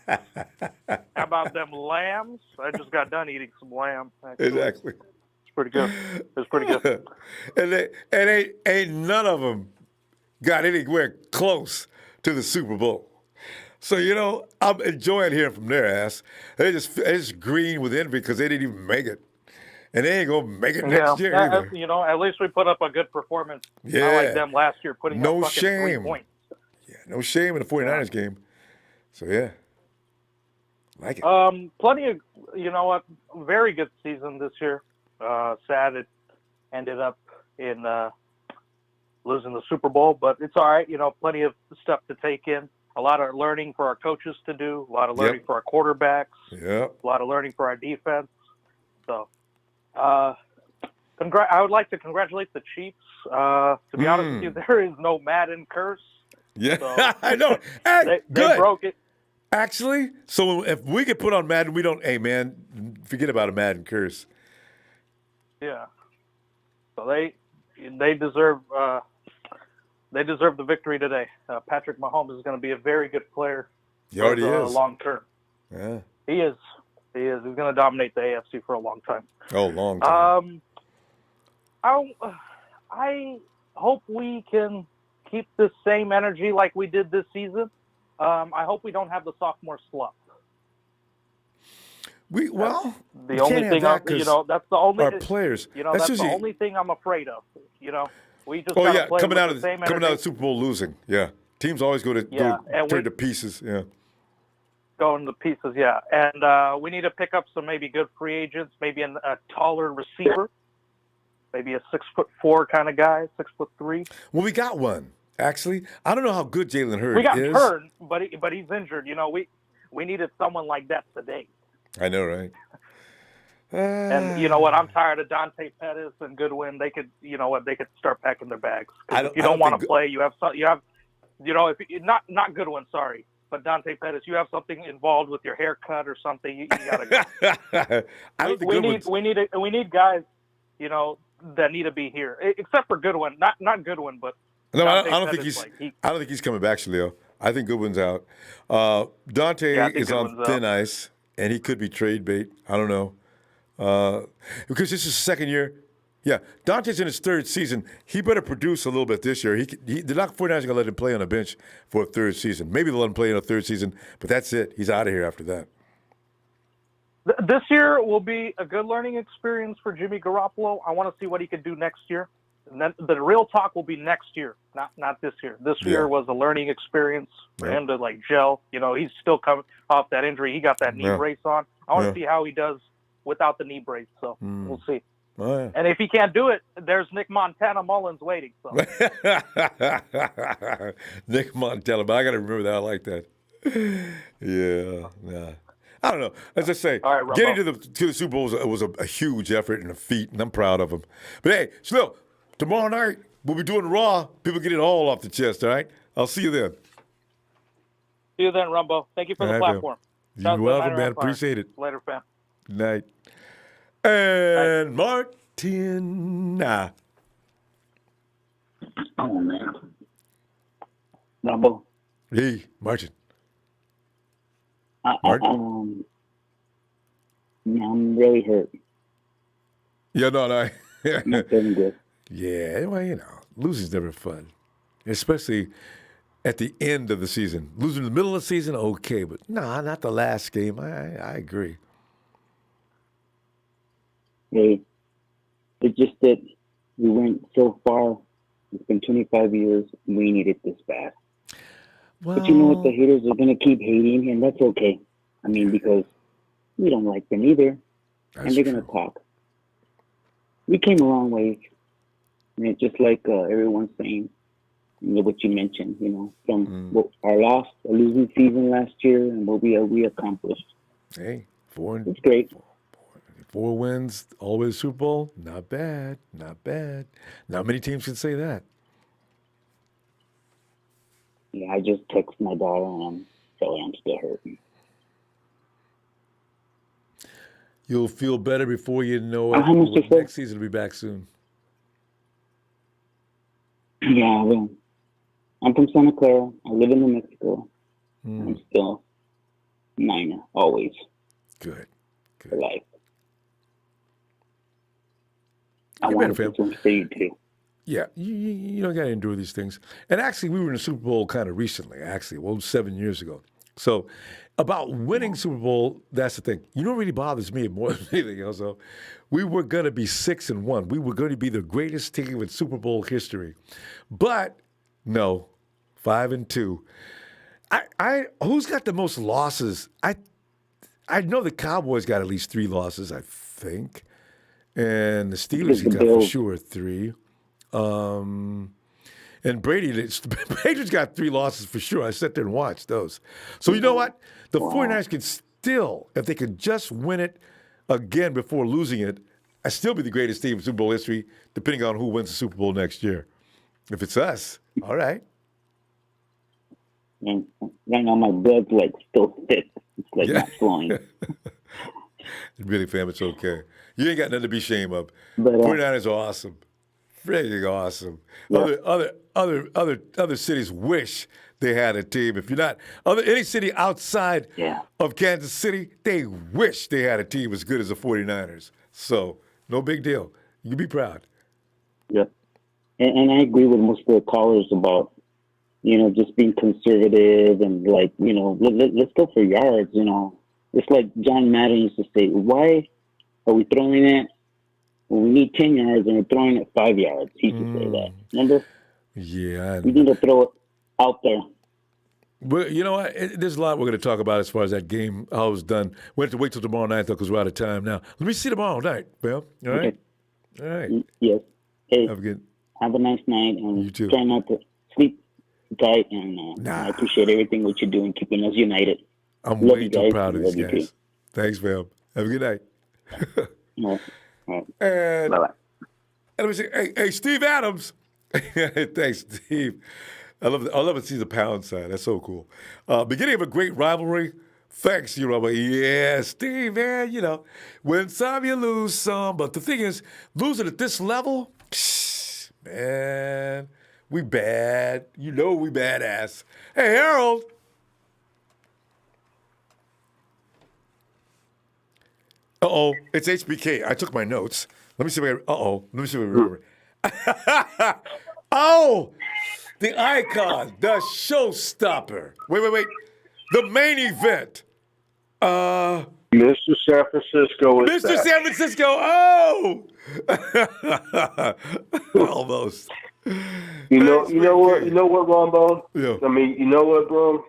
How about them lambs? I just got done eating some lamb. Actually. Exactly. It's pretty good. It's pretty good. and ain't none of them got anywhere close to the Super Bowl. So, I'm enjoying hearing from their ass. They're just green with envy because they didn't even make it. And they ain't going to make it next year either. At least we put up a good performance. Yeah. I like them last year putting up fucking 3 points. Yeah, no shame in the 49ers game. So, yeah. Like it. Plenty of, very good season this year. Sad it ended up in losing the Super Bowl, but it's all right. Plenty of stuff to take in. A lot of learning for our coaches to do. A lot of learning for our quarterbacks. Yep. A lot of learning for our defense. So, I would like to congratulate the Chiefs. To be honest with you, there is no Madden curse. Yeah, so, I know. Hey, they broke it. Actually, so if we could put on Madden, we don't. Hey, man, forget about a Madden curse. Yeah. So they deserve the victory today. Patrick Mahomes is going to be a very good player. He already is long term. Yeah. He is. He is. He's going to dominate the AFC for a long time. Oh, long time. I hope we can keep the same energy like we did this season. I hope we don't have the sophomore slump. The only thing that's the only our players. That's the only thing I'm afraid of. We just coming out of the Super Bowl losing. Yeah, teams always go turn to pieces. Yeah, going to pieces. Yeah, and we need to pick up some maybe good free agents, maybe a taller receiver, maybe a 6'4" kind of guy, 6'3". Well, we got one actually. I don't know how good Jalen Hurd is. We got Hurd, but he's injured. We needed someone like that today. I know, right? And you know what? I'm tired of Dante Pettis and Goodwin. They could, they could start packing their bags. If you don't want to play, not Goodwin, sorry, but Dante Pettis. You have something involved with your haircut or something. You gotta go. We need guys, that need to be here. Except for Goodwin, not Goodwin, but no, I don't think he's. I don't think he's coming back, Shalil. I think Goodwin's out. Dante is on thin ice, and he could be trade bait. I don't know. Because this is his second year. Yeah, Dante's in his third season. He better produce a little bit this year. They're not 49ers going to let him play on a bench for a third season. Maybe they'll let him play in a third season, but that's it. He's out of here after that. This year will be a good learning experience for Jimmy Garoppolo. I want to see what he can do next year. And then the real talk will be next year, not this year. This year was a learning experience for him to gel. He's still coming off that injury. He got that knee brace on. I want to see how he does without the knee brace. So we'll see. Oh, yeah. And if he can't do it, there's Nick Montana Mullins waiting. So. Nick Montana, but I got to remember that. I like that. Yeah, nah. I don't know. As I say, right, getting to the Super Bowl was a huge effort and a feat, and I'm proud of him. But hey, Shalil, tomorrow night we'll be doing Raw. People get it all off the chest. All right. I'll see you then. See you then, Rumbo. Thank you for the platform. You're welcome, man. Appreciate it. Later, fam. Good night. And Martin. Oh, man. Rumbo. Hey, Martin. I'm really hurt. Yeah, no. Not feeling good. Yeah, well, losing's never fun, especially at the end of the season. Losing in the middle of the season, okay, but not the last game. I agree. Hey, it's just that we went so far. It's been 25 years, and we needed this bad. Well, but you know what? The haters are going to keep hating, and that's okay. I mean, because we don't like them either, and they're going to talk. We came a long way, and it's just like everyone's saying, what you mentioned, from our losing season last year and what we accomplished. Hey, it's great. 4 wins, always Super Bowl. Not bad. Not bad. Not many teams can say that. Yeah, I just texted my daughter and I'm still hurting. You'll feel better before you know it. Next season will be back soon. Yeah, I will. I'm from Santa Clara. I live in New Mexico. I'm still Niner, always. Good. For life. I want to see you too. Yeah, you don't got to endure these things. And actually, we were in the Super Bowl kind of recently, 7 years ago. So about winning Super Bowl, that's the thing. You know what really bothers me more than anything else, though? We were going to be 6-1. We were going to be the greatest team in Super Bowl history. But, no, 5-2. Who's got the most losses? I know the Cowboys got at least 3 losses, I think. And the Steelers got for sure 3. And Patriots got 3 losses for sure. I sat there and watched those. So you know what? The 49ers can still, if they could just win it again before losing it, I still be the greatest team in Super Bowl history, depending on who wins the Super Bowl next year. If it's us, all right. And right now my blood's still thick. It's not flowing. Really, fam, it's okay. You ain't got nothing to be ashamed of. But, 49ers are awesome. Freaking awesome. Yeah. Other cities wish they had a team. If you're not any city outside of Kansas City, they wish they had a team as good as the 49ers. So no big deal. You can be proud. Yep. And I agree with most of the callers about, just being conservative and like, let's go for yards, It's like John Madden used to say, why are we throwing it when we need 10 yards and we're throwing it 5 yards? He used to say that. Remember? Yeah. We need to throw it out there. Well, you know what? There's a lot we're going to talk about as far as that game, how it was done. We have to wait till tomorrow night, though, because we're out of time now. Let me see tomorrow night, Bill. All right? Okay. All right. Yes. Hey, have a nice night. And you too. Try not to sleep tight. And I appreciate everything what you're doing, keeping us united. I'm Love way you too guys. proud of Love these you guys. too. Thanks, Bill. Have a good night. All right. And, Bye-bye. And let me say, hey, Steve Adams. Thanks, Steve. I love to see the pound sign. That's so cool. Beginning of a great rivalry. Thanks, Ronbo. Yeah, Steve, man, win some, you lose some. But the thing is, losing at this level, man, we bad. We badass. Hey, Harold. Uh-oh, it's HBK. I took my notes. Let me see if I remember. Oh, the icon, the showstopper. Wait. The main event. Mr. San Francisco is Mr. back. San Francisco. Oh, almost. You know what, Ronbo? Yeah. I mean, you know what, bro?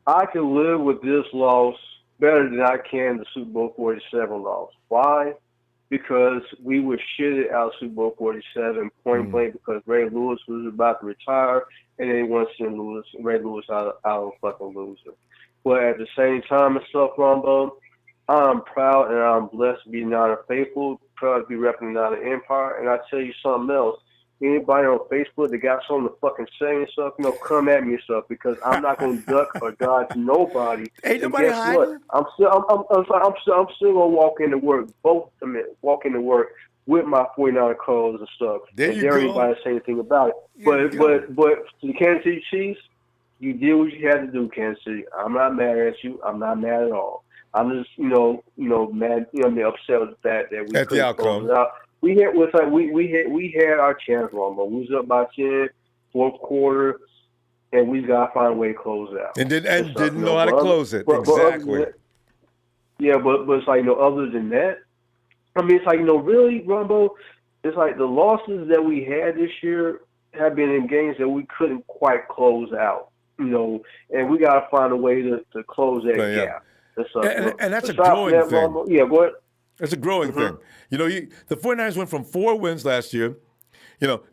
I can live with this loss better than I can the Super Bowl 47 loss. Why? Because we were shitted out of Super Bowl 47 point blank because Ray Lewis was about to retire and they want to send Ray Lewis out of fucking loser. But at the same time and stuff, Ronbo, I'm proud and I'm blessed to be Niner faithful, proud to be repping the Niner Empire. And I tell you something else. Anybody on Facebook that got something to fucking say and stuff, come at me and stuff because I'm not going to duck or dodge nobody. Ain't and nobody guess hiding. what? I'm still going to walk into work, walk into work with my 49 clothes and stuff. There and you dare go. anybody say anything about it. But to the Kansas City Chiefs, you did what you had to do, Kansas City. I'm not mad at you. I'm not mad at all. I'm just, mad, upset with the fact that we at the outcome. We had our chance, Ronbo. We was up by 10, fourth quarter, and we got to find a way to close out. And didn't know how to close it. Exactly. But it's like, other than that, I mean, it's like, really, Ronbo, it's like the losses that we had this year have been in games that we couldn't quite close out, and we got to find a way to close that gap. And that's a growing thing. Ronbo, yeah, go ahead. It's a growing thing. The 49ers went from 4 wins last year.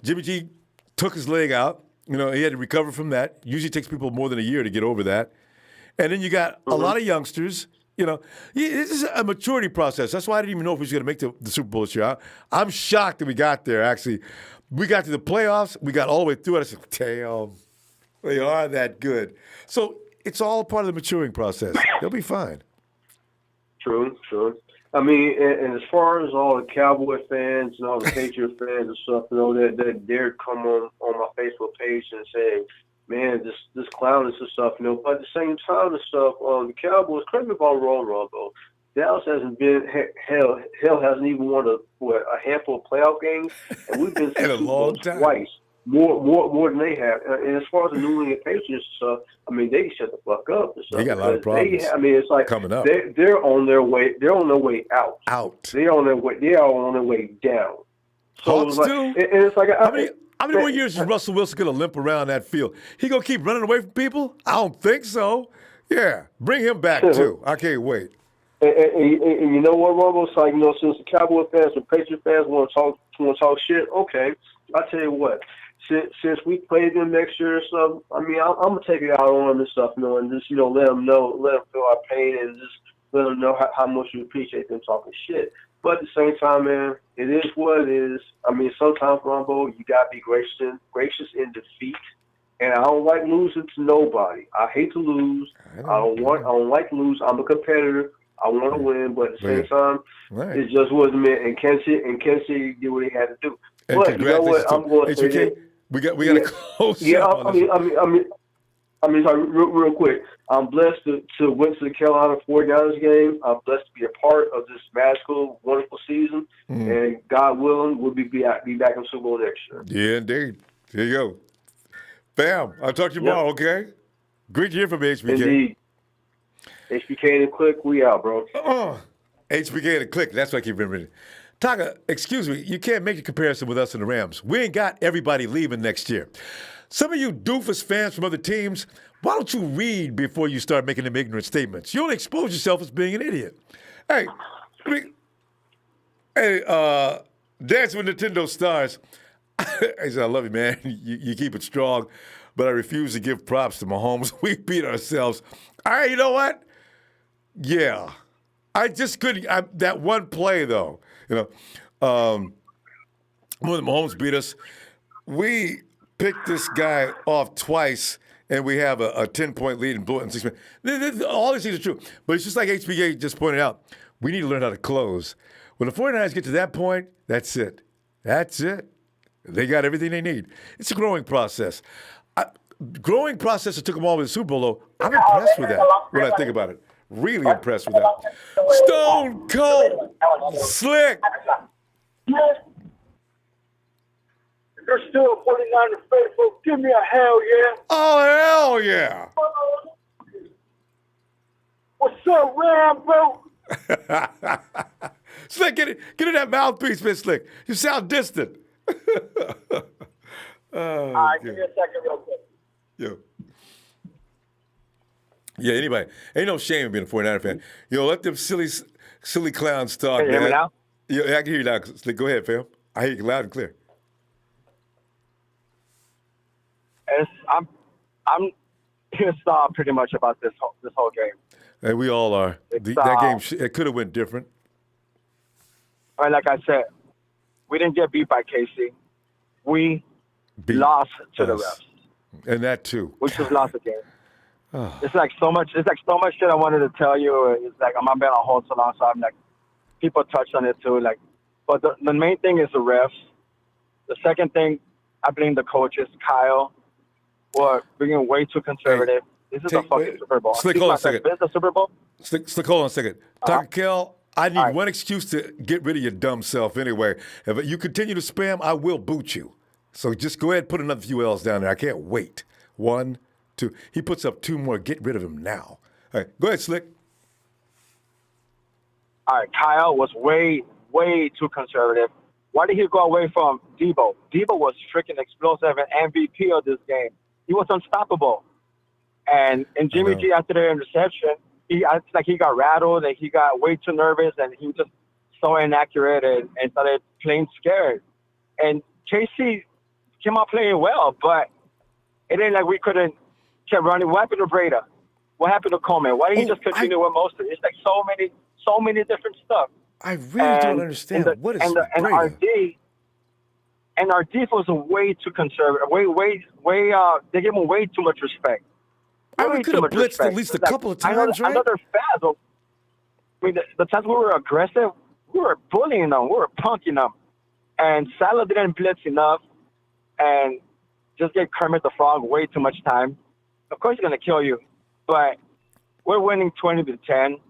Jimmy G took his leg out. He had to recover from that. Usually takes people more than a year to get over that. And then you got a lot of youngsters. This is a maturity process. That's why I didn't even know if we was going to make the Super Bowl this year. I'm shocked that we got there, actually. We got to the playoffs. We got all the way through it. I said, damn, they are that good. So it's all part of the maturing process. They'll be fine. True. I mean, and as far as all the Cowboy fans and all the Patriot fans and stuff, that dare come on my Facebook page and say, man, this clown and stuff, but at the same time and stuff, the Cowboys, correct me if I'm wrong, Ronbo, Dallas hasn't been, hell hasn't even won a handful of playoff games, and we've been in a long time. Twice. More than they have. And as far as the New England Patriots stuff, I mean, they shut the fuck up. And stuff they got a lot of problems. It's like coming up. They're on their way. They're on their way out. They are on their way down. So Hawks it's like, too. And it's like how many more years is Russell Wilson gonna limp around that field? He gonna keep running away from people? I don't think so. Yeah, bring him back too. I can't wait. And you know what, Ronbo? It's like, since the Cowboy fans and Patriot fans want to talk shit, okay. I tell you what. Since we play them next year or something, I mean, I'm gonna take it out on them and stuff, and just let them feel our pain, and just let them know how much we appreciate them talking shit. But at the same time, man, it is what it is. I mean, sometimes, Ronbo, you gotta be gracious in defeat, and I don't like losing to nobody. I hate to lose. I don't like to lose. I'm a competitor. I want to win, but at the same time, it just wasn't meant. And Kansas City did what they had to do. And But you know what? I'm going to say HBK, we got to close Yeah, up on this. I mean, sorry, real quick. I'm blessed to went to the Carolina 49ers game. I'm blessed to be a part of this magical, wonderful season. And God willing, we'll be back in Super Bowl next year. Yeah, indeed. Here you go. Bam. I'll talk to you tomorrow, okay? Great to hear from you, HBK. Indeed. HBK and the Click, we out, bro. HBK and the Click. That's what I keep remembering. Taka, excuse me, you can't make a comparison with us and the Rams. We ain't got everybody leaving next year. Some of you doofus fans from other teams, why don't you read before you start making them ignorant statements? You only expose yourself as being an idiot. Hey, Dancing with Nintendo Stars. I said, I love you, man. You keep it strong, but I refuse to give props to Mahomes. We beat ourselves. All right, you know what? Yeah. I just couldn't. That one play, though, when Mahomes beat us, we picked this guy off twice, and we have a 10-point lead and blew it in 6 minutes. All these things are true. But it's just like HBK just pointed out. We need to learn how to close. When the 49ers get to that point, that's it. That's it. They got everything they need. It's a growing process. Growing process that took them all to the Super Bowl, though, I'm impressed with that when I think about it. Really impressed with that. Stone Cold Slick. There's still 49ers faithful. Give me a hell yeah. Oh, hell yeah. What's up, Rambo? Slick, get in that mouthpiece, Miss Slick. You sound distant. All right, give me a second real quick. Yo. Yeah, anybody. Ain't no shame in being a 49er fan. Yo, let them silly clowns talk, Can you hear me now? Yeah, I can hear you now. Slick, go ahead, fam. I hear you loud and clear. I'm pissed off pretty much about this whole game. And we all are. That game, it could have went different. All right, like I said, we didn't get beat by KC. We lost to the refs. And that too. We just lost the game. It's like so much shit I wanted to tell you. It's like I'm been on hold so long, so I'm like, people touched on it too. Like, but the main thing is the refs. The second thing, I blame the coaches, Kyle, were being way too conservative. This is a fucking Super Bowl. Slick, hold on a second. This is the Super Bowl. Slick, hold on a second. Tucker Kell, I need one excuse to get rid of your dumb self anyway. If you continue to spam, I will boot you. So just go ahead and put another few L's down there. I can't wait. 1, 2. He puts up 2 more. Get rid of him now. All right, go ahead, Slick. All right, Kyle was way too conservative. Why did he go away from Debo? Debo was freaking explosive and MVP of this game. He was unstoppable. And Jimmy G, after the interception, it's like he got rattled and he got way too nervous and he was just so inaccurate and started playing scared. And KC came out playing well, but it ain't like we couldn't keep running. What happened to Breda? What happened to Coleman? Why didn't he just continue with Mostert? It's like so many different stuff. I really don't understand. What is Breda? And our defense was way too conservative. They gave him way too much respect. We could have blitzed at least a couple of times, right? I know they're fast. I mean, the times we were aggressive, we were bullying them. We were punking them. And Saleh didn't blitz enough and just gave Kermit the Frog way too much time. Of course he's going to kill you. But we're winning 20-10,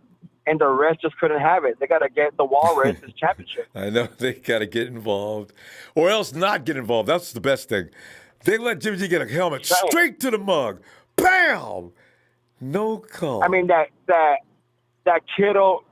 and the rest just couldn't have it. They got to get the Walrus this championship. I know. They got to get involved. Or else not get involved. That's the best thing. They let Jimmy G get a helmet straight to the mug. Bam! No call. I mean, that Kittle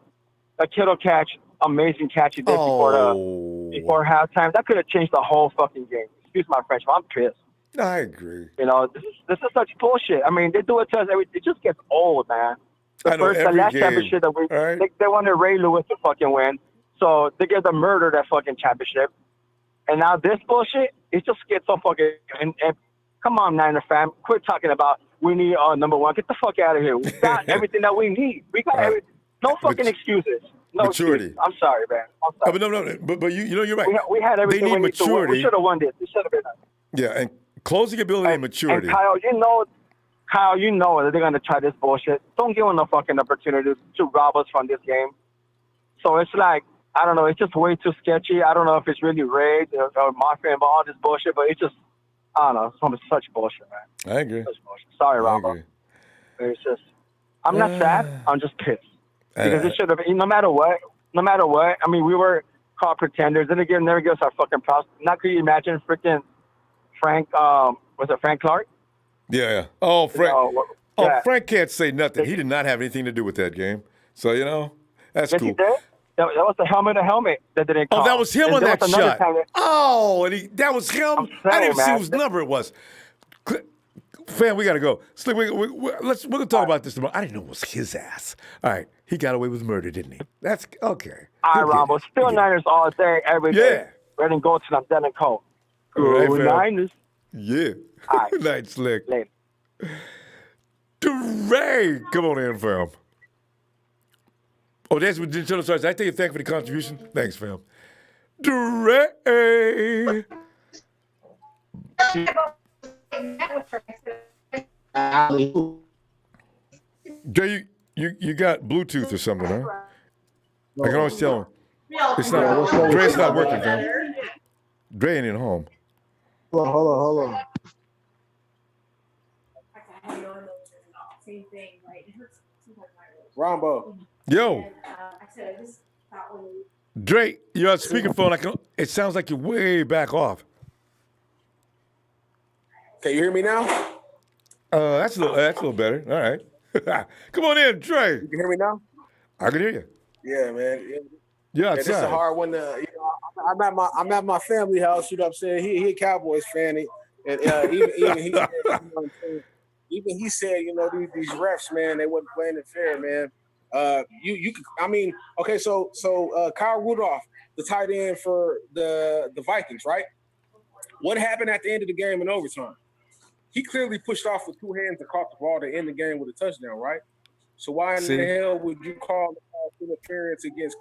catch, amazing catch he did before halftime. That could have changed the whole fucking game. Excuse my French, but I'm pissed. I agree. You know, this is such bullshit. I mean, they do it to us. It just gets old, man. The last championship that they wanted Ray Lewis to fucking win, so they get the murder that fucking championship. And now this bullshit, it just gets so fucking. And come on, Niner fam, quit talking about we need number one. Get the fuck out of here. We got everything that we need. We got everything. No fucking excuses. No maturity. Excuses. I'm sorry, man. I'm sorry. No. But you know, you're right. We had everything they need we need maturity. to win. We should have won this. We should have been done. Yeah, and closing ability and maturity. And Kyle, you know that they're going to try this bullshit. Don't give them the fucking opportunity to rob us from this game. So it's like, I don't know. It's just way too sketchy. I don't know if it's really rigged or mafia and all this bullshit, but it's just, I don't know. It's such bullshit, man. I agree. Such bullshit. Sorry, I Ronbo. agree. It's just, I'm not sad. I'm just pissed. Because it should have, no matter what, I mean, we were called pretenders. And again, never give us our fucking props. Not could you imagine freaking Frank, was it Frank Clark? Yeah. Oh, Frank. Yeah. Frank can't say nothing. He did not have anything to do with that game. So, that's Yes, cool. he did. That was the helmet that didn't call. Oh, that was him And on there that was another shot. time That was him. I'm I saying, didn't see man. whose number it was. Fam, we got to go. Slick, we're going to talk about this tomorrow. I didn't know it was his ass. All right. He got away with murder, didn't he? That's okay. All right, Ronbo. Still Niners all day, every day. Yeah. Red and gold till I'm done and cold. All right, Go fam. Niners. Yeah. All right. Good night, Slick. Later. DeRay. Come on in, fam. Oh, that's what Gentile starts. I tell you, thank you for the contribution. Thanks, fam. DeRay. Dre, you got Bluetooth or something, huh? I can always tell him. It's not. Dre's not working, fam. Dre ain't at home. Hold on. Ronbo. Yo. Dre, you're on speakerphone. It sounds like you're way back off. Can you hear me now? That's a little better. All right. Come on in, Dre. You can hear me now? I can hear you. Yeah, man. Yeah, this is a hard one to. I'm at my family house. You know what I'm saying? He a Cowboys fan, and even he said, these refs, man, they wasn't playing it fair, man. You could, okay, so Kyle Rudolph, the tight end for the Vikings, right? What happened at the end of the game in overtime? He clearly pushed off with two hands and caught the ball to end the game with a touchdown, right? So why in the hell would you call interference against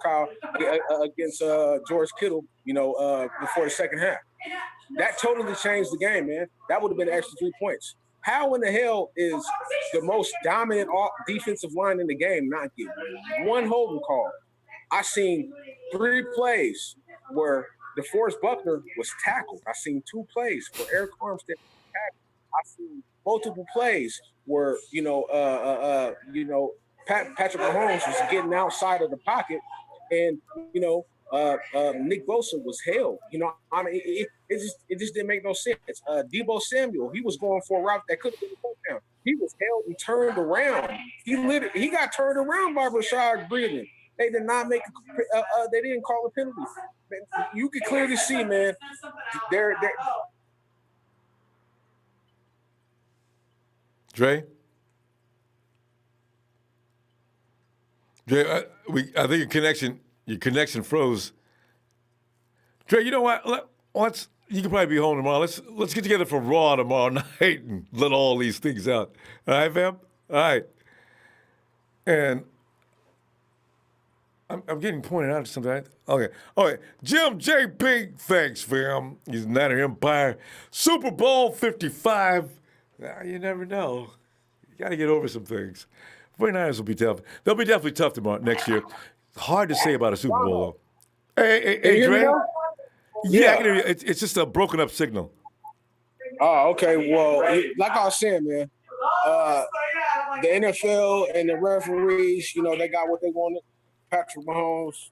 George Kittle, before the second half? That totally changed the game, man. That would have been an extra 3 points. How in the hell is the most dominant defensive line in the game not getting one holding call? I seen 3 plays where DeForest Buckner was tackled. I seen 2 plays where Eric Armstead was tackled. I seen multiple plays where Patrick Mahomes was getting outside of the pocket, and Nick Bosa was held. It just didn't make no sense. Deebo Samuel, he was going for a route that could have been a touchdown. He was held and turned around. He got turned around by Rashad Breeland. They did not make. They didn't call a penalty. You could clearly see, man. They're Dre, I think your connection froze. Dre, you know what? You can probably be home tomorrow. Let's get together for Raw tomorrow night and let all these things out. All right, fam? All right. And I'm getting pointed out to something. Right? Okay. Jim J. Pink, thanks, fam. He's Niner Empire. Super Bowl 55. You never know. You got to get over some things. 49ers will be tough. They'll be definitely tough tomorrow next year. Hard to say about a Super Bowl, though. Hey, Dre? Yeah, I can hear you. It's just a broken up signal. Oh, okay. Well, like I was saying, man, the NFL and the referees, they got what they wanted. Patrick Mahomes,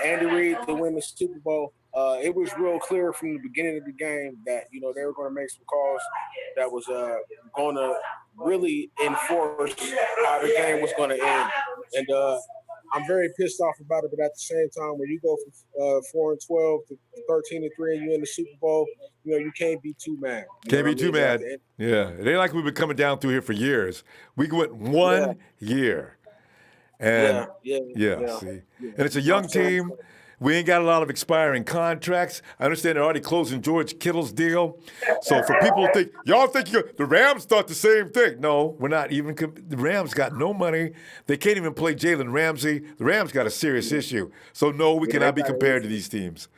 Andy Reid to win the Super Bowl. It was real clear from the beginning of the game that, they were going to make some calls that was going to really enforce how the game was going to end. And I'm very pissed off about it, but at the same time, when you go from 4-12 to 13-3 and you're in the Super Bowl, you can't be too mad. Can't be too mad. Yeah. It ain't like we've been coming down through here for years. We went 1 year. And see. And it's a young team. We ain't got a lot of expiring contracts. I understand they're already closing George Kittle's deal. So for people who think, y'all think the Rams thought the same thing. No, we're not even. The Rams got no money. They can't even play Jalen Ramsey. The Rams got a serious issue. So no, we cannot be compared to these teams.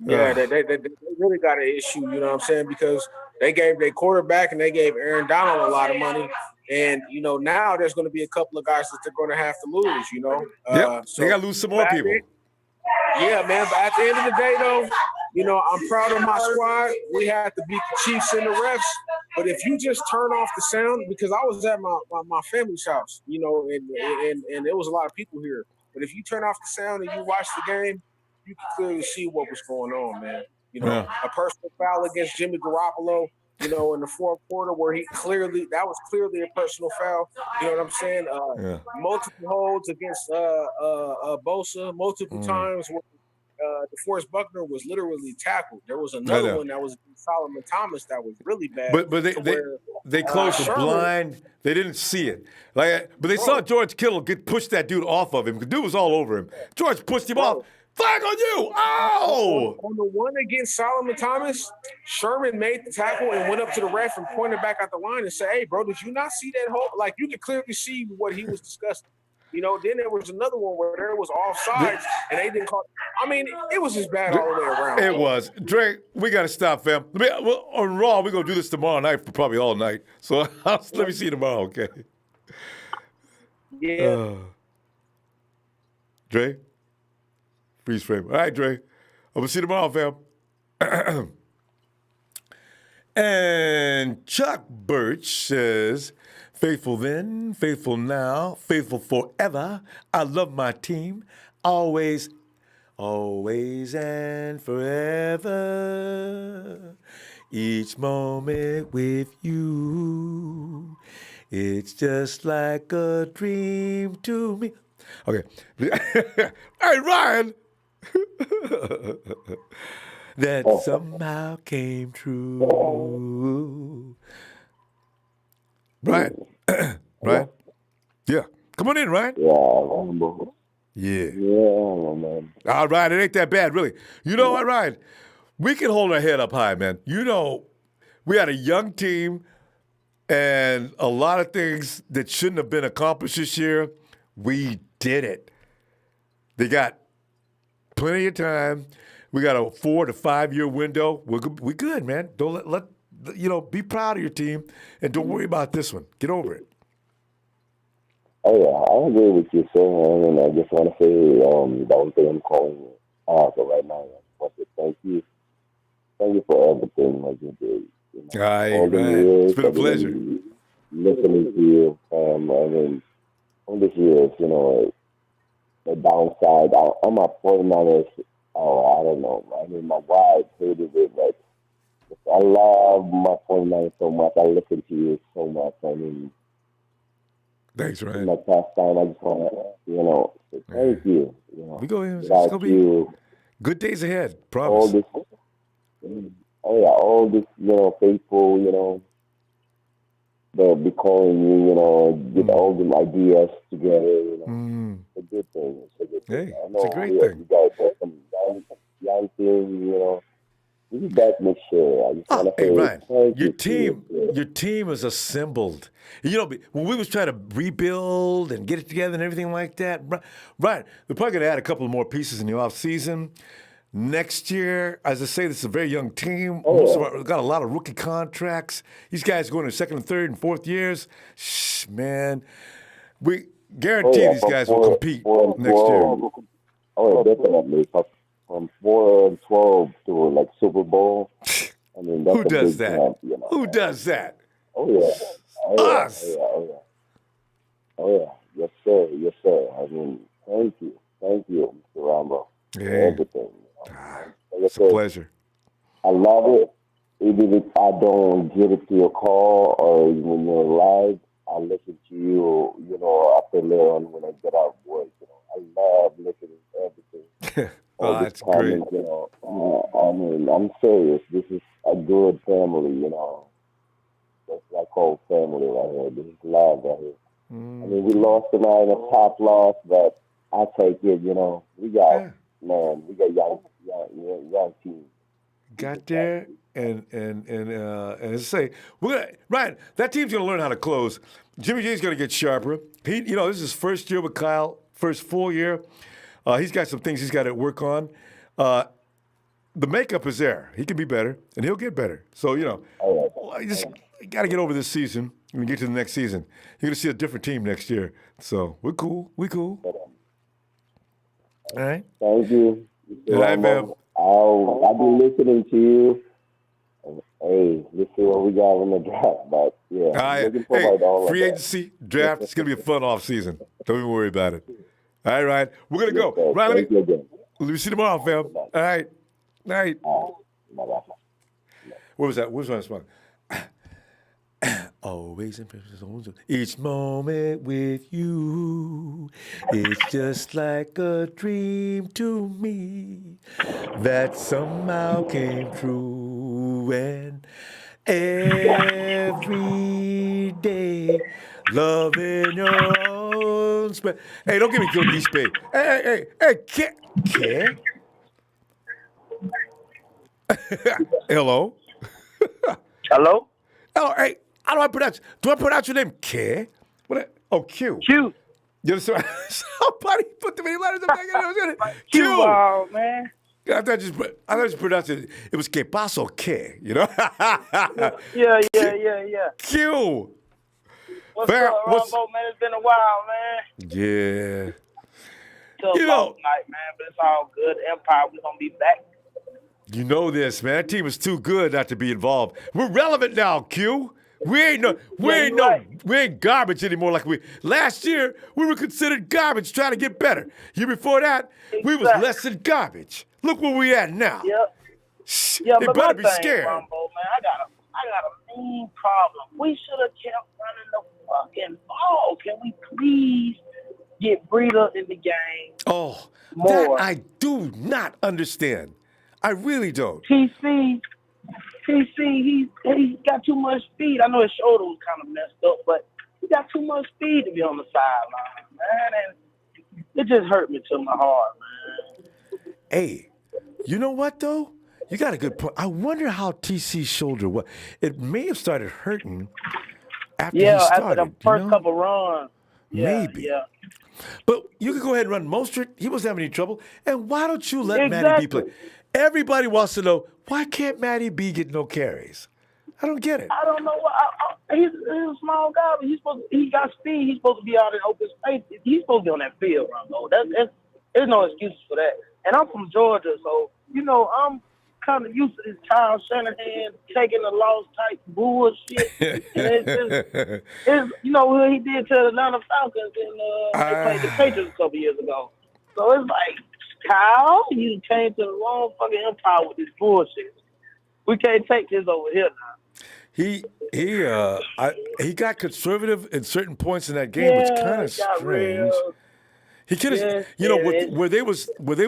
Yeah, they really got an issue, you know what I'm saying? Because they gave their quarterback and they gave Aaron Donald a lot of money. And, now there's going to be a couple of guys that they're going to have to lose, So they got to lose some more people. Yeah, man. But at the end of the day, though, you know, I'm proud of my squad. We had to beat the Chiefs and the refs. But if you just turn off the sound, because I was at my family's house, you know, and there was a lot of people here. But if you turn off the sound and you watch the game, you can clearly see what was going on, man. You know, a personal foul against Jimmy Garoppolo, you know, in the fourth quarter where that was clearly a personal foul. You know what I'm saying? Multiple holds against Bosa multiple times where DeForest Buckner was literally tackled. There was another one that was Solomon Thomas that was really bad. But they closed the blind. They didn't see it. But they saw George Kittle push that dude off of him. The dude was all over him. George pushed him off. Flag on you! Oh! On the one against Solomon Thomas, Sherman made the tackle and went up to the ref and pointed back at the line and said, "Hey, bro, did you not see that hole?" Like, you could clearly see what he was discussing. You know, then there was another one where there was offsides and they didn't call. I mean, it was just bad all the way around. It was. Dre, we got to stop, fam. On Raw, we're going to do this tomorrow night for probably all night. So let me see you tomorrow, okay? Yeah. Dre? Freeze frame. All right, Dre. I'm going to see you tomorrow, fam. And Chuck Birch says, faithful then, faithful now, faithful forever. I love my team. Always, always and forever. Each moment with you. It's just like a dream to me. Okay. Hey, Ryan. That somehow came true. Ryan. Ryan? Yeah. Come on in, Ryan. Yeah. Yeah, man. All right, it ain't that bad, really. You know what, Ryan? We can hold our head up high, man. You know, we had a young team and a lot of things that shouldn't have been accomplished this year. We did it. They got plenty of time. We got a 4 to 5 year window. We're good, man. Don't let be proud of your team and don't worry about this one. Get over it. Oh yeah, I agree with you, sir. And I just want to say the only thing I'm calling for right now. I want to thank you. Thank you for everything that you did. All right, it's been a pleasure. Listening to you, I mean, all these years, you know, the downside. I'm a 49ers. I don't know. I mean, my wife hated it, but I love my 49ers so much. I listen to you so much. I mean, thanks, Ryan. In my past time, I just want to, say thank you. You know, we go in. It's without gonna you, be good days ahead. Promise. All this, faithful, they'll be calling you, get all the ideas together, It's a good thing. It's a good thing. Hey, it's a great thing. You guys have some young things, we'll be back next year. I just want to say Ryan, thank you. your team is assembled. When we was trying to rebuild and get it together and everything like that, Ryan, we're probably going to add a couple of more pieces in the offseason. Next year, as I say, this is a very young team. We've got a lot of rookie contracts. These guys going to second and third and fourth years. Man, we guarantee these guys will compete next year. Oh, definitely. From 4-12 to like Super Bowl. I mean, that's who does that? Camp, Who does that? Oh yeah. Us. Oh yeah. Yes sir. Yes sir. I mean, thank you, Mr. Ronbo, for everything. It's a pleasure. I love it. Even if I don't get it to your call or when you're live, I listen to you. After later on when I get out of work. I love listening to everything. That's great. I mean, I'm serious. This is a good family, That's what I call family right here. This is love right here. I mean, we lost tonight in a top loss, but I take it, we got young team. Got there, and as I say, Ryan, that team's gonna learn how to close. Jimmy G's gonna get sharper. This is his first year with Kyle, first full year. He's got some things he's got to work on. The makeup is there. He can be better, and he'll get better. So, you just got to get over this season and get to the next season. You're going to see a different team next year. So, we're cool. All right? Thank you. All right, man. I'll be listening to you. And, hey, let's see what we got in the draft. But yeah, All right. looking forward to all free of that. agency, draft, it's going to be a fun off season. Don't even worry about it. All right, Ryan. We're going to Yes, go. sir. Ryan, Thank you again. let me see you tomorrow, fam. All right. Night. Bye-bye. What was that? What was that song? Always in precious zones. Each moment with you is just like a dream to me that somehow came true. And every day, loving your own space. Hey, don't get me killed, East Bay. Hey, care? Hello? Hello? Hello, hey, how do I pronounce your name? K? Q. Q. You understand? Somebody put too many letters in there. Q. Man. I thought you pronounced it. It was Que Paso K, you know? Yeah. Q. What's up, Ronbo, man? It's been a while, man. Yeah. Tough loss tonight, man, but it's all good. Empire, we're going to be back. You know this, man. That team is too good not to be involved. We're relevant now, Q. We ain't garbage anymore like last year. We were considered garbage trying to get better. Year before that, we was less than garbage. Look where we at now. Yep. They but better my be thing, scared. Ronbo, man, I got a mean problem. We should have kept running the fucking ball. Can we please get Breida in the game? Oh, more? That I do not understand. I really don't. TC, he's got too much speed. I know his shoulder was kind of messed up, but he got too much speed to be on the sideline, man. And it just hurt me to my heart, man. Hey, you know what, though? You got a good point. I wonder how TC's shoulder was. It may have started hurting after he started. After the first couple runs. Maybe. Yeah. But you could go ahead and run Mostert. He wasn't having any trouble. And why don't you let Matty B play? Everybody wants to know, why can't Matty B get no carries? I don't get it. I don't know why. He's a small guy, but he got speed. He's supposed to be out in open space. He's supposed to be on that field, Ronbo. There's no excuses for that. And I'm from Georgia, so, I'm kind of used to this Kyle Shanahan taking the loss type bullshit. And it's what he did to the Atlanta Falcons and they played the Patriots a couple years ago. So it's like, Kyle, you came to the wrong fucking empire with this bullshit. We can't take this over here now. He got conservative at certain points in that game, which kind of strange. Real. He could have, where they were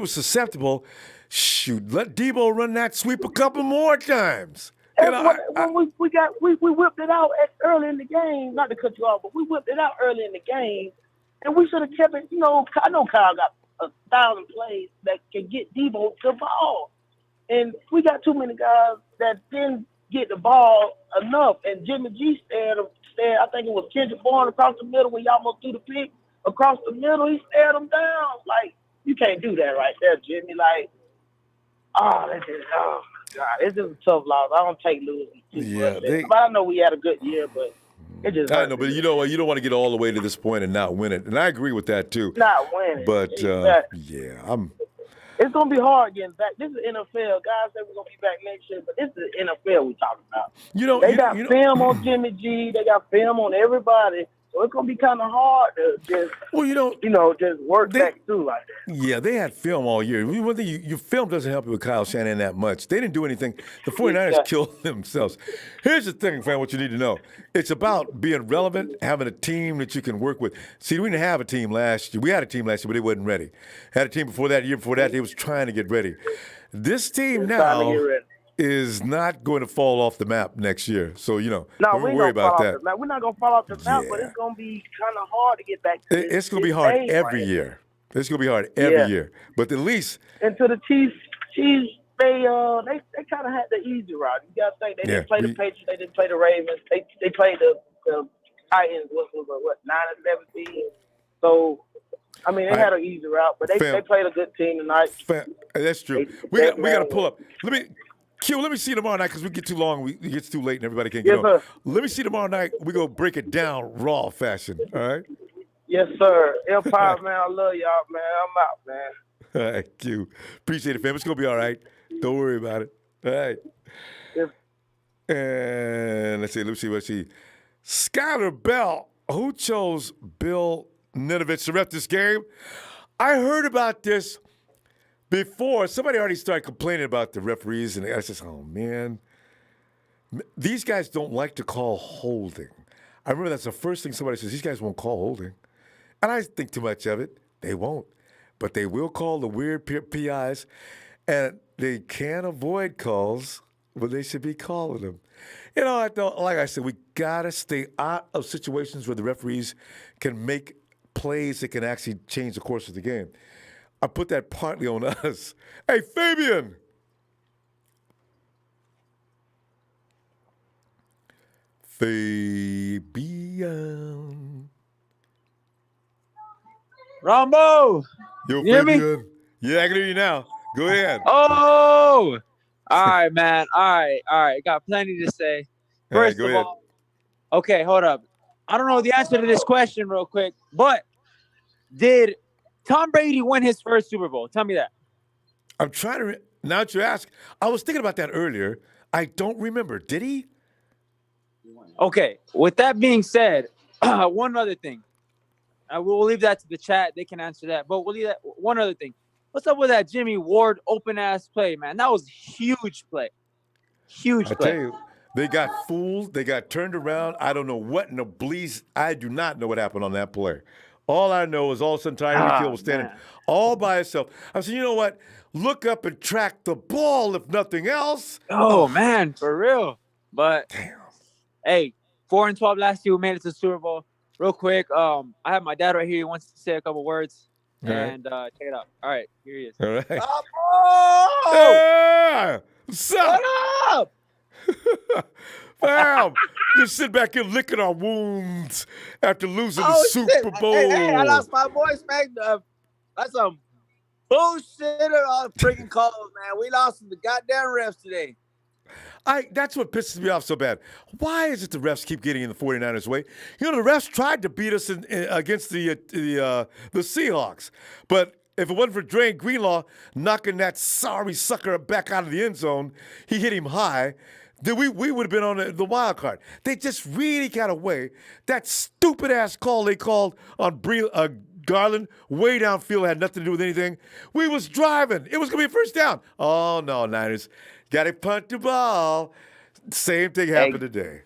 susceptible. Shoot, let Debo run that sweep a couple more times. We whipped it out early in the game. Not to cut you off, but we whipped it out early in the game, and we should have kept it. I know Kyle got 1,000 plays that can get Debo the ball, and we got too many guys that didn't get the ball enough. And Jimmy G stared. I think it was Kendrick Bourne across the middle when he almost threw the pick across the middle. He stared him down. Like, you can't do that right there, Jimmy. Like, oh my God, it's just a tough loss. I don't take losing too much. But I know we had a good year, but it just. I know, but you know what? You don't want to get all the way to this point and not win it, and I agree with that too. Not winning, but It's gonna be hard getting back. This is NFL. Guys said we're gonna be back next year, but this is the NFL we're talking about. They got film on Jimmy G. They got film on everybody. So it's gonna be kind of hard to just, just work back through like that. Yeah, they had film all year. One thing, your film doesn't help you with Kyle Shanahan that much. They didn't do anything. The 49ers killed themselves. Here's the thing, fan, what you need to know. It's about being relevant, having a team that you can work with. See, we didn't have a team last year. We had a team last year, but they wasn't ready. Had a team before that, year before that, they was trying to get ready. This team now is not going to fall off the map next year. So, don't worry about that. We're not going to fall off the map, but it's going to be kind of hard to get back to It's going to be hard every year. It's going to be hard every year. But at least... And to the Chiefs, they kind of had the easy route. You got to think, they didn't play the Patriots, they didn't play the Ravens, they played the Titans, what, 9-17. So, I mean, they had an easy route, but they played a good team tonight. That's true. We got to pull up. Let me see tomorrow night because we get too long. It gets too late and everybody can't get on. Let me see tomorrow night. We're going to break it down raw fashion. All right? Yes, sir. Empire, man, I love y'all, man. I'm out, man. All right, Q. Appreciate it, fam. It's going to be all right. Don't worry about it. All right. And let's see what she. Skylar Bell, who chose Bill Ninovich to ref this game? I heard about this before. Somebody already started complaining about the referees, and I said, oh, man. These guys don't like to call holding. I remember that's the first thing somebody says, these guys won't call holding. And I think too much of it. They won't. But they will call the weird PIs, and they can't avoid calls when they should be calling them. You know, like I said, we got to stay out of situations where the referees can make plays that can actually change the course of the game. I put that partly on us. Hey, Fabian. Fabian. Ronbo! Yo, You hear me? Fabian. Yeah, I can hear you now. Go ahead. Oh! All right, man. All right. Got plenty to say. All right, First go of ahead. all, okay, hold up. I don't know the answer to this question real quick, but did Tom Brady win his first Super Bowl? Tell me that. I'm trying to, now that you ask, I was thinking about that earlier. I don't remember. Did he? Okay, with that being said, one other thing. We'll leave that to the chat. They can answer that. But we'll leave that. One other thing. What's up with that Jimmy Ward open-ass play, man? That was a huge play. Huge I play. tell you, they got fooled. They got turned around. I don't know what in the bleeds. I do not know what happened on that play. All I know is all of a sudden Tyreek Hill was standing all by himself. I said, you know what? Look up and track the ball, if nothing else. Oh, man, for real. But, hey, 4-12 last year, we made it to the Super Bowl. Real quick, I have my dad right here. He wants to say a couple words. All right. And check it out. All right, here he is. All right. Oh! Yeah! What's up? Fam, just sit back here licking our wounds after losing the Super Bowl. Hey, I lost my voice, man. That's some bullshit on freaking calls, man. We lost to the goddamn refs today. That's what pisses me off so bad. Why is it the refs keep getting in the 49ers' way? You know, the refs tried to beat us against the Seahawks. But if it wasn't for Drain Greenlaw knocking that sorry sucker back out of the end zone, he hit him high, then we would have been on the wild card. They just really got away. That stupid-ass call they called on Garland way downfield had nothing to do with anything. We was driving. It was going to be a first down. Oh, no, Niners. Got to punt the ball. Same thing happened today.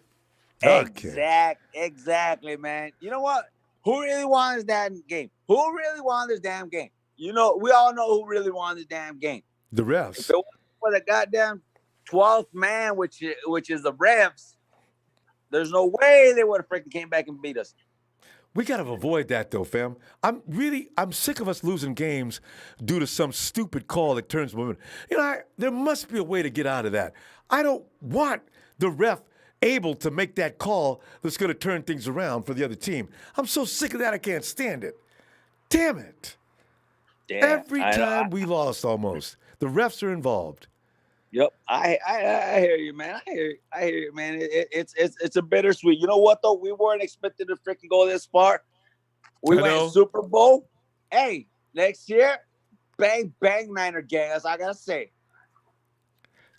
Okay. Exactly, man. You know what? Who really won this damn game? Who really won this damn game? You know, we all know who really won this damn game. The refs. If it wasn't for the goddamn 12th man, which is the refs, there's no way they would have freaking came back and beat us. We got to avoid that, though, fam. I'm sick of us losing games due to some stupid call that turns women. You know, there must be a way to get out of that. I don't want the ref able to make that call that's going to turn things around for the other team. I'm so sick of that, I can't stand it. Damn it. Every time we lost almost, the refs are involved. Yep, I hear you, man. I hear you, man. It's a bittersweet. You know what though? We weren't expecting to freaking go this far. We went Super Bowl. Hey, next year, bang bang Niner gang. That's all I gotta say.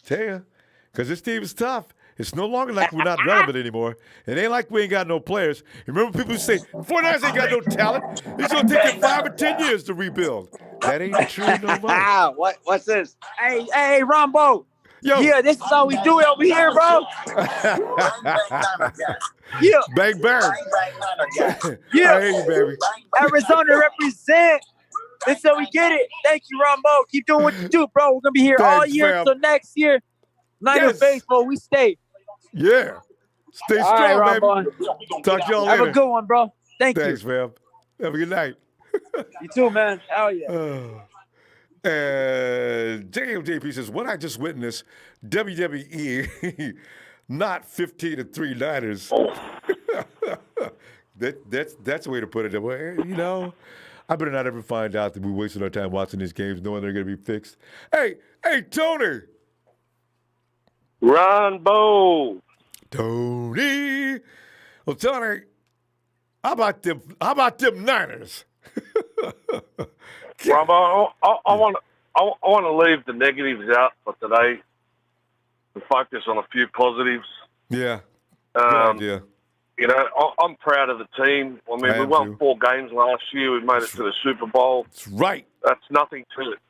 Tell you, because this team is tough. It's no longer like we're not relevant anymore. It ain't like we ain't got no players. Remember people who say, 49ers ain't got no talent. It's going to take them 5 or 10 years to rebuild. That ain't true no more. What's this? Hey, Ronbo. Yo. Yeah, this is how we do it over here, bro. Yeah. Bang, bang. Yeah. I hear you, baby. Arizona represent. This is how we get it. Thank you, Ronbo. Keep doing what you do, bro. We're going to be here all year until next year. Niner baseball, we stay. Yeah. Stay All strong, right, baby. Talk to y'all later. Have a good one, bro. Thanks, fam. Have a good night. You too, man. Hell yeah. And JP says, what I just witnessed, WWE, not 15-3 Niners. That's the way to put it. Well, you know, I better not ever find out that we're wasting our time watching these games knowing they're going to be fixed. Hey, Tony. Ronbo. Tony. Well, Tony, how about them Niners? Ronbo, I want to leave the negatives out for today and focus on a few positives. Yeah. Good idea. You know, I'm proud of the team. I mean, we won 4 games last year. We made it to the Super Bowl. That's right. That's nothing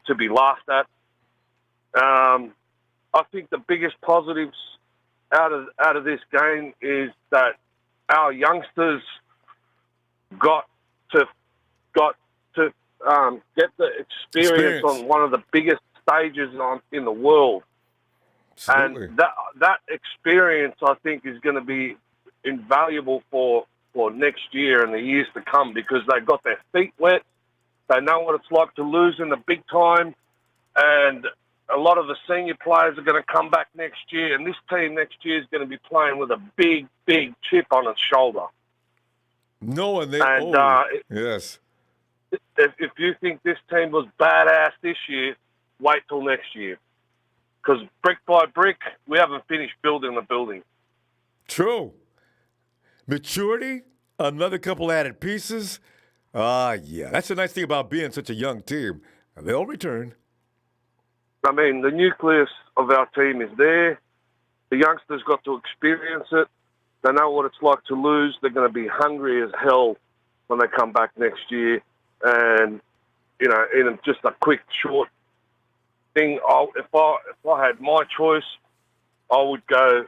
to be laughed at. I think the biggest positives out of this game is that our youngsters got to get the experience on one of the biggest stages in the world. Absolutely. And that experience, I think, is going to be invaluable for next year and the years to come, because they got their feet wet. They know what it's like to lose in the big time, and a lot of the senior players are going to come back next year, and this team next year is going to be playing with a big, big chip on its shoulder. Yes. If you think this team was badass this year, wait till next year. Because brick by brick, we haven't finished building the building. True. Maturity, another couple added pieces. Yeah. That's the nice thing about being such a young team. They'll return. I mean, the nucleus of our team is there. The youngsters got to experience it. They know what it's like to lose. They're going to be hungry as hell when they come back next year. And, you know, in just a quick, short thing, if I had my choice, I would go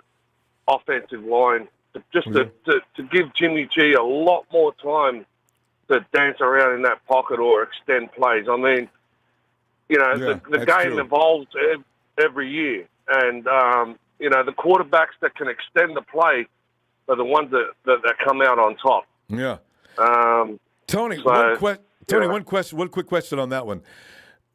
offensive line to give Jimmy G a lot more time to dance around in that pocket or extend plays. I mean, you know, the game evolves every year. And, you know, the quarterbacks that can extend the play are the ones that come out on top. Yeah. Tony, So, one quick question on that one.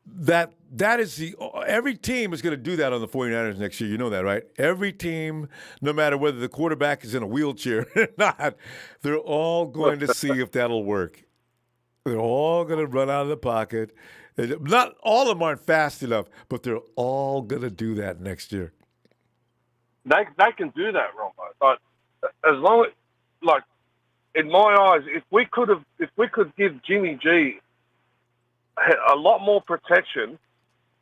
That is every team is going to do that on the 49ers next year. You know that, right? Every team, no matter whether the quarterback is in a wheelchair or not, they're all going to see if that'll work. They're all going to run out of the pocket. Not all of them aren't fast enough, but they're all going to do that next year. They can do that, Ronbo. But as long as, like, in my eyes, if we could give Jimmy G a lot more protection,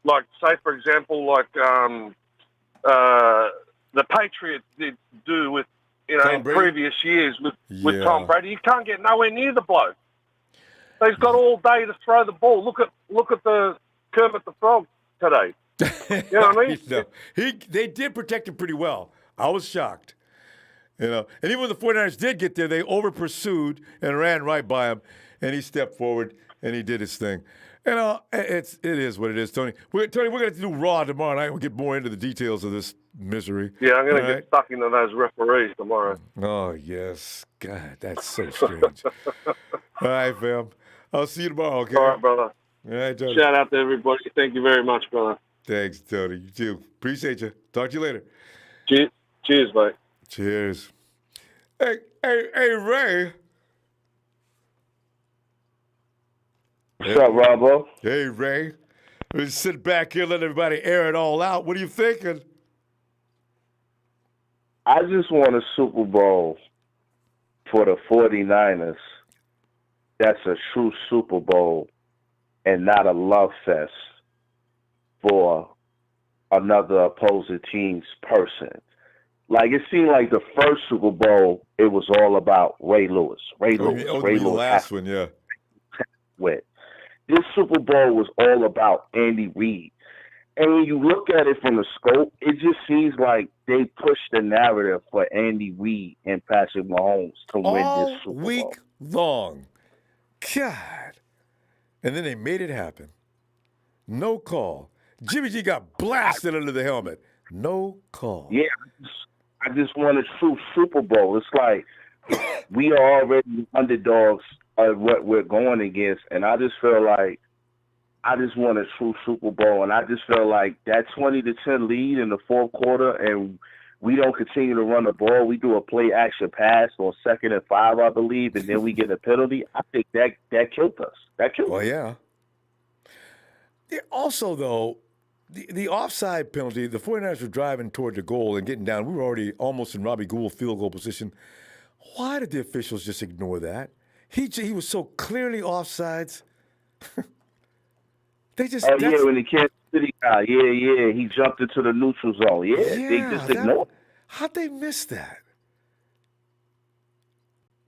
like, say, for example, like the Patriots did do with, you know, in previous years with Tom Brady. You can't get nowhere near the bloke. He's got all day to throw the ball. Look at the Kermit the Frog today. You know what I mean? They did protect him pretty well. I was shocked. You know, and even when the 49ers did get there, they over-pursued and ran right by him, and he stepped forward and he did his thing. You know, it is what it is, Tony. We're going to do Raw tomorrow night. We'll get more into the details of this misery. Yeah, I'm going to get stuck into those referees tomorrow. Oh, yes. God, that's so strange. All right, fam. I'll see you tomorrow, okay? All right, brother. All right, Tony. Shout out to everybody. Thank you very much, brother. Thanks, Tony. You too. Appreciate you. Talk to you later. Cheers, mate. Cheers. Hey, Ray. What's up, Ronbo? Hey, Ray. We sit back here, let everybody air it all out. What are you thinking? I just want a Super Bowl for the 49ers. That's a true Super Bowl and not a love fest for another opposing team's person. Like, it seemed like the first Super Bowl, it was all about Ray Lewis. Ray Lewis. The last one, yeah. This Super Bowl was all about Andy Reid. And when you look at it from the scope, it just seems like they pushed the narrative for Andy Reid and Patrick Mahomes to win this Super Bowl. All week long. God. And then they made it happen. No call. Jimmy G got blasted under the helmet. No call. Yeah, I just want a true Super Bowl. It's like we are already underdogs of what we're going against, and I just feel like I just want a true Super Bowl, and I just feel like that 20-10 lead in the fourth quarter, and we don't continue to run the ball. We do a play action pass on 2nd and 5, I believe, and then we get a penalty. I think that killed us. That killed us. Well, yeah. Also, though, the offside penalty, the 49ers were driving toward the goal and getting down. We were already almost in Robbie Gould field goal position. Why did the officials just ignore that? He was so clearly offsides. just. Oh yeah, when the Kansas City guy, yeah, he jumped into the neutral zone. Yeah, they just ignored. How'd they miss that?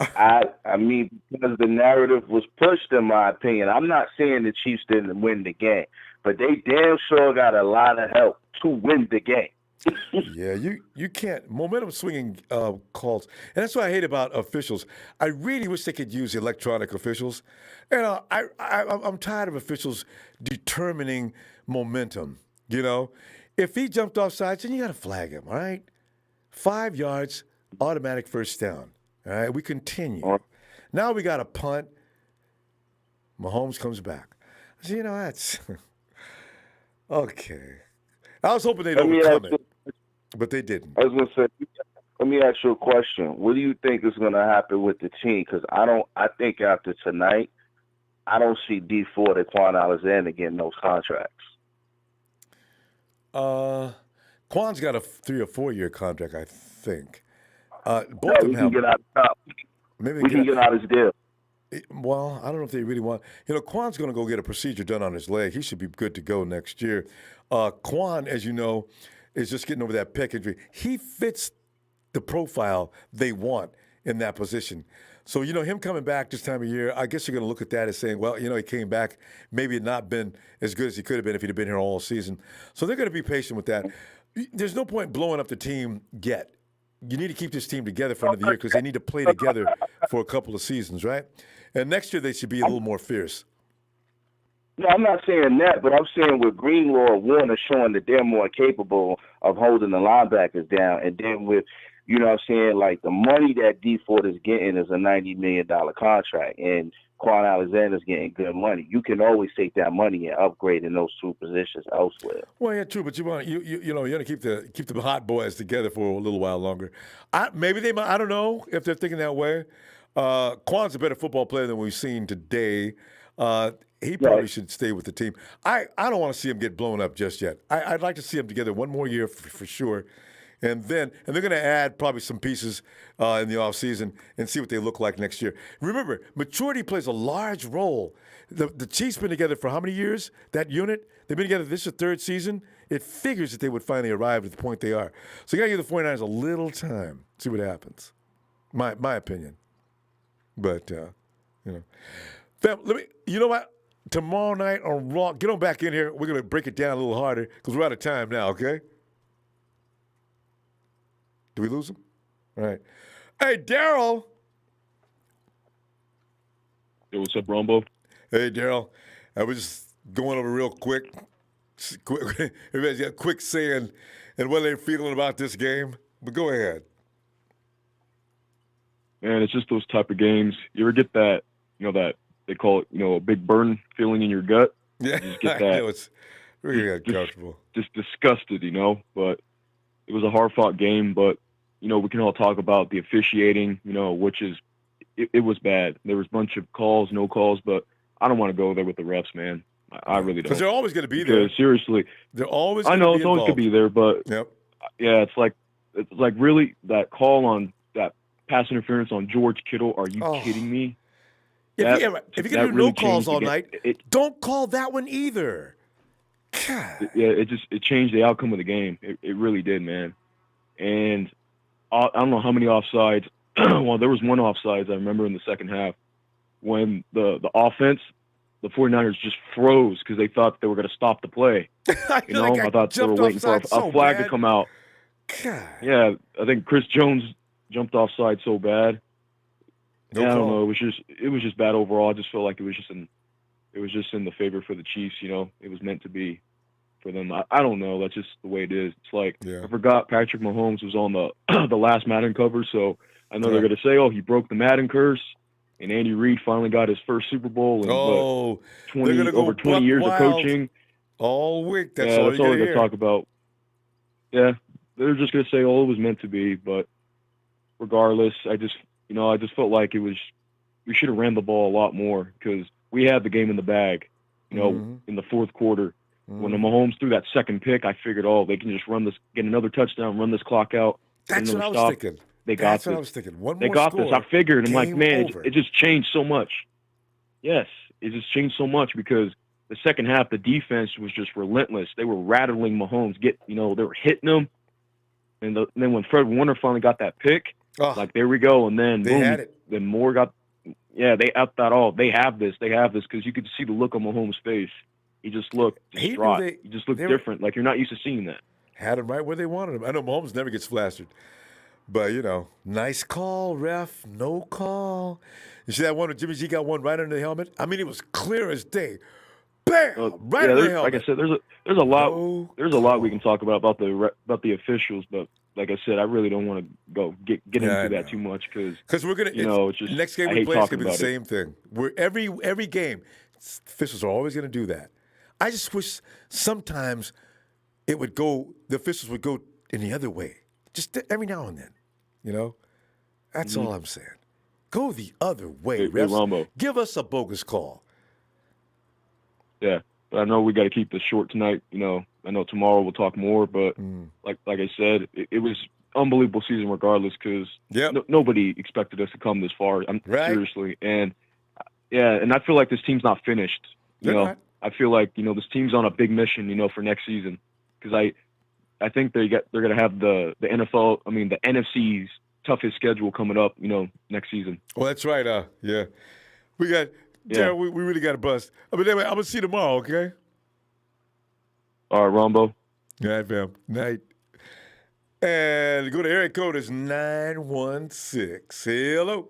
I mean, because the narrative was pushed, in my opinion. I'm not saying the Chiefs didn't win the game, but they damn sure got a lot of help to win the game. Yeah, you can't momentum swinging calls, and that's what I hate about officials. I really wish they could use electronic officials, and I'm tired of officials determining momentum. You know, if he jumped off sides, then you got to flag him. All right, 5 yards, automatic first down. All right, we continue. Now we got a punt. Mahomes comes back. So, you know, that's okay. I was hoping they'd overcome it, but they didn't. I was going to say, let me ask you a question. What do you think is going to happen with the team? Because I think after tonight, I don't see D Ford and Quan Alexander getting those contracts. Quan's got a 3 or 4 year contract, I think. Both of them can get out of top. Maybe we can get out his deal. Well, I don't know if they really want. You know, Quan's going to go get a procedure done on his leg. He should be good to go next year. Quan, as you know, is just getting over that pec injury. He fits the profile they want in that position. So, you know, him coming back this time of year, I guess you're going to look at that as saying, well, you know, he came back, maybe had not been as good as he could have been if he'd have been here all season. So they're going to be patient with that. There's no point blowing up the team yet. You need to keep this team together for another year because they need to play together for a couple of seasons, right? And next year they should be a little more fierce. No, I'm not saying that, but I'm saying with Greenlaw, Warner showing that they're more capable of holding the linebackers down, and then with, you know what I'm saying, like the money that D Ford is getting is a $90 million contract, and Quan Alexander's getting good money. You can always take that money and upgrade in those two positions elsewhere. Well, yeah, true, but you want you know to keep the hot boys together for a little while longer. Maybe they might. I don't know if they're thinking that way. Quan's a better football player than we've seen today. He probably should stay with the team. I don't want to see him get blown up just yet. I'd like to see them together one more year for sure. And they're going to add probably some pieces in the offseason and see what they look like next year. Remember, maturity plays a large role. The Chiefs been together for how many years? That unit? They've been together, this is the 3rd season. It figures that they would finally arrive at the point they are. So you got to give the 49ers a little time, see what happens. My opinion. But, you know. Fam, you know what? Tomorrow night on Raw, get on back in here. We're going to break it down a little harder because we're out of time now, okay? Do we lose him? All right. Hey, Daryl. Hey, what's up, Ronbo? Hey, Daryl. I was just going over real quick. Everybody's got a quick saying and what they're feeling about this game. But go ahead. Man, it's just those type of games. You ever get that, you know, that they call it, you know, a big burn feeling in your gut? Yeah, you just get that. I know it's really uncomfortable. Just disgusted, you know, but it was a hard-fought game, but, you know, we can all talk about the officiating, you know, which is, it was bad. There was a bunch of calls, no calls, but I don't want to go there with the refs, man. I really don't. Because they're always going to be there. Seriously. They're always I know, it's always going to be there, but, yeah, it's like really that call on that pass interference on George Kittle. Are you kidding me? If you're going to do no calls all night, don't call that one either. God. It changed the outcome of the game. It really did, man. And I don't know how many offsides. Well, there was one offsides I remember in the second half when the offense, the 49ers just froze because they thought they were going to stop the play. You know, I thought they were waiting for a flag to come out. God. Yeah, I think Chris Jones jumped offside so bad. I don't know. It was just bad overall. I just felt like it was just in the favor for the Chiefs. You know, it was meant to be for them. I don't know. That's just the way it is. It's like I forgot Patrick Mahomes was on the last Madden cover, so I know they're going to say, "Oh, he broke the Madden curse," and Andy Reid finally got his first Super Bowl. And they're going to go over 20 years of coaching all week. That's all all they're going to talk about. Yeah, they're just going to say, "Oh, it was meant to be," but regardless, I just felt like we should have ran the ball a lot more because we had the game in the bag. You know, in the fourth quarter, when the Mahomes threw that second pick, I figured, they can just run this, get another touchdown, run this clock out. That's what I was thinking. They got this. That's what I was thinking. One they more got score, this. I figured. I'm like, man, over. it just changed so much. Yes, it just changed so much because the second half, the defense was just relentless. They were rattling Mahomes. They were hitting him. And then when Fred Warner finally got that pick, like, there we go. And then, they had it. Then Moore got – yeah, they upped that all. They have this, because you could see the look on Mahomes' face. He just looked distraught. He just looked different. Like, you're not used to seeing that. Had him right where they wanted him. I know Mahomes never gets flastered. But, nice call, ref. No call. You see that one where Jimmy G got one right under the helmet? I mean, it was clear as day. Bam! Right under the helmet. Like I said, there's a lot we can talk about the officials, but like I said, I really don't want to go get into that too much because we're gonna it's just next game we play is gonna be the same thing. Every game, officials are always gonna do that. I just wish sometimes the officials would go in the other way, just every now and then. That's all I'm saying. Go the other way, hey, Ronbo. Give us a bogus call. Yeah, but I know we got to keep this short tonight. I know tomorrow we'll talk more, but like I said, it was unbelievable season regardless because nobody expected us to come this far. Seriously, and and I feel like this team's not finished. I feel like this team's on a big mission. For next season because I think they're gonna have the NFC's toughest schedule coming up. Next season. Well, that's right. Yeah, we got. Yeah, we really got to bust. But anyway, I'm going to see you tomorrow, okay? All right, Ronbo. All right, fam. Night. And go to area code is 916. Hello.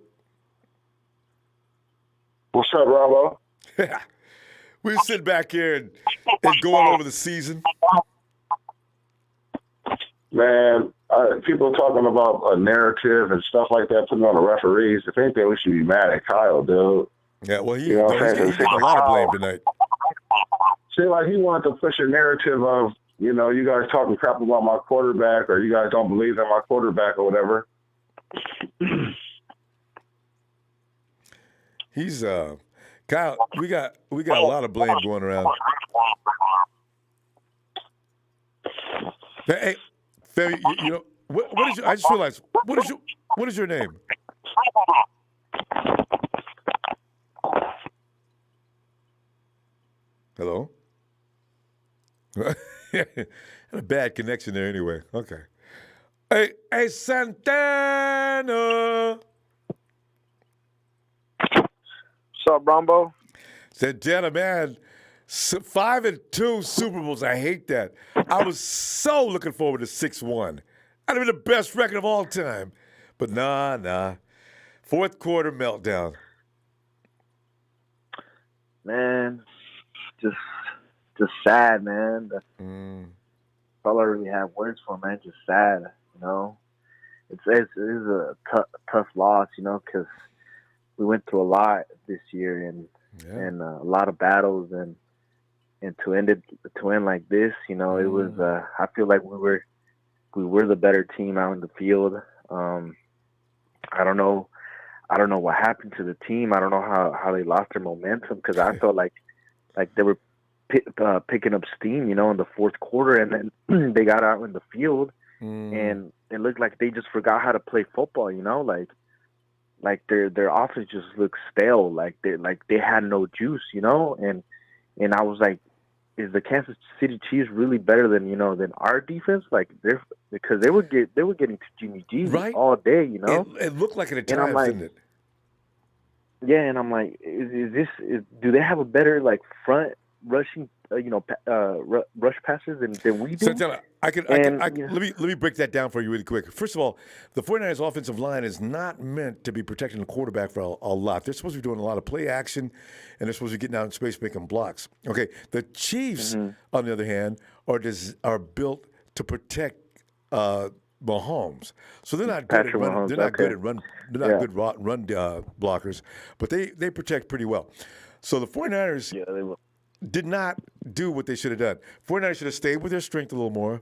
What's up, Ronbo? We're sitting back here and going over the season. Man, people are talking about a narrative and stuff like that, putting on the referees. If anything, we should be mad at Kyle, dude. Yeah, well, he's getting a lot of blame tonight. See, like he wanted to push a narrative of, you guys talking crap about my quarterback or you guys don't believe in my quarterback or whatever. He's Kyle, we got a lot of blame going around. Hey, Faye, what is your, I just realized, what is your name? Hello? Had a bad connection there anyway. Okay. Hey, Santana! What's up, Ronbo? Santana, man. 5-2 Super Bowls. I hate that. I was so looking forward to 6-1. That'd have been the best record of all time. But nah. Fourth quarter meltdown. Man, just sad, man. That's all I really have words for, man. Just sad, It's a tough loss, because we went through a lot this year and a lot of battles and to end like this, it was. I feel like we were the better team out in the field. I don't know what happened to the team. I don't know how they lost their momentum because I felt like they were picking up steam, in the fourth quarter, and then they got out in the field, and it looked like they just forgot how to play football. Like their offense just looked stale. Like they had no juice. And I was like, is the Kansas City Chiefs really better than than our defense? Because they were getting to Jimmy G all day. It looked like it at times, didn't it? Yeah, and I'm like, do they have a better front rushing, rush passes than we do? So let me break that down for you really quick. First of all, the 49ers offensive line is not meant to be protecting the quarterback for a lot. They're supposed to be doing a lot of play action, and they're supposed to be getting out in space making blocks. Okay, the Chiefs, on the other hand, are built to protect Mahomes, so they're not good at run. They're not good at run. They're not good run blockers, but they protect pretty well. So the 49ers did not do what they should have done. 49ers should have stayed with their strength a little more.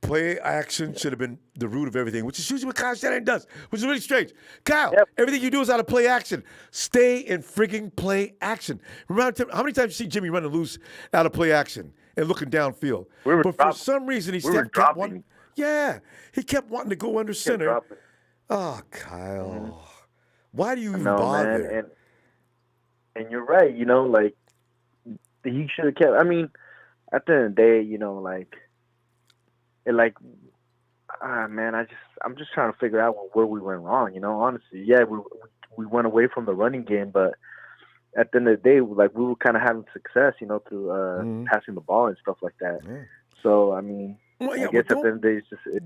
Play action should have been the root of everything, which is usually what Kyle Shanahan does, which is really strange. Kyle, everything you do is out of play action. Stay in freaking play action. Remember how many times you see Jimmy running loose out of play action and looking downfield? But for some reason, he kept wanting. Yeah, he kept wanting to go under center. Oh, Kyle, why do you even bother? Man. And you're right. he should have kept. I mean, at the end of the day, man, I'm just trying to figure out where we went wrong. Honestly, yeah, we went away from the running game, but at the end of the day, we were kind of having success, through passing the ball and stuff like that. Yeah. So I mean, I guess at the end of the day,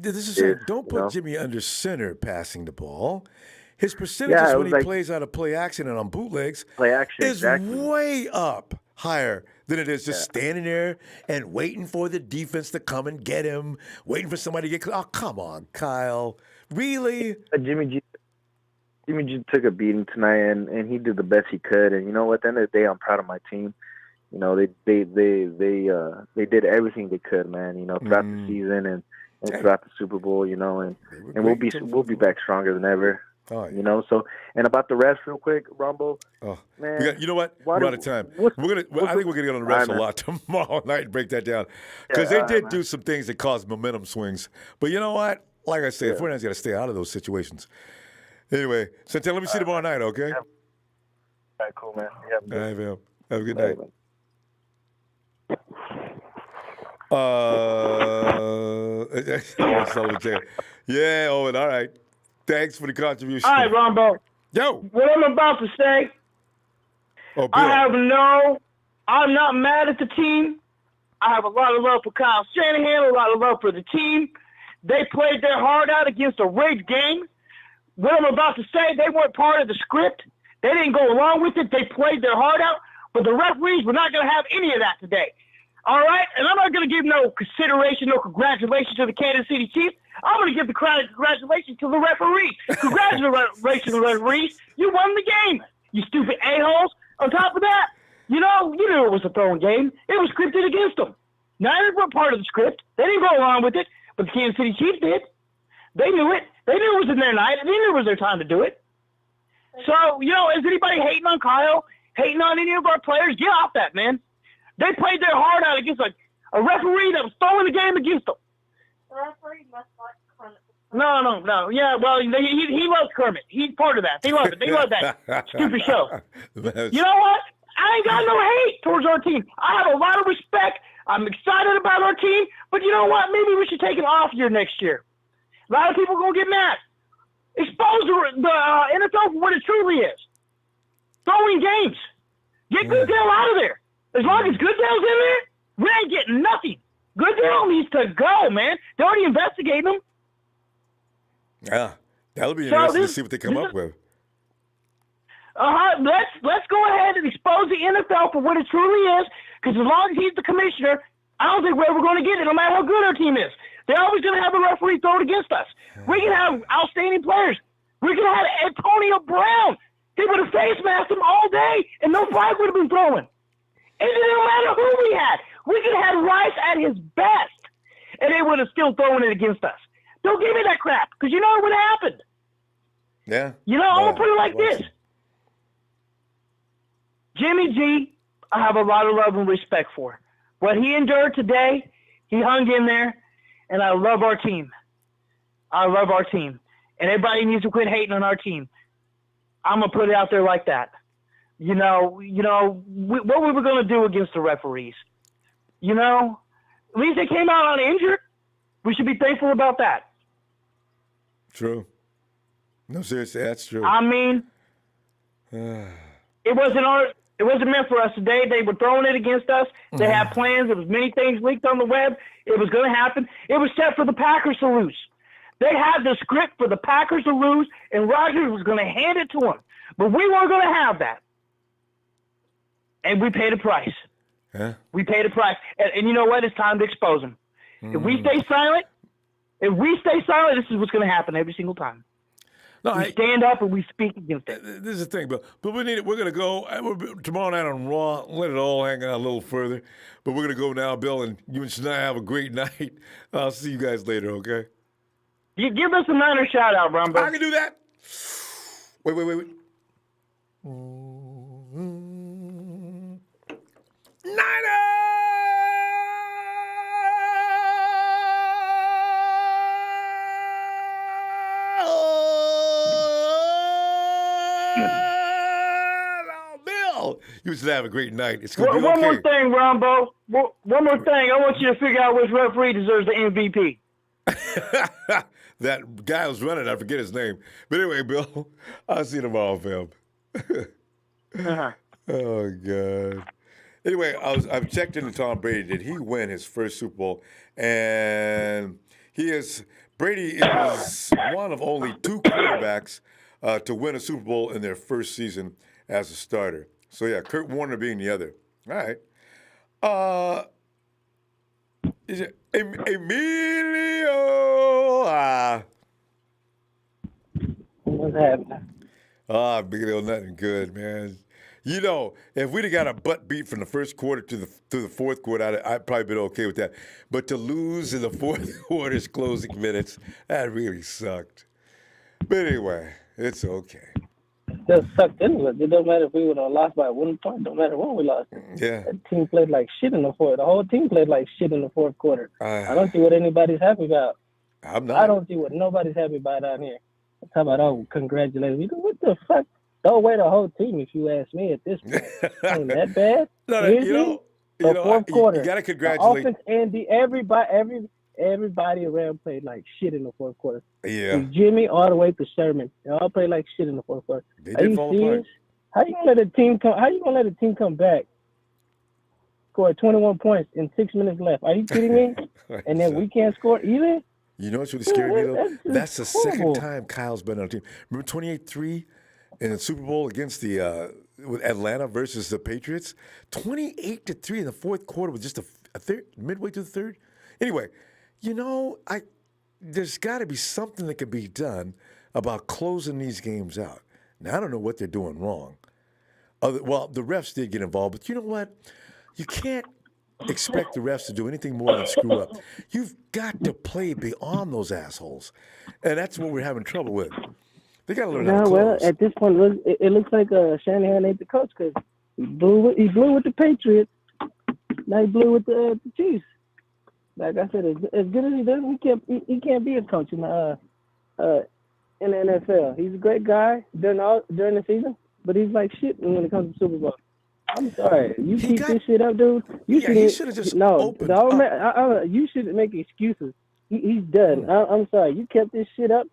it's just don't put Jimmy under center passing the ball. His percentages when he plays out of play action and on bootlegs is way up higher than it is just standing there and waiting for the defense to come and get him, waiting for somebody to get. Oh, come on, Kyle. Really? Jimmy G took a beating tonight, and he did the best he could. And at the end of the day, I'm proud of my team. They did everything they could, man. Throughout the season and throughout the Super Bowl. And we'll be back stronger than ever. Oh, yeah. So, and about the refs, real quick, Ronbo. Oh, man, you know what? We're out of time. I think we're gonna get on the refs a lot tomorrow night and break that down because they did do some things that caused momentum swings. But you know what? Like I said, 49ers got to stay out of those situations. Anyway, Santel, let me see you tomorrow night, okay? All right, cool, man. All right, man. Have a good night. Yeah, Owen. All right. Thanks for the contribution. All right, Ronbo. Yo. What I'm about to say, I'm not mad at the team. I have a lot of love for Kyle Shanahan, a lot of love for the team. They played their heart out against a rigged game. What I'm about to say, they weren't part of the script. They didn't go along with it. They played their heart out. But the referees were not going to have any of that today. All right? And I'm not going to give no consideration, no congratulations to the Kansas City Chiefs. I'm going to give the congratulations to the referees. Congratulations, referees. You won the game, you stupid a-holes. On top of that, you knew it was a throwing game. It was scripted against them. Niners were part of the script. They didn't go along with it, but the Kansas City Chiefs did. They knew it. They knew it was in their night. They knew it was their time to do it. So, is anybody hating on Kyle, hating on any of our players? Get off that, man. They played their heart out against a referee that was throwing the game against them. The referee must like Kermit. No. Yeah, well, he loves Kermit. He's part of that. They love it. They love that stupid show. You know what? I ain't got no hate towards our team. I have a lot of respect. I'm excited about our team. But you know what? Maybe we should take an off year next year. A lot of people are going to get mad. Expose the NFL for what it truly is. Throwing games. Get Goodell out of there. As long as Goodell's in there, we ain't getting nothing. Goodell needs to go, man. They're already investigating him. Yeah, that'll be interesting to see what they come up with. Let's go ahead and expose the NFL for what it truly is, because as long as he's the commissioner, I don't think we're ever going to get it, no matter how good our team is. They're always going to have a referee throw it against us. We can have outstanding players. We can have Antonio Brown. He would have face masked him all day, and no flag would have been thrown. It didn't matter who we had. We could have had Rice at his best, and they would have still thrown it against us. Don't give me that crap, because you know what would have happened. Yeah. I'm going to put it like this. Jimmy G, I have a lot of love and respect for. What he endured today, he hung in there, and I love our team. I love our team. And everybody needs to quit hating on our team. I'm going to put it out there like that. What we were going to do against the referees. At least they came out uninjured. We should be thankful about that. True. No, seriously, that's true. I mean, it wasn't meant for us today. They were throwing it against us. They had plans. There was many things leaked on the web. It was going to happen. It was set for the Packers to lose. They had the script for the Packers to lose, and Rodgers was going to hand it to them. But we weren't going to have that. And we paid a price. Yeah. We paid a price. And you know what? It's time to expose them. If we stay silent, this is what's going to happen every single time. No, we stand up and we speak against it. This is the thing, Bill. But we're going to go tomorrow night on Raw. Let it all hang out a little further. But we're going to go now, Bill, and you and Shania have a great night. I'll see you guys later, okay? You give us a Niner shout-out, Ronbo. I can do that. Wait. Oh, Bill, you referees will have a great night. It's going to be One okay. more thing, Ronbo. One more thing. I want you to figure out which referee deserves the MVP. That guy was running, I forget his name. But anyway, Bill, I'll see you tomorrow, fam. Oh, God. Anyway, I've checked into Tom Brady. Did he win his first Super Bowl? And Brady is one of only 2 quarterbacks to win a Super Bowl in their first season as a starter. So, yeah, Kurt Warner being the other. All right. Is it Emilio? What's happening? Emilio, nothing good, man. You know, if we'd have got a butt beat from the first quarter to the fourth quarter, I'd probably been okay with that. But to lose in the fourth quarter's closing minutes, that really sucked. But anyway, it's okay. It just sucked anyway. It don't matter if we would have lost by 1 point. Don't matter when we lost. Yeah. That team played like shit in the fourth. The whole team played like shit in the fourth quarter. I don't see what anybody's happy about. I'm not. I don't see what nobody's happy about down here. Talk about, congratulations. What the fuck? Throw away the whole team if you ask me at this point. Ain't that bad? No, the fourth quarter. You got to congratulate. The offense and everybody around played like shit in the fourth quarter. Yeah. From Jimmy all the way to Sherman. They all played like shit in the fourth quarter. They did fall apart. How you gonna let a team come back? Score 21 points in 6 minutes left. Are you kidding me? And then we can't score either? You know what's really scary me though? That's the horrible. second time Kyle's been on a team. Remember 28-3 in the Super Bowl against the with Atlanta versus the Patriots? 28-3 in the fourth quarter with just a third, midway through the third. Anyway, you know, there's got to be something that can be done about closing these games out. Now, I don't know what they're doing wrong. Well, the refs did get involved, but you know what? You can't expect the refs to do anything more than screw up. You've got to play beyond those assholes. And that's what we're having trouble with. They got to learn how to close. Well, at this point, it looks like Shanahan ain't the coach because he blew with the Patriots. Now he blew with the Chiefs. Like I said, as good as he does, he can't be a coach in the NFL. He's a great guy during the season, but he's like shit when it comes to Super Bowl. I'm sorry. You keep this shit up, dude. He should have just opened up. You shouldn't make excuses. He's done. I'm sorry. You kept this shit up.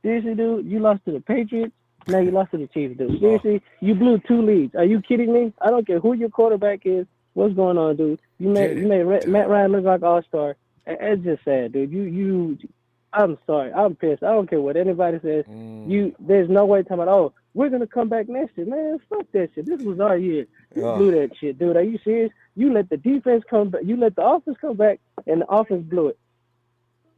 Seriously, dude, you lost to the Patriots. Now you lost to the Chiefs, dude. Seriously, you blew 2 leads. Are you kidding me? I don't care who your quarterback is. What's going on, dude? You made Matt Ryan look like all-star. It's just sad, dude. I'm sorry. I'm pissed. I don't care what anybody says. There's no way talking about, we're going to come back next year. Man, fuck that shit. This was our year. You blew that shit, dude. Are you serious? You let the defense come back. You let the offense come back, and the offense blew it.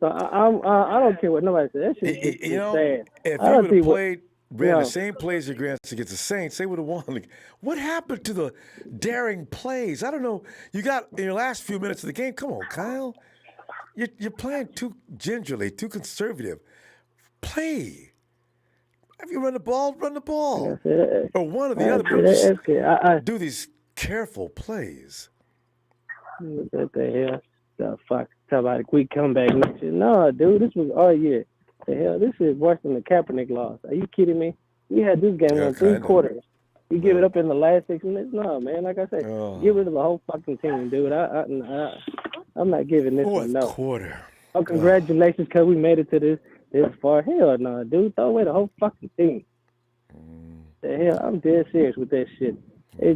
So I don't care what nobody says. That shit is sad. If you would have ran the same plays against the Saints, they would have won. What happened to the daring plays? I don't know. You got in your last few minutes of the game. Come on, Kyle. You're playing too gingerly, too conservative. Play. If you run the ball, run the ball. Or one or the other. Do these careful plays. What the hell? The fuck? Talk about a quick comeback next year. No, dude, this was our year. The hell, this is worse than the Kaepernick loss. Are you kidding me? We had this game in 3 quarters. You give it up in the last 6 minutes? No, man. Like I said, get rid of the whole fucking team, dude. I'm not giving this one no. Quarter. Oh, congratulations, because we made it to this far. Hell no, dude. Throw away the whole fucking team. The hell, I'm dead serious with that shit.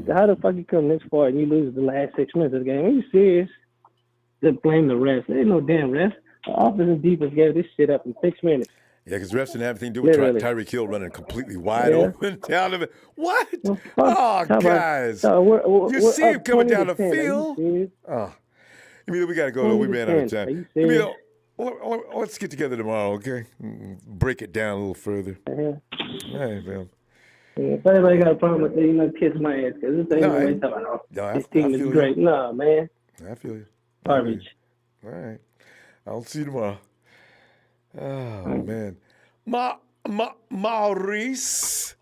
How the fuck you come this far and you lose the last 6 minutes of the game? Are you serious? Just blame the refs. There ain't no damn refs. The offense and defense gave this shit up in 6 minutes. Yeah, because refs didn't have anything to do with Tyreek Hill running completely wide open down the What? Guys. You see him coming down the field. We got to go. We ran out of time. Let's get together tomorrow, okay? Break it down a little further. All right, man. If anybody got a problem with it, kiss my ass, because this ain't no way talking. This team is great. No, man. I feel you. Garbage. All right. I'll see you tomorrow. Oh, man. Maurice.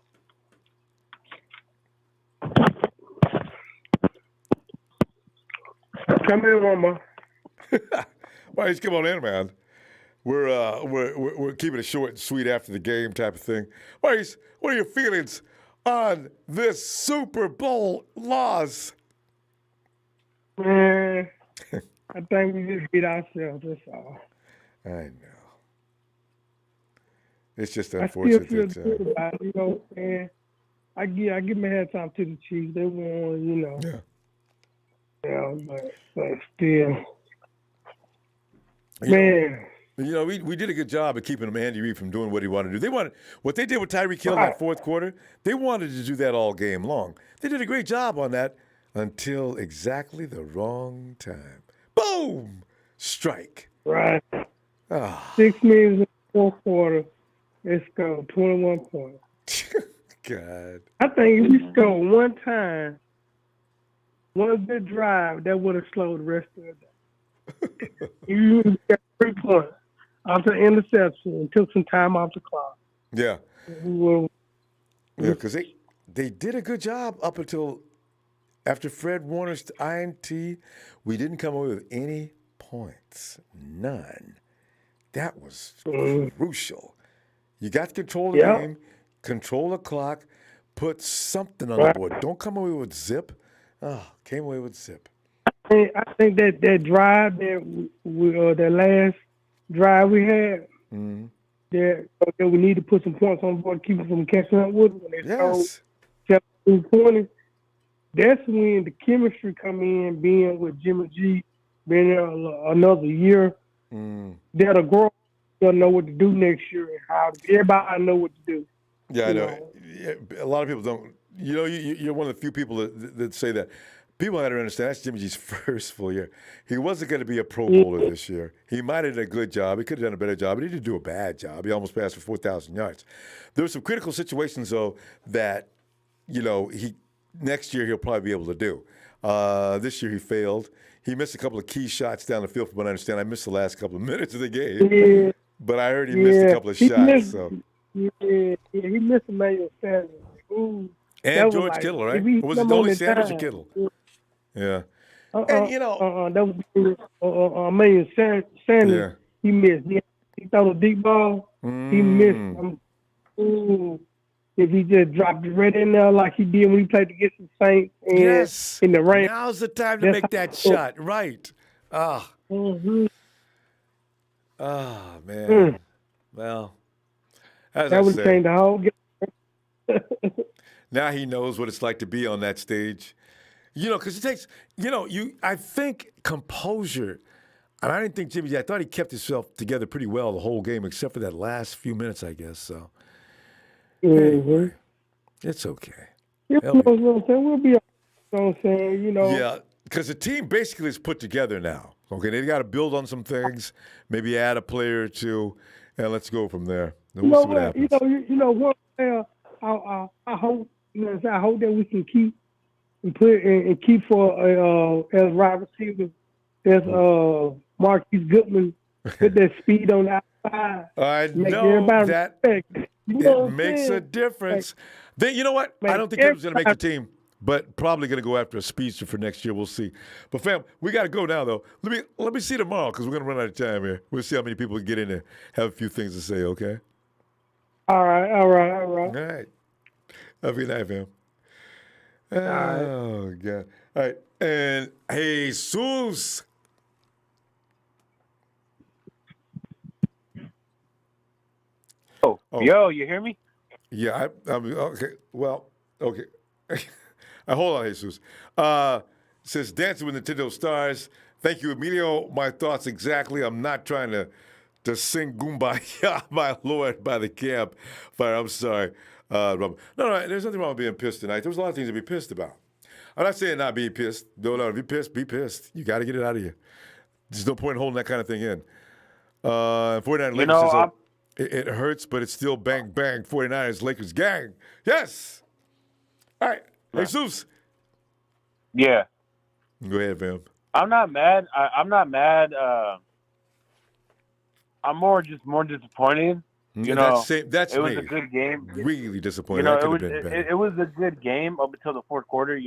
Come in, Mama. Maurice, come on in, man. We're keeping it short and sweet after the game type of thing. Maurice, what are your feelings on this Super Bowl loss? Man, I think we just beat ourselves. That's all. I know. It's just I still unfortunate feel that. good about it, you know what I'm saying? I give my head time to the Chiefs. They won, you know. Yeah. Yeah, but still. Man. You know, we did a good job of keeping Andy Reid from doing what he wanted to do. They wanted what they did with Tyreek Hill in that fourth quarter. They wanted to do that all game long. They did a great job on that until exactly the wrong time. Boom! Strike. Right. 6 minutes in the fourth quarter. They scored 21 points. God. I think if we scored one time, one good drive, that would have slowed the rest of the day. You would have got 3 points after the interception and took some time off the clock. Yeah. Yeah, because they did a good job up until after Fred Warner's INT. We didn't come away with any points. None. That was crucial. You got to control the game, control the clock, put something on the board. Don't come away with zip. Oh, came away with zip. I think that drive that last drive we had, that we need to put some points on the board to keep them from catching up with them. When they scored 17-20, that's when the chemistry come in, being with Jimmy G, being there another year. That'll grow. They'll know what to do next year and how everybody know what to do. Yeah, I know. Yeah, a lot of people don't. You know, you're one of the few people that say that. People had to understand that's Jimmy G's first full year. He wasn't going to be a Pro Bowler this year. He might have done a good job. He could have done a better job, but he didn't do a bad job. He almost passed for 4,000 yards. There were some critical situations, though, that, you know, next year he'll probably be able to do. This year he failed. He missed a couple of key shots down the field, from what I understand. I missed the last couple of minutes of the game, but I heard he missed a couple of shots. He missed Emmanuel Sanders. Ooh, and George Kittle, right? Or was it only Sanders or Kittle? Yeah. And, you know. That was Emmanuel Sanders. Yeah. He missed. He threw a deep ball. He missed. If he just dropped it right in there like he did when he played against the Saints in the rain. Now's the time to make that shot. Right. Man. Well, as that would change the whole game. Now he knows what it's like to be on that stage. You know, because it takes, I think composure. And I didn't think I thought he kept himself together pretty well the whole game, except for that last few minutes, I guess. So, anyway, it's okay. We'll be, Yeah, because the team basically is put together now. Okay, they got to build on some things, maybe add a player or two, and let's go from there. And we'll see what happens. One player, I hope, I hope that we can keep and keep for as wide receivers as Marquise Goodman with that speed on the outside. I know that it makes a difference. Then you know what? I don't think Goodman's going to make the team, but probably going to go after a speedster for next year. We'll see. But fam, we got to go now though. Let me see tomorrow because we're going to run out of time here. We'll see how many people get in there, have a few things to say. Okay. All right. All right. Have a good night, fam. Oh, God. All right. And Jesus. Yo, you hear me? Yeah. I'm okay. Well, okay. Hold on, Jesus. Says Dancing with Nintendo Stars. Thank you, Emilio. My thoughts exactly. I'm not trying to sing Kumbaya, my Lord, by the camp fire. I'm sorry. No, there's nothing wrong with being pissed tonight. There was a lot of things to be pissed about. I'm not saying not being pissed. No, if you're pissed, be pissed. You got to get it out of you. There's no point in holding that kind of thing in. 49 Lakers says, it hurts, but it's still bang, bang. 49ers, Lakers gang. Yes. All right. Jesus. Yeah. Go ahead, fam. I'm not mad. I'm not mad. I'm more disappointed. That's it was a good game. Really disappointed. That could have been better. It was a good game up until the fourth quarter.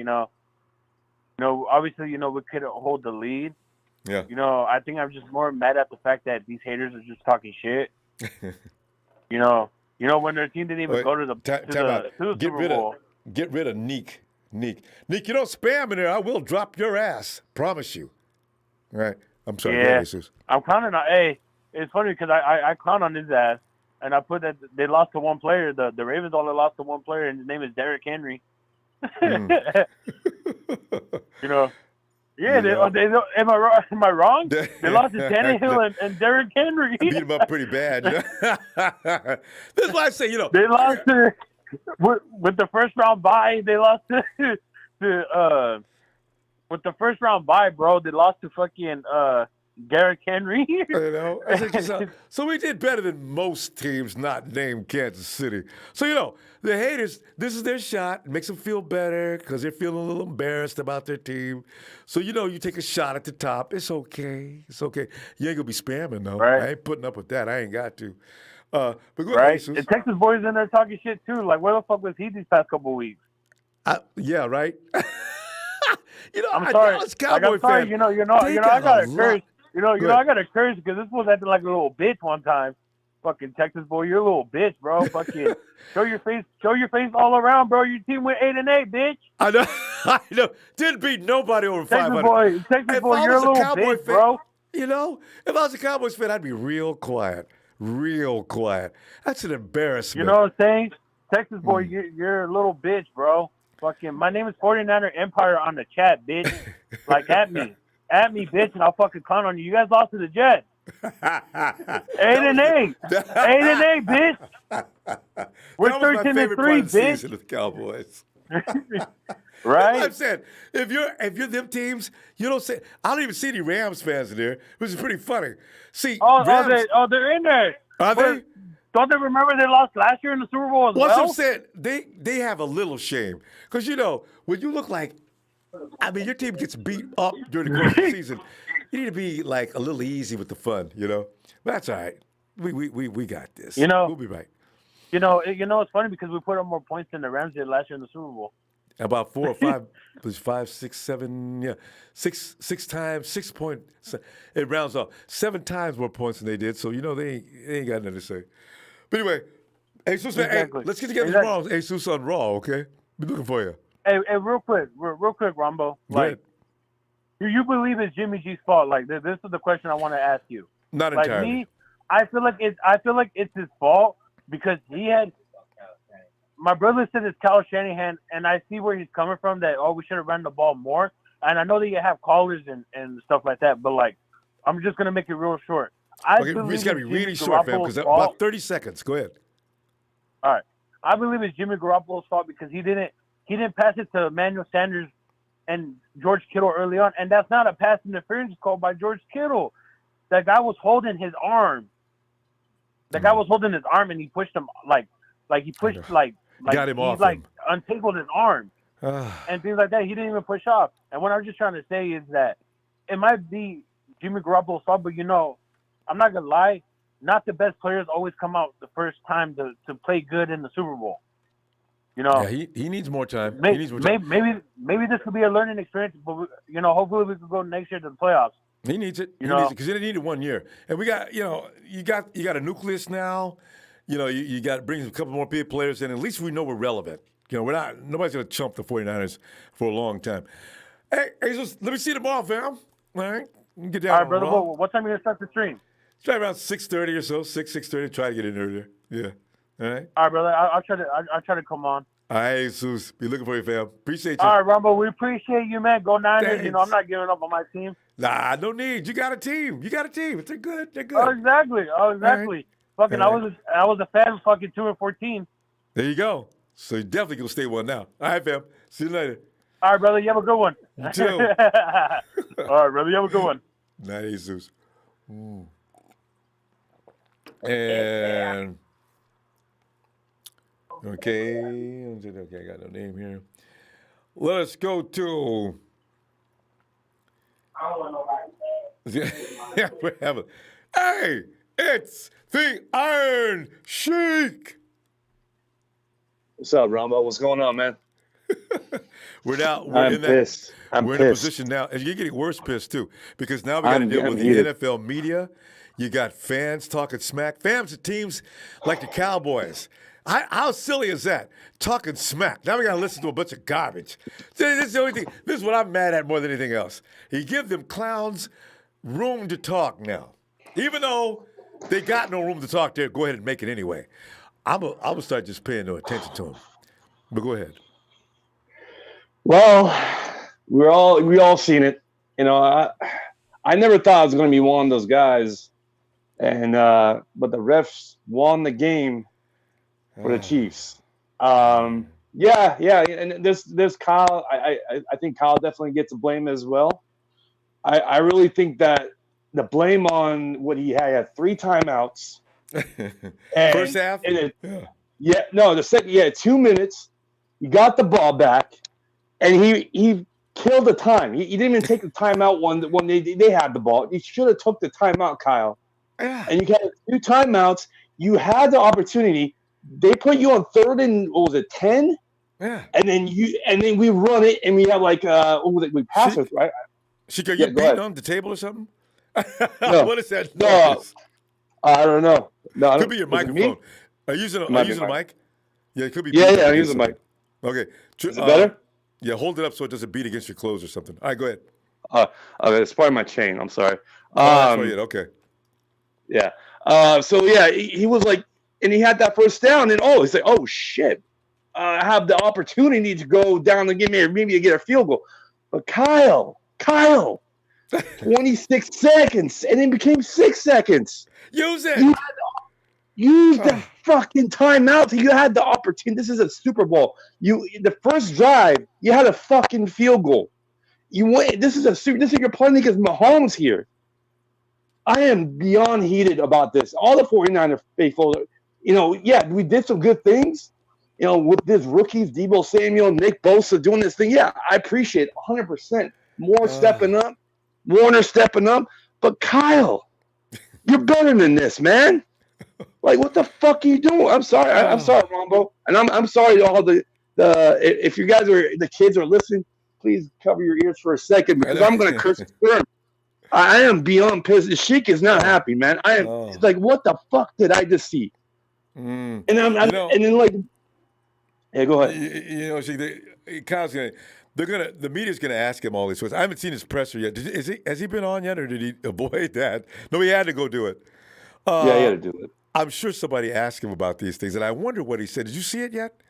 Obviously, we couldn't hold the lead. Yeah. I think I'm just more mad at the fact that these haters are just talking shit. When their team didn't even go to the Super Bowl. Get rid of Neek. Neek, you don't spam in there. I will drop your ass. Promise you. All right. I'm sorry. Go ahead, Jesus. I'm clowning on. Hey, it's funny because I clown on his ass, and I put that they lost to one player. The Ravens only lost to one player, and his name is Derrick Henry. You know. Yeah, they am I wrong? They lost to Tannehill and Derrick Henry. Beat him up pretty bad. That's why I say, they lost to with the first round bye. They lost to with the first round bye, bro. They lost to fucking Derrick Henry. So we did better than most teams not named Kansas City. So, the haters, this is their shot. It makes them feel better because they're feeling a little embarrassed about their team. So, you take a shot at the top. It's okay. It's okay. You ain't going to be spamming, though. Right. I ain't putting up with that. I ain't got to. But go ahead, Right? Jesus. The Texas boys in there talking shit, too. Like, where the fuck was he these past couple of weeks? Yeah, right? I'm sorry. Dallas Cowboy I'm sorry. fan, I got a to curse. I got to curse because this was acting like a little bitch one time. Fucking Texas boy, you're a little bitch, bro. Fucking show your face all around, bro. Your team went 8-8, bitch. I know. Didn't beat nobody over 500. Texas boy, you're a little bitch, bro. If I was a Cowboys fan, I'd be real quiet. Real quiet. That's an embarrassment. You know what I'm saying? Texas boy, you're a little bitch, bro. Fucking, my name is 49er Empire on the chat, bitch. Like, at me, bitch, and I'll fucking clown on you. You guys lost to the Jets. 8-8, 8-8, bitch. We're 13-3, bitch. Of the Cowboys. Right? I'm saying, if you're them teams, you don't say. I don't even see any Rams fans in there, which is pretty funny. See, Rams, they're in there. Are they? Don't they remember they lost last year in the Super Bowl as well? What's I'm saying? They have a little shame because when you look like, your team gets beat up during the course of the season. You need to be like a little easy with the fun, But that's all right. We got this. We'll be right. It's funny because we put up more points than the Rams did last year in the Super Bowl. About 4 or 5, was 5, 6, 7, yeah, six times 6 points. It rounds off 7 times more points than they did. So they ain't got nothing to say. But anyway, Jesus, Exactly. hey, let's get together tomorrow. Jesus on Raw, okay? Be looking for you. Hey, real quick, Ronbo. Like, do you believe it's Jimmy G's fault? Like, this is the question I want to ask you. Not like entirely. Me, I feel like it's his fault because he had. My brother said it's Kyle Shanahan, and I see where he's coming from. That we should have run the ball more. And I know that you have callers and stuff like that, but like, I'm just gonna make it real short. It's got to be really short, fam, because about 30 seconds. Go ahead. All right. I believe it's Jimmy Garoppolo's fault because he didn't pass it to Emmanuel Sanders and George Kittle early on, and that's not a pass interference call by George Kittle. That guy was holding his arm. The guy was holding his arm, and he pushed him like he pushed like got him off like him. untangled his arm and things like that. He didn't even push off. And what I'm just trying to say is that it might be Jimmy Garoppolo's fault, but I'm not gonna lie. Not the best players always come out the first time to play good in the Super Bowl. Yeah, he needs more time. Maybe, he needs more time. Maybe this could be a learning experience, but hopefully we can go next year to the playoffs. He needs it. He needs it because he didn't need it 1 year. And we got, you got a nucleus now. You got to bring a couple more players in. At least we know we're relevant. Nobody's going to chump the 49ers for a long time. Hey, Jesus, let me see you tomorrow, fam. All right, get down. All right, brother. What time are you gonna start the stream? Try around 6:30 or so. 6:30. Try to get in earlier. Yeah. All right. All right, brother. I'll try to come on. All right, Jesus. Be looking for you, fam. Appreciate you. All right, Rumble. We appreciate you, man. Go Niners. Thanks. I'm not giving up on my team. Nah, no need. You got a team. They're good. They're good. Oh, exactly. Right. Fucking, all right. I was a fan of fucking 2-14. There you go. So you definitely gonna stay one now. All right, fam. See you later. All right, brother. You have a good one. You too. All right, brother. You have a good one. Night, Jesus. And okay, I got no name here. Let's go to. I don't want nobody. Yeah, we're having. Hey, it's the Iron Sheik. What's up, Ronbo? What's going on, man? We're pissed. We're in a position now, and you're getting worse pissed too, because now we got to deal with the NFL media. You got fans talking smack. Fans of teams like the Cowboys. How silly is that? Talking smack. Now we got to listen to a bunch of garbage. This is the only thing. This is what I'm mad at more than anything else. He give them clowns room to talk now. Even though they got no room to talk there, go ahead and make it anyway. I'm gonna start just paying no attention to them. But go ahead. Well, we all seen it. You know, I never thought I was going to be one of those guys, and but the refs won the game for the Chiefs. Yeah, and this Kyle. I think Kyle definitely gets the blame as well. I really think that the blame on what he had 3 timeouts. First half? The second, 2 minutes. He got the ball back, and he killed the time. He didn't even take the timeout when they had the ball. He should have took the timeout, Kyle. Yeah. And you had 2 timeouts. You had the opportunity. They put you on 3rd and 10? Yeah. And then we run it, and we have we pass it, right? Shika, you beating on the table or something? No. What is that? No, I don't know. No, could be your microphone. Are you using a mic? Yeah, it could be. Yeah, I'm using a mic. Okay. Is it better? Yeah, hold it up so it doesn't beat against your clothes or something. All right, go ahead. Okay, it's part of my chain. I'm sorry. That's right, okay. Yeah. He was like, and he had that first down, and he's like, oh shit, I have the opportunity to go down and maybe get a field goal, but Kyle, 26 seconds, and it became 6 seconds. Use it. Use the fucking timeout. You had the opportunity. This is a Super Bowl. The first drive, you had a fucking field goal. This is you're playing against Mahomes here. I am beyond heated about this. All the 49er faithful, we did some good things, with these rookies, Deebo Samuel, Nick Bosa doing this thing. Yeah, I appreciate it 100%. More stepping up, Warner stepping up. But Kyle, you're better than this, man. Like, what the fuck are you doing? I'm sorry. I'm sorry, Ronbo. And I'm sorry to all if you guys the kids are listening, please cover your ears for a second because I'm going to curse the term. I am beyond pissed. Sheik is not happy, man. I am like, what the fuck did I just see? And yeah, go ahead. Sheik, Kyle's going to, the media's going to ask him all these questions. I haven't seen his presser yet. Has he been on yet, or did he avoid that? No, he had to go do it. He had to do it. I'm sure somebody asked him about these things, and I wonder what he said. Did you see it yet?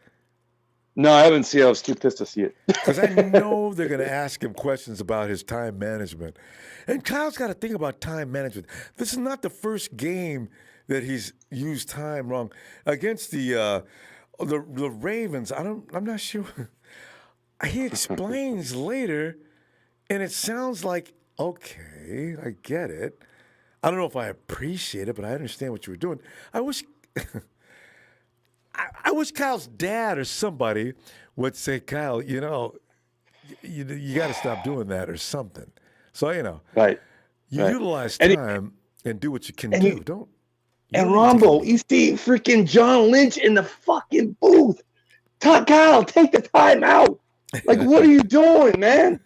No, I haven't seen it. I was too pissed to see it. Because I know they're going to ask him questions about his time management. And Kyle's got to think about time management. This is not the first game that he's used time wrong. Against the Ravens, I'm not sure. He explains later, and it sounds like, okay, I get it. I don't know if I appreciate it, but I understand what you were doing. I wish Kyle's dad or somebody would say, Kyle, you got to stop doing that or something. So, right. Utilize time and do what you can do. Don't. And Ronbo, you see freaking John Lynch in the fucking booth. Kyle, take the time out. Like, what are you doing, man?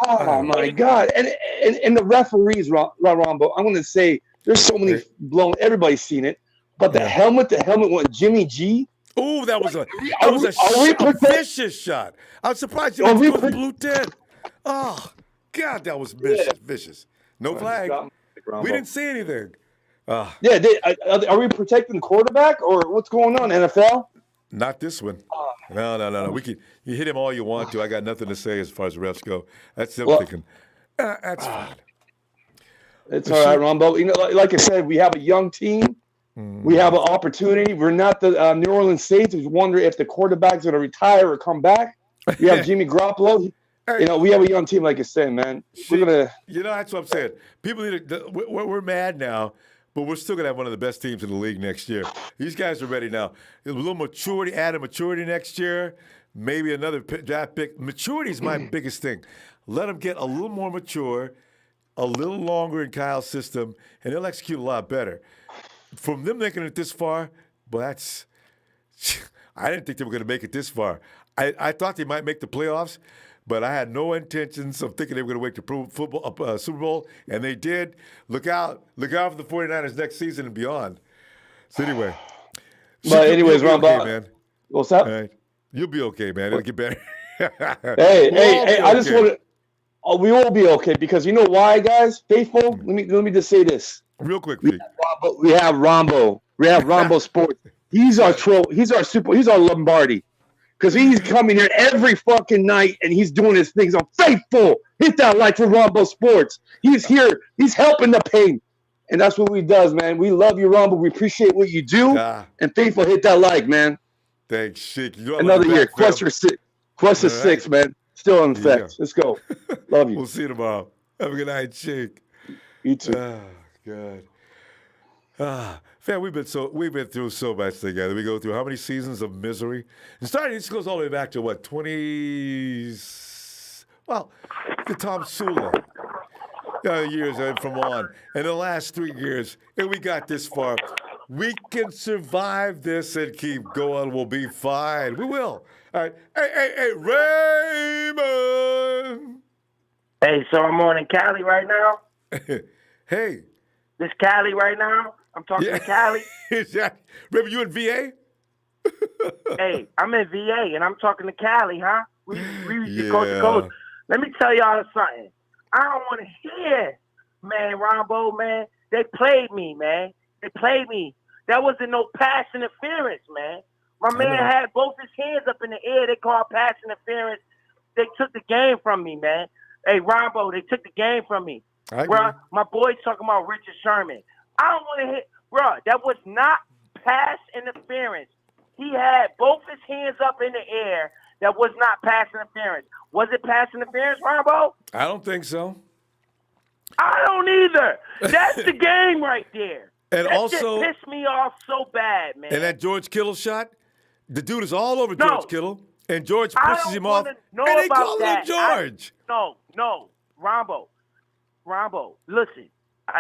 Oh my God! And the referees, Ronbo. I'm gonna say there's so many blown. Everybody's seen it, but the helmet went Jimmy G. Oh, that was a vicious shot. I was surprised Jimmy G blew dead. Oh God, that was vicious. No flag. We didn't see anything. Are we protecting the quarterback or what's going on, NFL? Not this one. No. You hit him all you want to. I got nothing to say as far as refs go. That's them thinking. That's fine. It's all right, Ronbo. Like I said, we have a young team. We have an opportunity. We're not the New Orleans Saints. We wonder if the quarterback's going to retire or come back. We have Jimmy Garoppolo. We have a young team, like I said, man. We're gonna. That's what I'm saying. People need to. We're mad now. But we're still going to have one of the best teams in the league next year. These guys are ready now. A little maturity, added maturity next year. Maybe another draft pick. Maturity is my biggest thing. Let them get a little more mature, a little longer in Kyle's system, and they'll execute a lot better. From them making it this far, I didn't think they were going to make it this far. I thought they might make the playoffs, but I had no intentions of thinking they were going to make the Super Bowl, and they did. Look out for the 49ers next season and beyond. So anyway. But anyways, you'll be Ronbo, okay, man. what's up? All right. You'll be okay, man. It'll get better. Hey! I just want to. Oh, we will be okay because you know why, guys? Faithful. Let me just say this real quick. We have Ronbo. We have Ronbo Sports. He's our troll. He's our Lombardi. Because he's coming here every fucking night and he's doing his things. I'm faithful. Hit that like for Ronbo Sports. He's here. He's helping the pain. And that's what he does, man. We love you, Ronbo. We appreciate what you do. And faithful, hit that like, man. Thanks, Sheik. Another year. Quest 6, man. Still in effect. Let's go. Love you. We'll see you tomorrow. Have a good night, Sheik. You too. Oh, good. Fam, we've been through so much together. We go through how many seasons of misery? And this goes all the way back to what, 20s? Well, the Tom Sula years from on. And the last 3 years, and we got this far. We can survive this and keep going. We'll be fine. We will. All right. Hey, Raymond. Hey, so I'm on in Cali right now. Hey. This Cali right now. I'm talking to Cali. Remember you in VA? Hey, I'm in VA and I'm talking to Cali, huh? We used to coast to coast. Let me tell y'all something. I don't want to hear, man, Ronbo, man. They played me, man. They played me. That wasn't no pass interference, man. My man had both his hands up in the air. They called pass interference. They took the game from me, man. Hey, Ronbo, they took the game from me. Bro, my boy's talking about Richard Sherman. I don't want to hit, bro. That was not pass interference. He had both his hands up in the air. That was not pass interference. Was it pass interference, Ronbo? I don't think so. I don't either. That's the game right there. And that also shit pissed me off so bad, man. And that George Kittle shot, the dude is all over George Kittle, and George pushes him off, and they call him George. No, Ronbo, listen.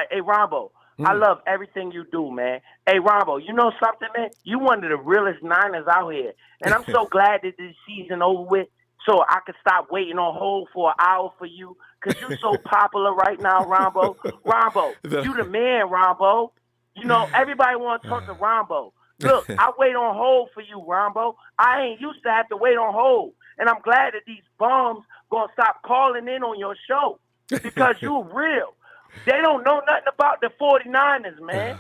Hey, Ronbo, I love everything you do, man. Hey, Ronbo, you know something, man? You one of the realest Niners out here. And I'm so glad that this season over with so I can stop waiting on hold for an hour for you because you're so popular right now, Ronbo. Ronbo, you the man, Ronbo. You know, everybody want to talk to Ronbo. Look, I wait on hold for you, Ronbo. I ain't used to have to wait on hold. And I'm glad that these bums going to stop calling in on your show because you real. They don't know nothing about the 49ers, man.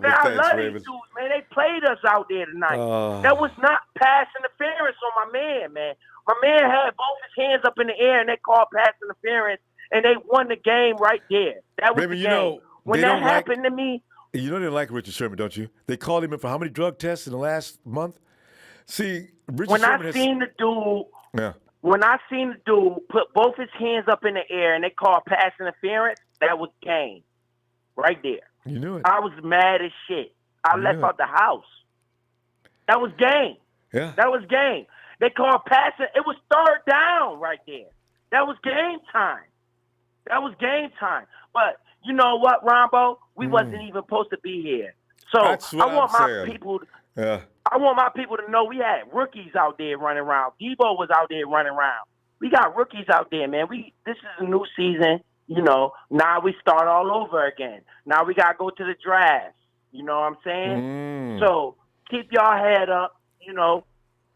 Man, I love these dudes, man. They played us out there tonight. That was not pass interference on my man, man. My man had both his hands up in the air, and they called pass interference, and they won the game right there. That was the game. When that happened to me. You know they didn't like Richard Sherman, don't you? They called him in for how many drug tests in the last month? See, Richard Sherman When I seen the dude put both his hands up in the air and they called pass interference, that was game. Right there. You knew it. I was mad as shit. I left out the house. That was game. Yeah. That was game. They called passing. It was third down right there. That was game time. That was game time. But you know what, Ronbo? We wasn't even supposed to be here. So I want my people to know we had rookies out there running around. Debo was out there running around. We got rookies out there, man. This is a new season. You know, now we start all over again. Now we got to go to the draft. You know what I'm saying? So keep y'all head up. You know,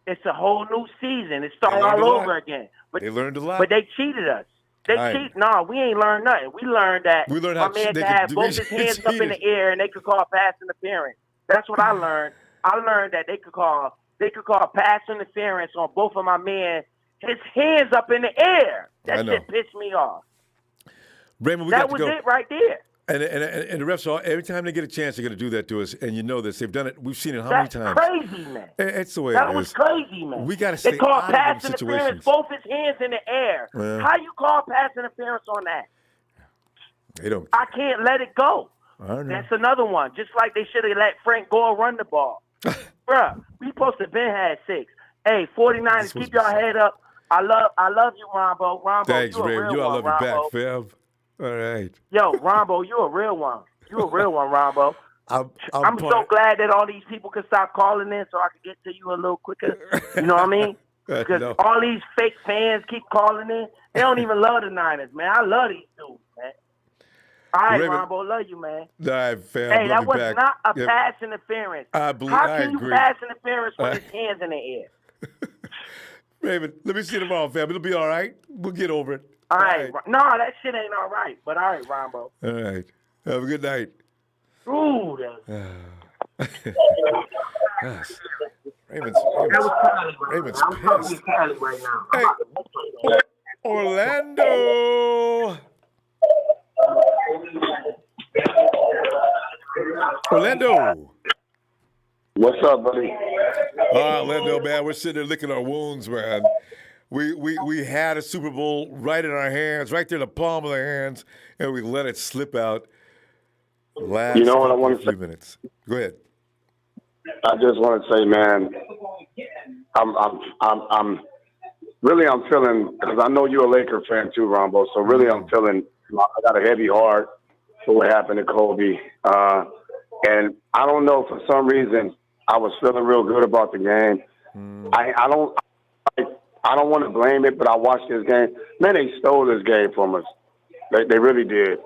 it's a whole new season. It started all over again. But they learned a lot. But they cheated us. They cheat. No, we ain't learned nothing. We learned that my man could have both his hands up in the air and they could call pass interference. That's what I learned. I learned that they could call pass interference on both of my men. His hands up in the air. That shit pissed me off. Raymond, that was it right there. And the refs are every time they get a chance, they're going to do that to us. And you know this. They've done it. We've seen it many times. That's crazy, man. It's the way that it was is. crazy, man. We got to stay They called out pass of them interference, situations. both his hands in the air. Yeah. How you call pass interference on that? They don't. I can't let it go. I don't know. That's another one. Just like they should have let Frank Gore run the ball. Bruh, we supposed to have been had 6. Hey, 49ers, keep your head up. I love you, Ronbo. Ronbo, Thanks, you a real Raymond. I one, love you Ronbo. back, fam. All right. Yo, Ronbo, you a real one. You a real one, Ronbo. I'm so glad that all these people can stop calling in so I can get to you a little quicker. You know what I mean? Because all these fake fans keep calling in. They don't even love the Niners, man. I love these dudes, man. All right, Raven, Ronbo, love you, man. all right, fam. Hey, love that you was back. not a Yep. pass interference. I believe. How I can you agree. pass interference with All his hands in the air? Raven, let me see you tomorrow, fam. It'll be all right. We'll get over it. All right. No, that shit ain't all right. But all right, Ronbo. All right. Have a good night. Ooh, Gosh. Raven's pissed. right now. Hey, Orlando. Orlando. What's up, buddy? Orlando, man, we're sitting there licking our wounds, man. We had a Super Bowl right in our hands, right there in the palm of our hands, and we let it slip out. Last You know what I want to few say? minutes. Go ahead. I just want to say, man, I'm feeling, because I know you're a Laker fan too, Ronbo. So really, I'm feeling. I got a heavy heart for what happened to Kobe, and I don't know, for some reason I was feeling real good about the game. I don't want to blame it, but I watched this game. Man, they stole this game from us. They really did.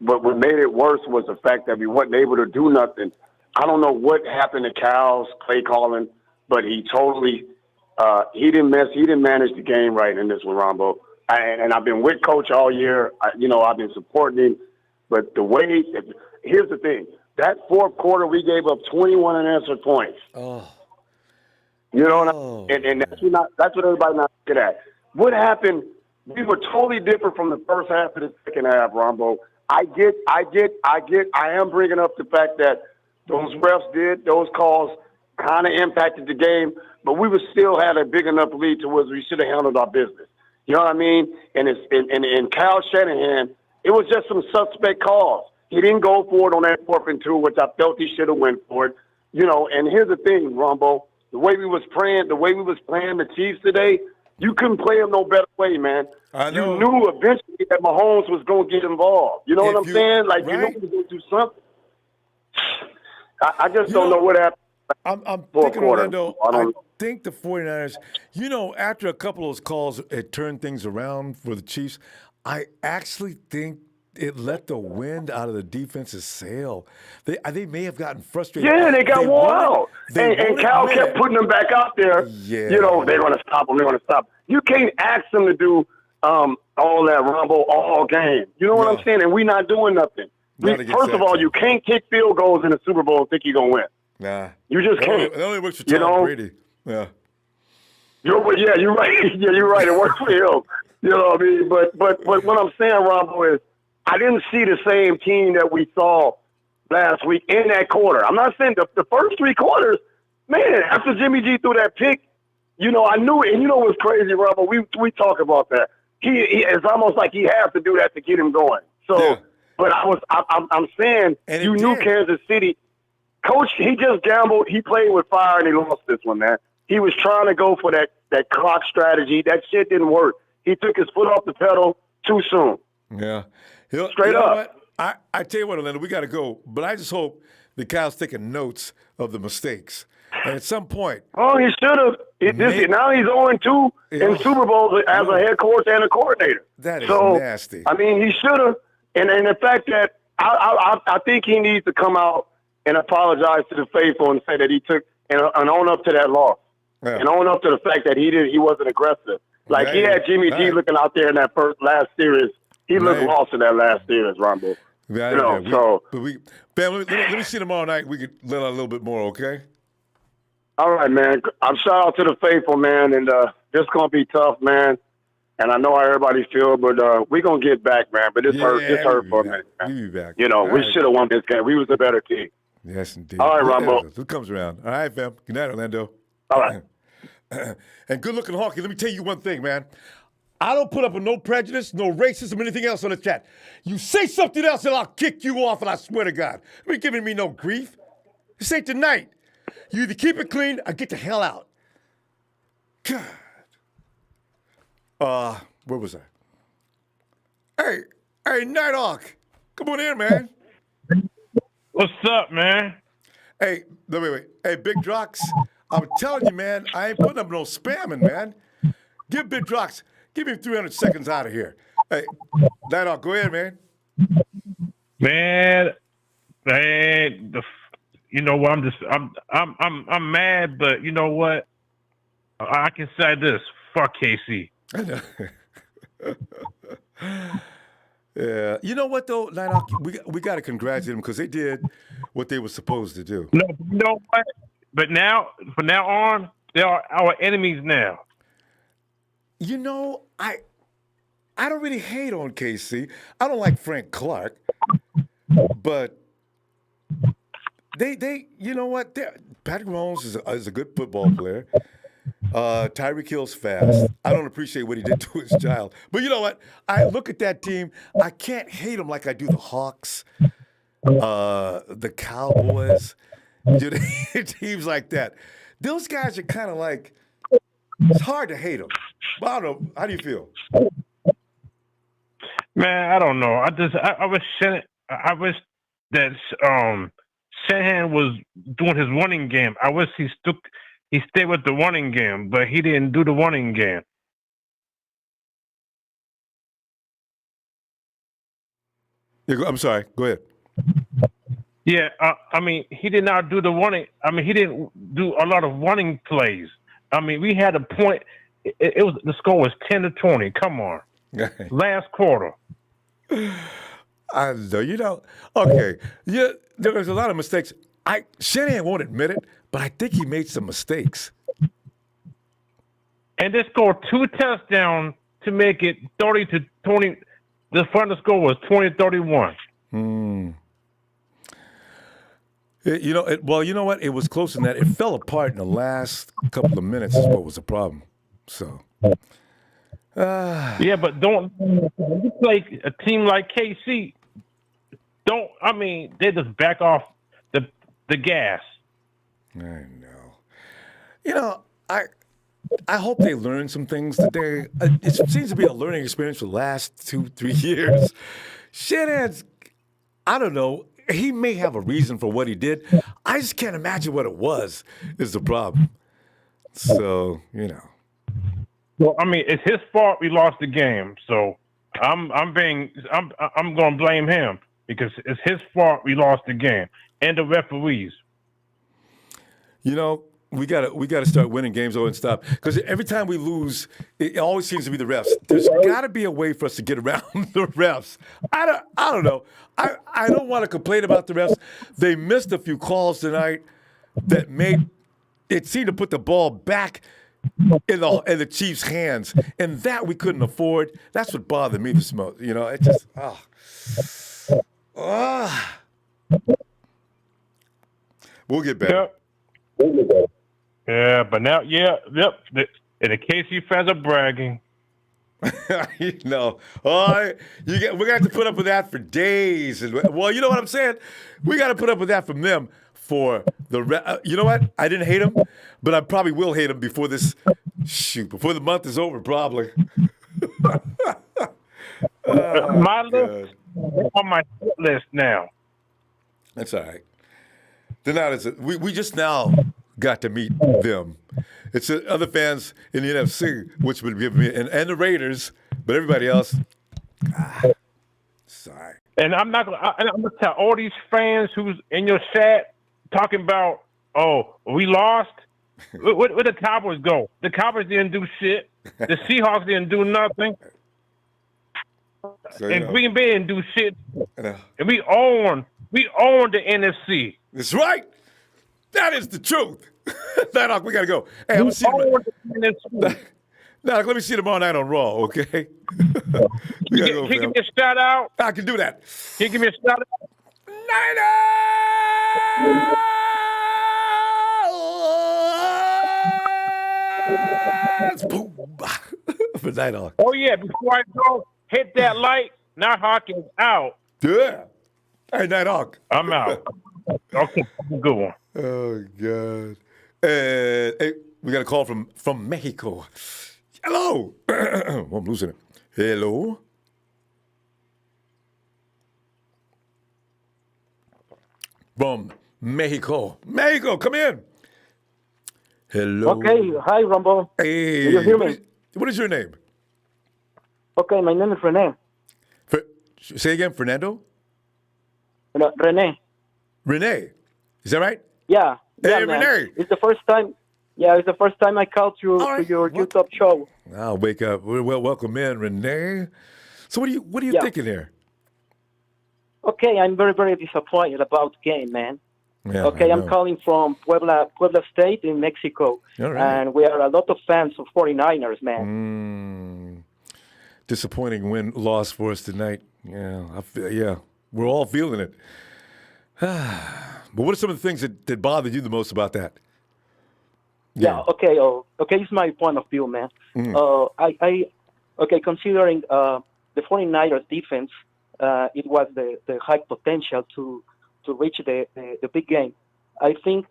But what made it worse was the fact that we weren't able to do nothing. I don't know what happened to Cal's play calling, but he totally he didn't manage the game right in this one, Ronbo. And I've been with Coach all year. I've been supporting him. But here's the thing. That fourth quarter, we gave up 21 unanswered points. Oh. You know what I mean? And that's what everybody not looking at. What happened? We were totally different from the first half to the second half, Rombo. I am bringing up the fact that those those calls kind of impacted the game, but we would still had a big enough lead to where we should have handled our business. You know what I mean? And Kyle Shanahan, it was just some suspect calls. He didn't go for it on that 4th and 2, which I felt he should have went for it. And here's the thing, Rombo. The way we was playing the Chiefs today, you couldn't play them no better way, man. I know. You knew eventually that Mahomes was going to get involved. You know what I'm saying? Like, you know he was going to do something. I just don't know what happened. I'm thinking, Orlando, I think the 49ers, after a couple of those calls, it turned things around for the Chiefs. I actually think it let the wind out of the defense's sail. They may have gotten frustrated. Yeah, they got wore out. And Cal kept putting them back out there. Yeah. They're going to stop them. They're going to stop. You can't ask them to do all that Rumble all game. You know what I'm saying? And we're not doing nothing. First of all, you can't kick field goals in the Super Bowl and think you're going to win. Nah. You just can't. It only works for Tom Brady. Yeah. You're right. Yeah, you're right. It works for him. You know what I mean? But what I'm saying, Rumble, is I didn't see the same team that we saw last week in that quarter. I'm not saying the first 3 quarters, man, after Jimmy G threw that pick, I knew it. And you know what's crazy, Rumble? We talk about that. He it's almost like he has to do that to get him going. So, but I'm saying you knew Kansas City. Coach, he just gambled. He played with fire, and he lost this one, man. He was trying to go for that clock strategy. That shit didn't work. He took his foot off the pedal too soon. Yeah. Straight up. I tell you what, Orlando, we got to go. But I just hope that Kyle's taking notes of the mistakes. And at some point. Oh, he should have. Now he's 0-2 in Super Bowls as a head coach and a coordinator. That is so nasty. I mean, he should have. And the fact that I think he needs to come out and apologize to the faithful and say that he took and own up to that loss. Yeah. And own up to the fact that he wasn't aggressive. Like he had Jimmy G looking out there in that last series. He looked lost in that last series, Rombo. Let me see tomorrow night. We could let out a little bit more, okay? All right, man. I'm shout out to the faithful, man, and this gonna be tough, man. And I know how everybody feel, but we're gonna get back, man. But this hurt for a minute, man. We'll be back. We should have won this game. We was the better team. Yes, indeed. All right, Rombo. Who comes around? All right, fam. Good night, Orlando. All right. And good-looking hockey. Let me tell you one thing, man. I don't put up with no prejudice, no racism, anything else on the chat. You say something else and I'll kick you off, and I swear to God. You ain't giving me no grief. This ain't tonight. You either keep it clean or get the hell out. God. Where was I? Hey, Nighthawk. Come on in, man. What's up, man? Hey, wait. Hey, Big Drox, I'm telling you, man, I ain't putting up no spamming, man. Give me 300 seconds out of here. Hey, Nighthawk, go ahead, man. Man, you know what? I'm mad, but you know what? I can say this: fuck KC. I know. Yeah. You know what though, Nighthawk? We got to congratulate them because they did what they were supposed to do. No, you know what? But now, from now on, they are our enemies now. You know, I don't really hate on KC. I don't like Frank Clark, but they you know what? Patrick Mahomes is a good football player. Tyreek Hill's fast. I don't appreciate what he did to his child. But you know what? I look at that team. I can't hate them like I do the Hawks, the Cowboys, teams like that. Those guys are kind of like, it's hard to hate them. But I don't know. How do you feel? Man, I don't know. I wish that Shanahan was doing his running game. I wish he stayed with the running game, but he didn't do the running game. Yeah, I'm sorry. Go ahead. Yeah, I mean, he did not do the running. I mean, he didn't do a lot of running plays. I mean, we had a point. It was the score was 10-20. Come on, last quarter. I know. You know. Okay. Yeah, there was a lot of mistakes. Shanahan won't admit it, but I think he made some mistakes. And they scored 2 touchdowns to make it 30-20. The final score was 20-31. You know, well, you know what? It was close in that. It fell apart in the last couple of minutes is what was the problem. So. Yeah, but when you play a team like KC, they just back off the gas. I know. You know, I hope they learn some things today. It seems to be a learning experience for the last 2-3 years. Shanahan's, I don't know. He may have a reason for what he did. I just can't imagine what it was. Is the problem. So you know. Well, I mean, it's his fault we lost the game. So I'm going to blame him because it's his fault we lost the game and the referees. You know, we gotta start winning games and stop because every time we lose, it always seems to be the refs. There's got to be a way for us to get around the refs. I don't know. I don't want to complain about the refs. They missed a few calls tonight that made it seem to put the ball back in the Chiefs' hands, and that we couldn't afford. That's what bothered me the most. You know, it just we'll get better. Yep. Yeah, but now, and the KC fans are bragging. You know, we're gonna have to put up with that for days. And well, you know what I'm saying? We got to put up with that from them for the. You know what? I didn't hate them, but I probably will hate them before the month is over. Probably. My list on my list now. That's all right. They're not we just now got to meet them. It's other fans in the NFC, which would give me and the Raiders, but everybody else. Sorry. And I'm gonna tell all these fans who's in your chat talking about, we lost. Where the Cowboys go? The Cowboys didn't do shit. The Seahawks didn't do nothing. And Green Bay didn't do shit. And we own the NFC. That's right. That is the truth. Nighthawk, we gotta go. Hey, I'm gonna see you. Nighthawk, let me see you tomorrow night on Raw, okay? Can you give me a shout out? I can do that. Can you give me a shout out? For Nighthawk. Oh yeah, before I go, hit that like. Nighthawk is out. Yeah. Hey, Nighthawk. I'm out. Okay, good one. Oh God. Hey, we got a call from Mexico. Hello. Oh, I'm losing it. Hello. From Mexico. Mexico, come in. Hello. Okay. Hi, Ronbo. Hey. Do you hear me? What is your name? Okay, my name is Rene. Say again, Fernando? Rene. Renee, is that right? Yeah. Hey, man. Renee. It's the first time. Yeah, it's the first time I called you to your YouTube show. I'll wake up. Well, welcome in, Renee. So what are you thinking here? Okay, I'm very, very disappointed about the game, man. Yeah, okay, I I'm know. calling from Puebla State in Mexico. All right. And we are a lot of fans of 49ers, man. Disappointing loss for us tonight. Yeah, we're all feeling it. But what are some of the things that bothered you the most about that? Yeah. Okay. It's my point of view, man. Considering the 49ers defense, it was the high potential to reach the big game. I think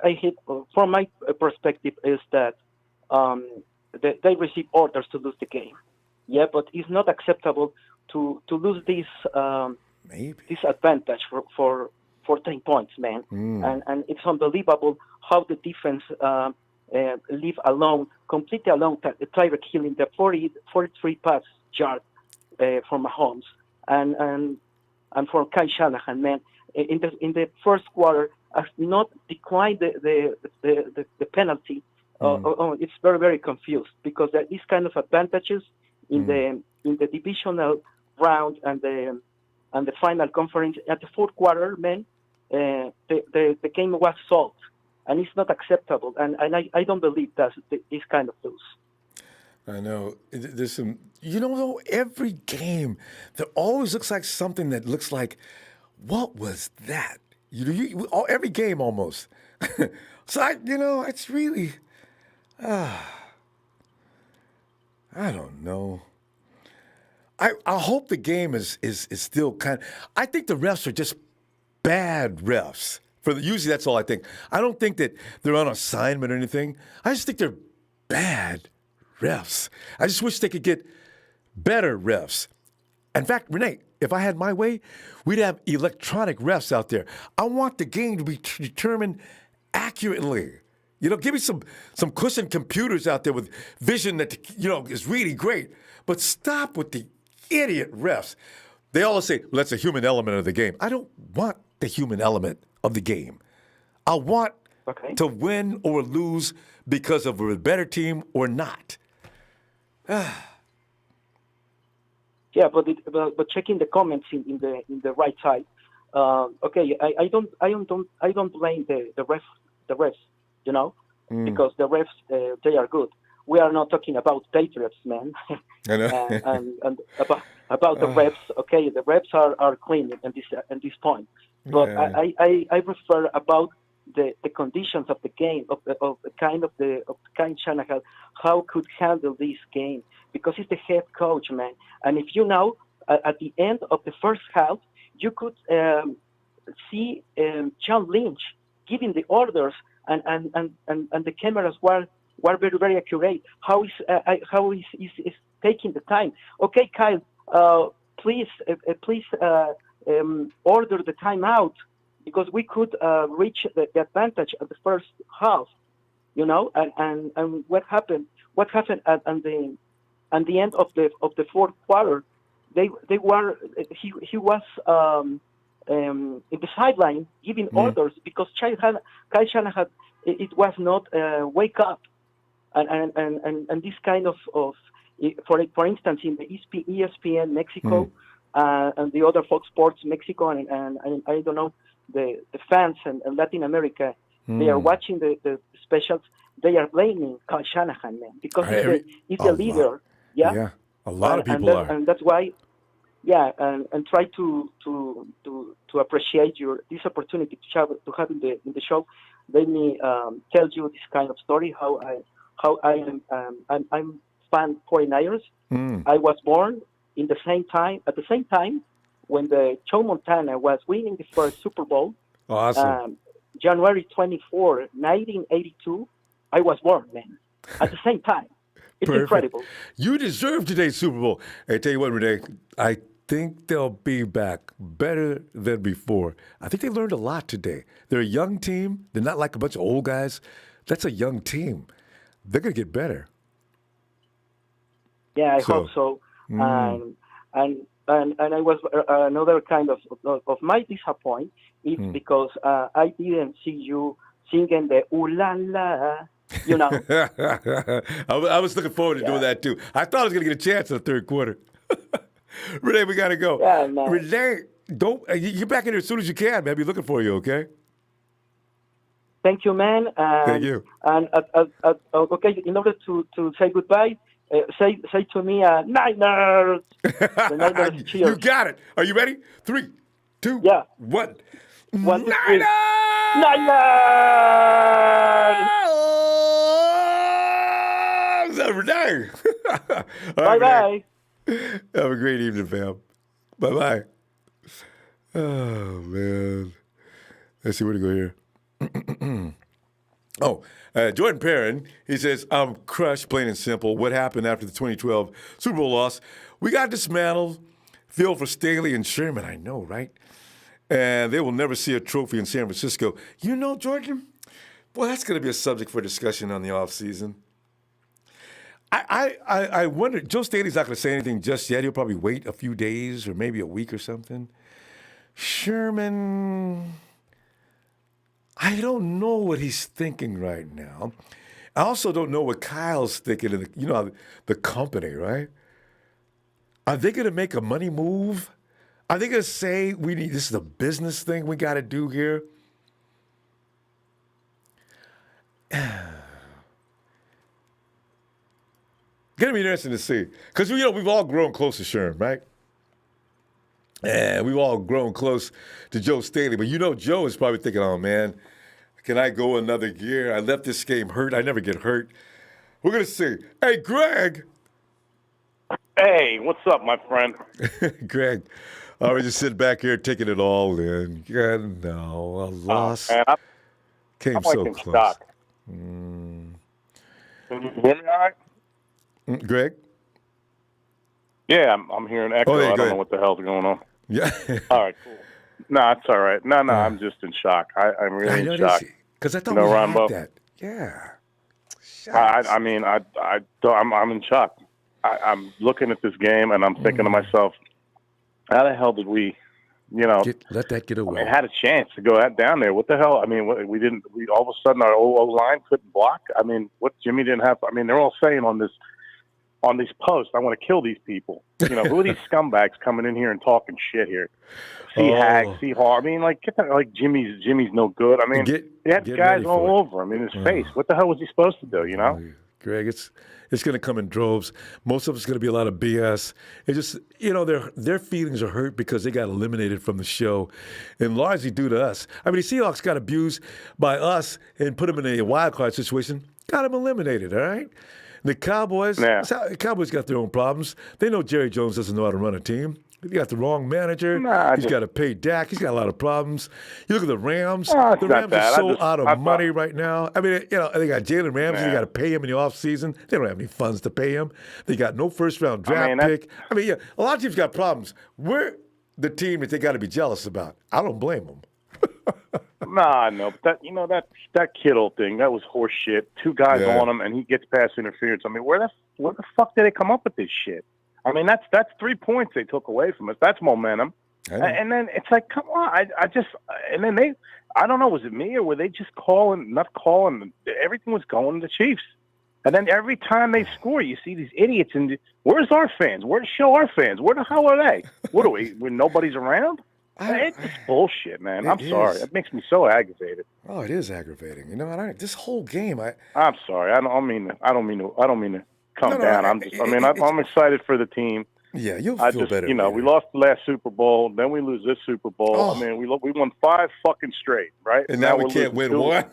from my perspective, is that they received orders to lose the game. Yeah, but it's not acceptable to lose this advantage for 10 points, man. And it's unbelievable how the defense leave alone, completely alone, Tyreek Hill in the 43 pass yard from Mahomes and for Kyle Shanahan, man. In the first quarter, has not declined the penalty. It's very, very confused because there is kind of advantages in the divisional round and the final conference. At the fourth quarter, man, the game was solved, and it's not acceptable. And I don't believe that this kind of lose. I know. There's some, though, every game, there always looks like something that looks like, what was that? Every game almost. So, it's really, I don't know. I hope the game is still I think the refs are just bad refs. Usually that's all I think. I don't think that they're on assignment or anything. I just think they're bad refs. I just wish they could get better refs. In fact, Renee, if I had my way, we'd have electronic refs out there. I want the game to be determined accurately. Give me some cushion computers out there with vision that, is really great. But stop with the idiot refs. They always say, well, that's a human element of the game. I don't want the human element of the game. I want to win or lose because of a better team or not. Yeah, but checking the comments in the right side. I don't blame the refs, because the refs they are good. We are not talking about Patriots, man. I know. and about the refs. Okay, the refs are clean at this point. But I refer about the conditions of the game, of Kyle Shanahan, how could handle this game, because he's the head coach, man. And if at the end of the first half, you could see John Lynch giving the orders, and the cameras were very, very accurate. How is taking the time? Okay, Kyle, please order the timeout, because we could reach the advantage at the first half, and what happened at the end of the fourth quarter, he was in the sideline giving orders, because Kyle Shanahan, it was not wake up, and this kind of for instance in the ESPN Mexico and the other Fox Sports Mexico and I don't know, the fans and Latin America, they are watching the specials. They are blaming Kyle Shanahan, man, because he's the leader. Yeah, a lot of people are, and that's why. Yeah, and try to appreciate this opportunity to have in the show. Let me tell you this kind of story. How I'm fan 49ers. I was born at the same time when the Joe Montana was winning the first Super Bowl. Awesome. January 24, 1982. I was born, man. At the same time. It's incredible. You deserve today's Super Bowl. Hey, tell you what, Renee, I think they'll be back better than before. I think they learned a lot today. They're a young team. They're not like a bunch of old guys. That's a young team. They're going to get better. Yeah, I hope so. And I was another kind of my disappointment is because I didn't see you singing the ooh la la, you know. I was looking forward to doing that too. I thought I was going to get a chance in the third quarter. Renee, we got to go. Yeah, man. Renee, don't get back in here as soon as you can, man. I'll be looking for you, okay? Thank you, man. Thank you. And okay, in order to say goodbye, say to me, Niners. The Niners cheers. You got it. Are you ready? 3, 2, 1. One, two, Niners! three. Renee. Bye-bye. Have a great evening, fam. Bye-bye. Oh, man. Let's see where to go here. Jordan Perrin, he says, I'm crushed, plain and simple. What happened after the 2012 Super Bowl loss? We got dismantled. Feel for Staley and Sherman, I know, right? And they will never see a trophy in San Francisco. You know, Jordan, boy, that's going to be a subject for discussion on the offseason. I wonder, Joe Staley's not going to say anything just yet. He'll probably wait a few days or maybe a week or something. Sherman, I don't know what he's thinking right now. I also don't know what Kyle's thinking in the company, right? Are they going to make a money move? Are they going to say this is a business thing we got to do here? Gonna be interesting to see, because we've all grown close to Sherm, right? And we've all grown close to Joe Staley, but Joe is probably thinking, "Oh man, can I go another year? I left this game hurt. I never get hurt." We're gonna see. Hey, Greg. Hey, what's up, my friend? Greg, I was just sitting back here taking it all in. Yeah, no, a loss came so close. Can you hear me all right? Greg? Yeah, I'm hearing echo. I don't know what the hell's going on. Yeah. All right, cool. No, it's all right. No, I'm just in shock. I'm really in shock. Because I thought we Ronbo, had that. Yeah. I'm in shock. I'm looking at this game and I'm thinking to myself, how the hell did we, let that get away? I had a chance to go down there. What the hell? I mean, we didn't. We all of a sudden our O line couldn't block. I mean, what Jimmy didn't have. I mean, they're all saying on these posts, I want to kill these people. Who are these scumbags coming in here and talking shit here? Hag, Hard. I mean, get that. Like Jimmy's no good. I mean, they had guys all over him in his face. What the hell was he supposed to do? Greg, it's going to come in droves. Most of it's going to be a lot of BS. It's just, their feelings are hurt because they got eliminated from the show, and largely due to us. I mean, the Seahawks got abused by us and put them in a wild card situation. Got them eliminated, all right? The Cowboys, the Cowboys got their own problems. They know Jerry Jones doesn't know how to run a team. He got the wrong manager. He's got to pay Dak. He's got a lot of problems. You look at the Rams. The Rams are so out of money right now. I mean, they got Jalen Ramsey. They got to pay him in the offseason. They don't have any funds to pay him. They got no first-round draft pick. I mean, a lot of teams got problems. We're the team that they got to be jealous about. I don't blame them. No, but that Kittle thing, that was horse shit. 2 guys on him, and he gets past interference. I mean, where the fuck did they come up with this shit? I mean, that's 3 points they took away from us. That's momentum. And then it's like, come on, I don't know, was it me or were they just not calling? Everything was going to the Chiefs. And then every time they score, you see these idiots. And where's our fans? Show our fans? Where the hell are they? What are we, when nobody's around? It's bullshit, man. I'm sorry. It makes me so aggravated. Oh, it is aggravating. This whole game. I'm sorry. I don't mean to come down. I'm excited for the team. Yeah, you'll feel better. We lost the last Super Bowl, then we lose this Super Bowl. Oh. I mean, we won 5 fucking straight, right? And now we can't win 1.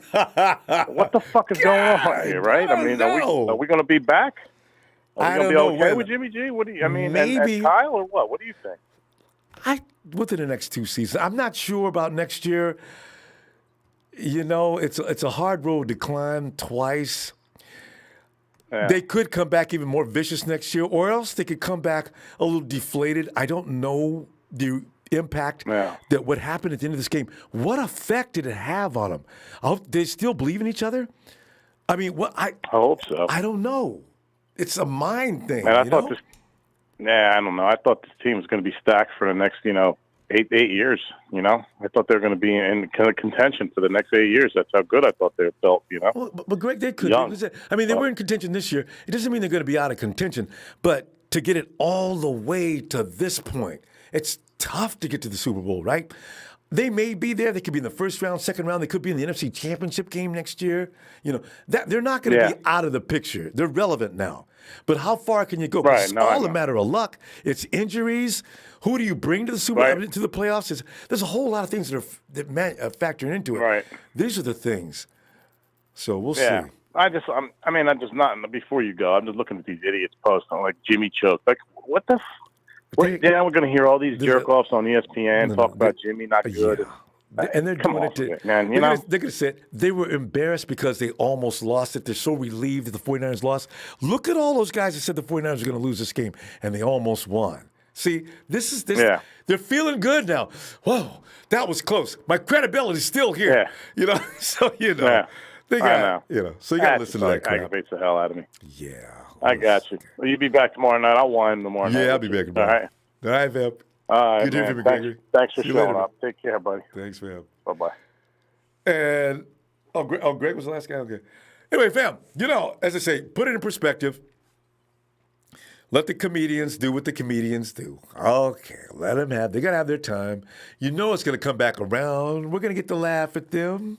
What the fuck is going on here, right? I mean, are we going to be back? Are we going to be okay with Jimmy G? What do you? I mean, maybe and Kyle or what? What do you think? Within the next 2 seasons, I'm not sure about next year. It's a hard road to climb twice. Yeah. They could come back even more vicious next year, or else they could come back a little deflated. I don't know the impact that what happened at the end of this game. What effect did it have on them? They still believe in each other? I mean, I hope so. I don't know. It's a mind thing. And I thought Yeah, I don't know. I thought this team was going to be stacked for the next, 8 years. I thought they were going to be in kind of contention for the next 8 years. That's how good I thought they felt. Well, but Greg, they could. Young. They were in contention this year. It doesn't mean they're going to be out of contention, but to get it all the way to this point, it's tough to get to the Super Bowl, right? They may be there. They could be in the first round, second round. They could be in the NFC Championship game next year. That they're not going to be out of the picture. They're relevant now. But how far can you go? Right, It's all a matter of luck. It's injuries. Who do you bring to the to the playoffs? There's a whole lot of things that factor into it. Right. These are the things. So we'll see. I'm just not. Before you go, I'm just looking at these idiots posting like Jimmy choked. Like, what the? We're going to hear all these jerk offs on ESPN talk about Jimmy not good. And they're doing it to, man. They're going to say they were embarrassed because they almost lost it. They're so relieved that the 49ers lost. Look at all those guys that said the 49ers are going to lose this game, and they almost won. See, this is this. Yeah. They're feeling good now. Whoa, that was close. My credibility's still here. So Yeah. they got So you got to listen to that crap. Aggravates the hell out of me. Yeah. I got you. Well, you'll be back tomorrow night. I'll wine tomorrow night. Yeah, I'll be back tomorrow. All right. All right, Vep. All right, Good man. to hear from you, Gregory. Thanks for See you showing later, up. Take care, buddy. Thanks, fam. Bye-bye. And, Greg was the last guy? Okay. Anyway, fam, as I say, put it in perspective. Let the comedians do what the comedians do. Okay, let them they got to have their time. You know it's going to come back around. We're going to get to laugh at them.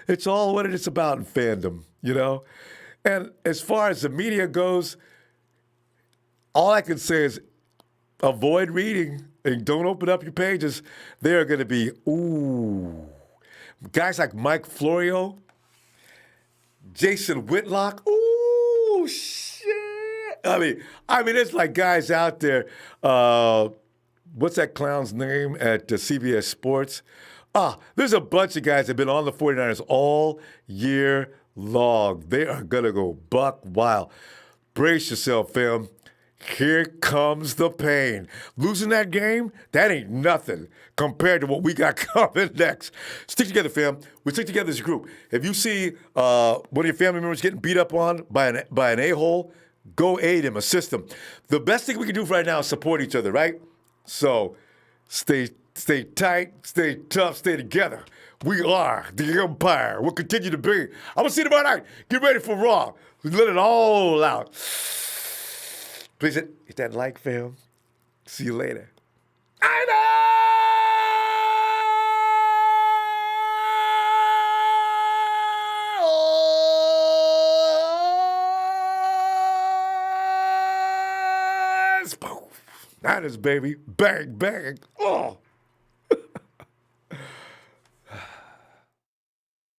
It's all what it's about in fandom, And as far as the media goes, all I can say is avoid reading and don't open up your pages. They are going to be, guys like Mike Florio, Jason Whitlock, shit. I mean, it's like guys out there. What's that clown's name at CBS Sports? There's a bunch of guys that have been on the 49ers all year long. They are going to go buck wild. Brace yourself, fam. Here comes the pain. Losing that game, that ain't nothing compared to what we got coming next. Stick together, fam. We stick together as a group. If you see one of your family members getting beat up on by an a-hole, go aid him, assist him. The best thing we can do right now is support each other, right? So stay tight, stay tough, stay together. We are the Empire. We'll continue to be. I'm going to see you tomorrow night. Get ready for Raw. Let it all out. Please hit that like, fam. See you later. I know. Niners, baby. Bang, bang. Oh.